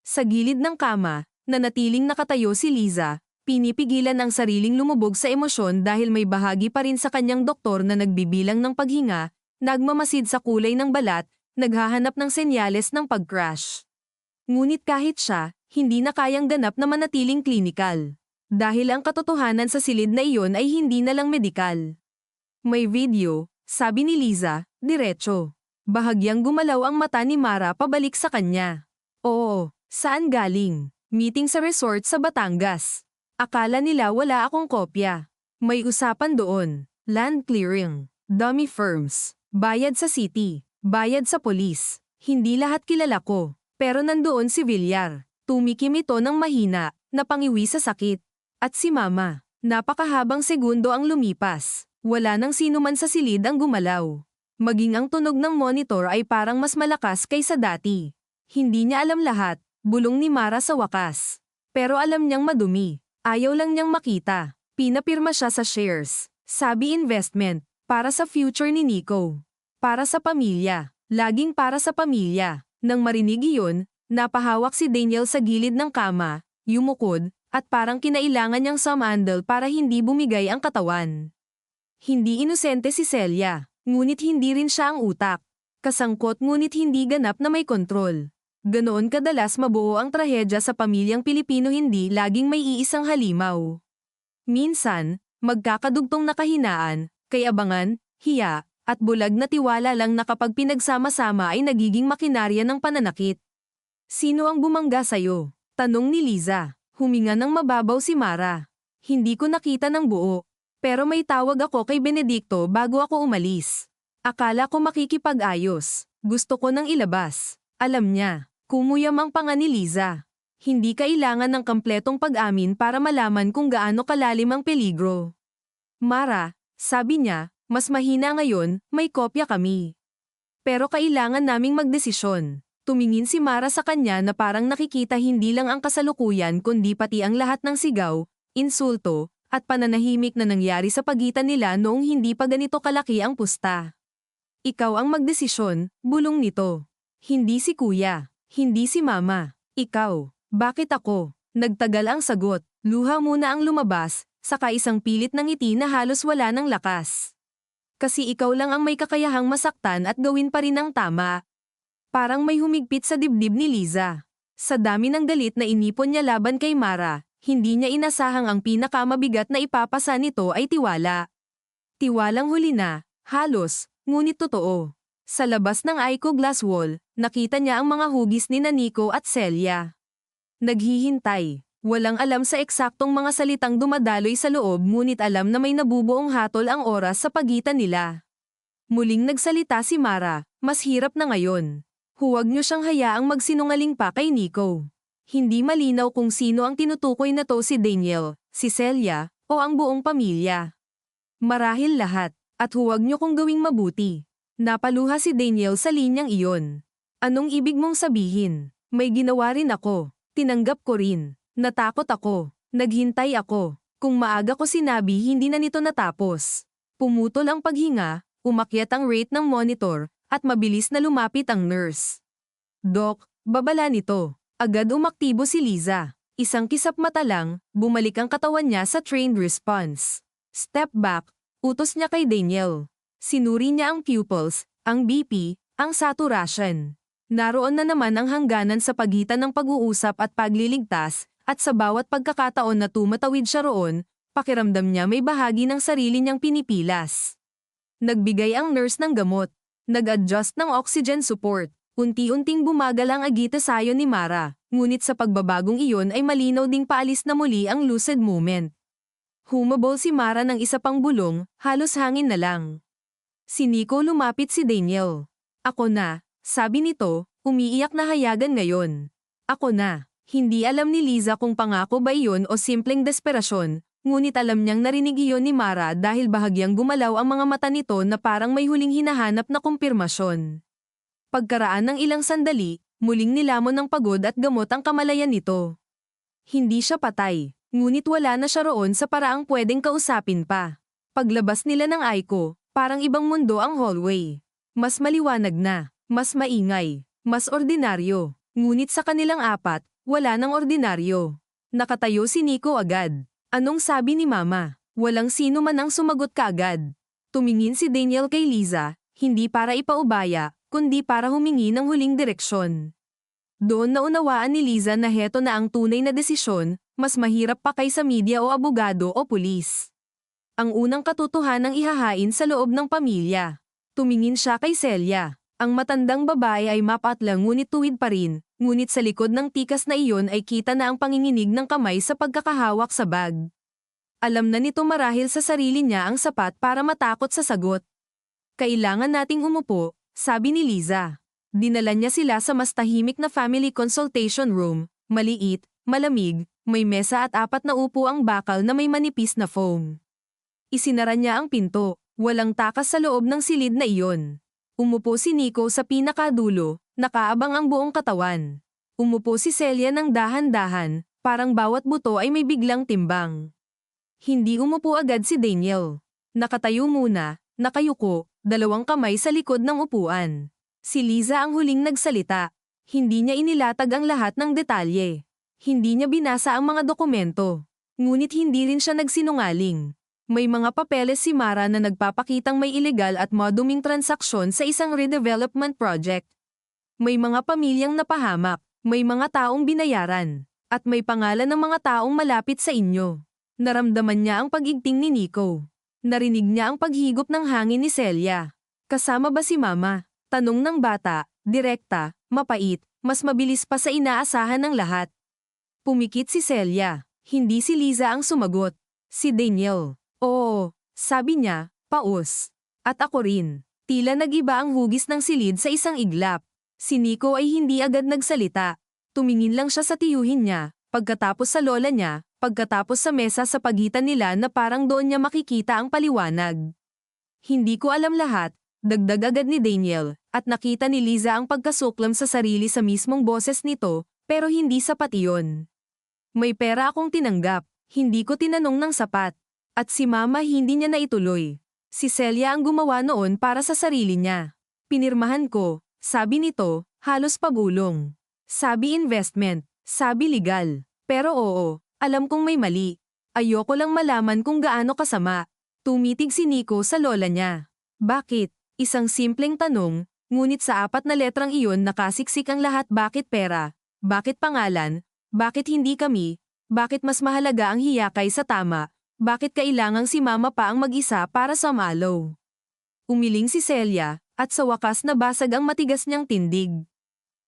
Sa gilid ng kama, nanatiling nakatayo si Liza, pinipigilan ang sariling lumubog sa emosyon dahil may bahagi pa rin sa kanyang doktor na nagbibilang ng paghinga, nagmamasid sa kulay ng balat, naghahanap ng senyales ng pag-crash. Ngunit kahit siya, hindi na kayang ganap na manatiling klinikal. Dahil ang katotohanan sa silid na iyon ay hindi na lang medikal. May video, sabi ni Liza, diretso. Bahagyang gumalaw ang mata ni Mara pabalik sa kanya. Oo, saan galing? Meeting sa resort sa Batangas. Akala nila wala akong kopya. May usapan doon. Land clearing. Dummy firms. Bayad sa city. Bayad sa polis. Hindi lahat kilala ko. Pero nandoon si Villar. Tumikim ito ng mahina, napangiwi sa sakit. At si Mama. Napakahabang segundo ang lumipas. Wala nang sino man sa silid ang gumalaw. Maging ang tunog ng monitor ay parang mas malakas kaysa dati. Hindi niya alam lahat, bulong ni Mara sa wakas. Pero alam niyang madumi. Ayaw lang niyang makita. Pinapirma siya sa shares. Sabi investment, para sa future ni Nico. Para sa pamilya. Laging para sa pamilya. Nang marinig iyon, napahawak si Daniel sa gilid ng kama, yumukod, at parang kinailangan niyang sumandal para hindi bumigay ang katawan. Hindi inosente si Celia. Ngunit hindi rin siya ang utak. Kasangkot ngunit hindi ganap na may kontrol. Ganoon kadalas mabuo ang trahedya sa pamilyang Pilipino, hindi laging may iisang halimaw. Minsan, magkakadugtong na kahinaan, kayabangan, hiya, at bulag na tiwala lang na kapag pinagsama-sama ay nagiging makinarya ng pananakit. Sino ang bumangga sa'yo? Tanong ni Liza. Huminga ng mababaw si Mara. Hindi ko nakita ng buo. Pero may tawag ako kay Benedicto bago ako umalis. Akala ko makikipag-ayos. Gusto ko nang ilabas. Alam niya. Kumuyam ang panga ni Liza. Hindi kailangan ng kompletong pag-amin para malaman kung gaano kalalim ang peligro. Mara, sabi niya, mas mahina ngayon, may kopya kami. Pero kailangan naming magdesisyon. Tumingin si Mara sa kanya na parang nakikita hindi lang ang kasalukuyan kundi pati ang lahat ng sigaw, insulto, at pananahimik na nangyari sa pagitan nila noong hindi pa ganito kalaki ang pusta. Ikaw ang magdesisyon, bulong nito. Hindi si Kuya. Hindi si Mama. Ikaw. Bakit ako? Nagtagal ang sagot. Luha muna ang lumabas, saka isang pilit ng ngiti na halos wala ng lakas. Kasi ikaw lang ang may kakayahang masaktan at gawin pa rin ang tama. Parang may humigpit sa dibdib ni Liza. Sa dami ng galit na inipon niya laban kay Mara, hindi niya inasahang ang pinakamabigat na ipapasa nito ay tiwala. Tiwalang huli na, halos, ngunit totoo. Sa labas ng Aiko glass wall, nakita niya ang mga hugis ni Nico at Celia. Naghihintay. Walang alam sa eksaktong mga salitang dumadaloy sa loob, ngunit alam na may nabubuong hatol ang oras sa pagitan nila. Muling nagsalita si Mara, mas hirap na ngayon. Huwag niyo siyang hayaang magsinungaling pa kay Nico. Hindi malinaw kung sino ang tinutukoy na to, si Daniel, si Celia, o ang buong pamilya. Marahil lahat, at huwag niyo kong gawing mabuti. Napaluha si Daniel sa linyang iyon. Anong ibig mong sabihin? May ginawa rin ako. Tinanggap ko rin. Natakot ako. Naghintay ako. Kung maaga ko sinabi, hindi na nito natapos. Pumutol ang paghinga, umakyat ang rate ng monitor, at mabilis na lumapit ang nurse. Dok, babala nito. Agad umaktibo si Liza. Isang kisap mata lang, bumalik ang katawan niya sa trained response. Step back, utos niya kay Daniel. Sinuri niya ang pupils, ang BP, ang saturation. Naroon na naman ang hangganan sa pagitan ng pag-uusap at pagliligtas, at sa bawat pagkakataon na tumatawid siya roon, pakiramdam niya may bahagi ng sarili niyang pinipilas. Nagbigay ang nurse ng gamot. Nag-adjust ng oxygen support. Unti-unting bumagal ang agitasayon ni Mara, ngunit sa pagbabagong iyon ay malinaw ding paalis na muli ang lucid moment. Humabol si Mara ng isa pang bulong, halos hangin na lang. Si Nico lumapit si Daniel. Ako na, sabi nito, umiiyak na hayagan ngayon. Ako na. Hindi alam ni Liza kung pangako ba iyon o simpleng desperasyon, ngunit alam niyang narinig iyon ni Mara dahil bahagyang gumalaw ang mga mata nito na parang may huling hinahanap na kumpirmasyon. Pagkaraan ng ilang sandali, muling nilamon ng pagod at gamot ang kamalayan nito. Hindi siya patay, ngunit wala na siya roon sa paraang pwedeng kausapin pa. Paglabas nila ng Aiko, parang ibang mundo ang hallway. Mas maliwanag na, mas maingay, mas ordinaryo. Ngunit sa kanilang apat, wala nang ordinaryo. Nakatayo si Nico agad. Anong sabi ni Mama? Walang sino man ang sumagot kaagad. Tumingin si Daniel kay Liza, hindi para ipaubaya, kundi para humingi ng huling direksyon. Doon naunawaan ni Liza na heto na ang tunay na desisyon, mas mahirap pa kaysa media o abogado o pulis. Ang unang katotohanang ihahain sa loob ng pamilya. Tumingin siya kay Celia. Ang matandang babae ay mapatlang ngunit tuwid pa rin, ngunit sa likod ng tikas na iyon ay kita na ang panginginig ng kamay sa pagkakahawak sa bag. Alam na nito marahil sa sarili niya ang sapat para matakot sa sagot. Kailangan nating umupo, sabi ni Liza. Dinala niya sila sa mas tahimik na family consultation room, maliit, malamig, may mesa at apat na upo ang bakal na may manipis na foam. Isinara niya ang pinto, walang takas sa loob ng silid na iyon. Umupo si Nico sa pinakadulo, nakaabang ang buong katawan. Umupo si Celia ng dahan-dahan, parang bawat buto ay may biglang timbang. Hindi umupo agad si Daniel. Nakatayo muna, nakayuko, dalawang kamay sa likod ng upuan. Si Liza ang huling nagsalita. Hindi niya inilatag ang lahat ng detalye. Hindi niya binasa ang mga dokumento. Ngunit hindi rin siya nagsinungaling. May mga papeles si Mara na nagpapakitang may ilegal at maduming transaksyon sa isang redevelopment project. May mga pamilyang napahamak, may mga taong binayaran, at may pangalan ng mga taong malapit sa inyo. Naramdaman niya ang pag-igting ni Nico. Narinig niya ang paghigop ng hangin ni Celia. Kasama ba si Mama? Tanong ng bata, direkta, mapait, mas mabilis pa sa inaasahan ng lahat. Pumikit si Celia. Hindi si Liza ang sumagot. Si Daniel. Oo, sabi niya, paus. At ako rin. Tila nag-iba ang hugis ng silid sa isang iglap. Si Nico ay hindi agad nagsalita. Tumingin lang siya sa tiyuhin niya, pagkatapos sa lola niya, pagkatapos sa mesa sa pagitan nila na parang doon niya makikita ang paliwanag. Hindi ko alam lahat, dagdag agad ni Daniel, at nakita ni Liza ang pagkasuklam sa sarili sa mismong boses nito, pero hindi sapat iyon. May pera akong tinanggap, hindi ko tinanong ng sapat. At si Mama hindi niya naituloy. Si Celia ang gumawa noon para sa sarili niya. Pinirmahan ko, sabi nito, halos pabulong. Sabi investment, sabi legal. Pero oo, alam kong may mali. Ayoko lang malaman kung gaano kasama. Tumitig si Nico sa lola niya. Bakit? Isang simpleng tanong, ngunit sa apat na letrang iyon nakasiksik ang lahat. Bakit pera? Bakit pangalan? Bakit hindi kami? Bakit mas mahalaga ang hiyakay sa tama? Bakit kailangang si Mama pa ang mag-isa para sa malaw? Umiling si Celia, at sa wakas nabasag ang matigas niyang tindig.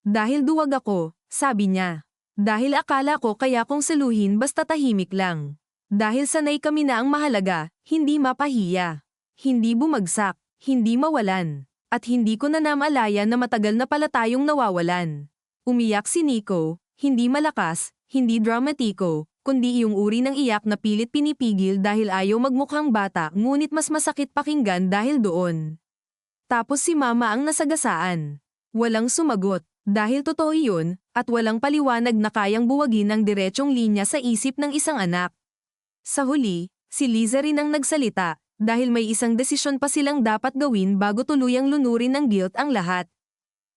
Dahil duwag ako, sabi niya. Dahil akala ko kaya kong saluhin basta tahimik lang. Dahil sanay kami na ang mahalaga, hindi mapahiya. Hindi bumagsak, hindi mawalan. At hindi ko na namalaya na matagal na pala tayong nawawalan. Umiyak si Nico, hindi malakas, hindi dramatiko, kundi yung uri ng iyak na pilit pinipigil dahil ayaw magmukhang bata ngunit mas masakit pakinggan dahil doon. Tapos si Mama ang nasagasaan. Walang sumagot, dahil totoo yun, at walang paliwanag na kayang buwagin ang diretsong linya sa isip ng isang anak. Sa huli, si Liza rin ang nagsalita, dahil may isang desisyon pa silang dapat gawin bago tuluyang lunurin ng guilt ang lahat.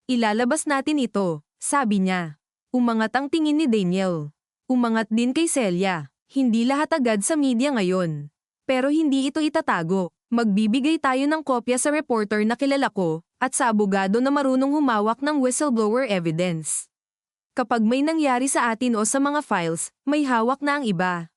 Ilalabas natin ito, sabi niya. Umangat ang tingin ni Daniel. Umangat din kay Celia. Hindi lahat agad sa media ngayon. Pero hindi ito itatago. Magbibigay tayo ng kopya sa reporter na kilala ko, at sa abogado na marunong humawak ng whistleblower evidence. Kapag may nangyari sa atin o sa mga files, may hawak na ang iba.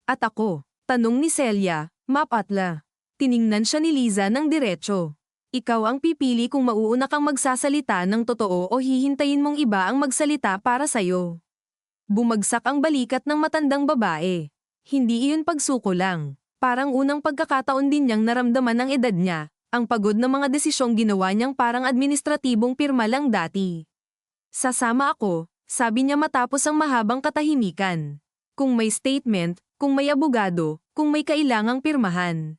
At ako, tanong ni Celia, mapatla. Tiningnan siya ni Liza ng diretso. Ikaw ang pipili kung mauuna kang magsasalita ng totoo o hihintayin mong iba ang magsalita para sa'yo. Bumagsak ang balikat ng matandang babae. Hindi iyon pagsuko lang. Parang unang pagkakataon din niyang naramdaman ang edad niya, ang pagod na mga desisyong ginawa niyang parang administratibong pirma lang dati. Sasama ako, sabi niya matapos ang mahabang katahimikan. Kung may statement, kung may abogado, kung may kailangang pirmahan.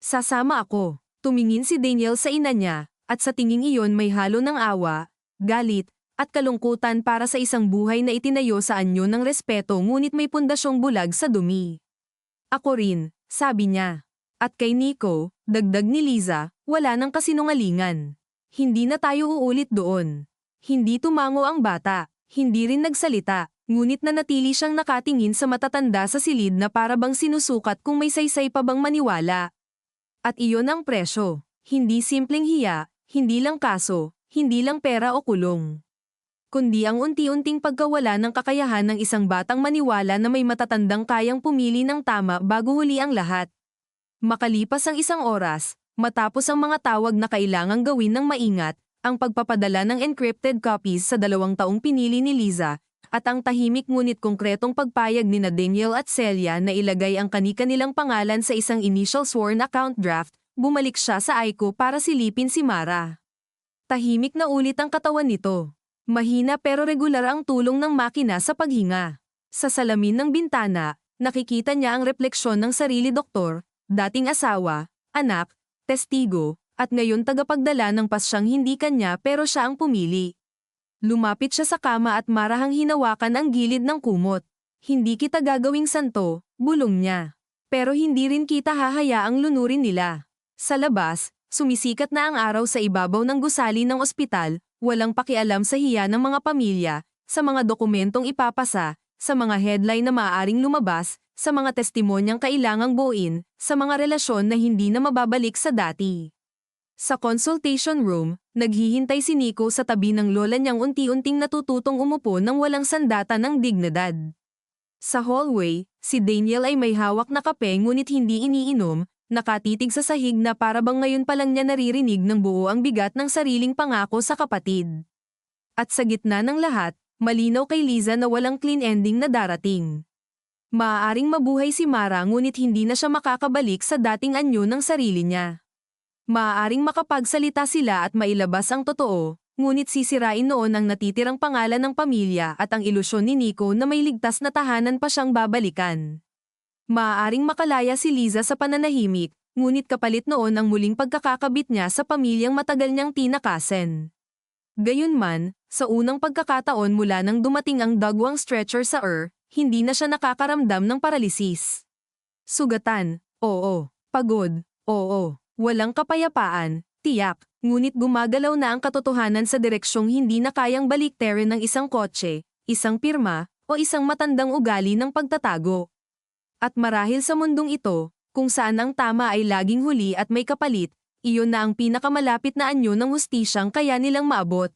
Sasama ako. Tumingin si Daniel sa ina niya, at sa tinging iyon may halo ng awa, galit, at kalungkutan para sa isang buhay na itinayo sa anyo ng respeto ngunit may pundasyong bulag sa dumi. Ako rin, sabi niya. At kay Nico, dagdag ni Liza, wala nang kasinungalingan. Hindi na tayo uulit doon. Hindi tumango ang bata, hindi rin nagsalita, ngunit nanatili siyang nakatingin sa matatanda sa silid na para bang sinusukat kung may saysay pa bang maniwala. At iyon ang presyo. Hindi simpleng hiya, hindi lang kaso, hindi lang pera o kulong. Kundi ang unti-unting pagkawala ng kakayahan ng isang batang maniwala na may matatandang kayang pumili ng tama bago huli ang lahat. Makalipas ang isang oras, matapos ang mga tawag na kailangang gawin ng maingat, ang pagpapadala ng encrypted copies sa 2 taong pinili ni Liza, at ang tahimik ngunit konkretong pagpayag ni Daniel at Celia na ilagay ang kani-kanilang pangalan sa isang initial sworn account draft, bumalik siya sa Aiko para silipin si Mara. Tahimik na ulit ang katawan nito. Mahina pero regular ang tulong ng makina sa paghinga. Sa salamin ng bintana, nakikita niya ang refleksyon ng sarili doktor, dating asawa, anak, testigo, at ngayon tagapagdala ng pasyang hindi kanya pero siya ang pumili. Lumapit siya sa kama at marahang hinawakan ang gilid ng kumot. Hindi kita gagawing santo, bulong niya. Pero hindi rin kita hahayaang lunurin nila. Sa labas, sumisikat na ang araw sa ibabaw ng gusali ng ospital, walang pakialam sa hiya ng mga pamilya, sa mga dokumentong ipapasa, sa mga headline na maaaring lumabas, sa mga testimonyang kailangang buuin, sa mga relasyon na hindi na mababalik sa dati. Sa consultation room, naghihintay si Nico sa tabi ng lola niyang unti-unting natututong umupo ng walang sandata ng dignidad. Sa hallway, si Daniel ay may hawak na kape ngunit hindi iniinom, nakatitig sa sahig na para bang ngayon pa lang niya naririnig ng buo ang bigat ng sariling pangako sa kapatid. At sa gitna ng lahat, malinaw kay Liza na walang clean ending na darating. Maaaring mabuhay si Mara ngunit hindi na siya makakabalik sa dating anyo ng sarili niya. Maaaring makapagsalita sila at mailabas ang totoo, ngunit sisirain noon ang natitirang pangalan ng pamilya at ang ilusyon ni Nico na may ligtas na tahanan pa siyang babalikan. Maaaring makalaya si Liza sa pananahimik, ngunit kapalit noon ang muling pagkakakabit niya sa pamilyang matagal niyang tinakasan. Gayunman, sa unang pagkakataon mula nang dumating ang dagwang stretcher sa hindi na siya nakakaramdam ng paralisis. Sugatan, oo. Pagod, oo. Walang kapayapaan, tiyak, ngunit gumagalaw na ang katotohanan sa direksyong hindi na kayang baliktarin ng isang kotse, isang pirma, o isang matandang ugali ng pagtatago. At marahil sa mundong ito, kung saan ang tama ay laging huli at may kapalit, iyon na ang pinakamalapit na anyo ng hustisyang kaya nilang maabot.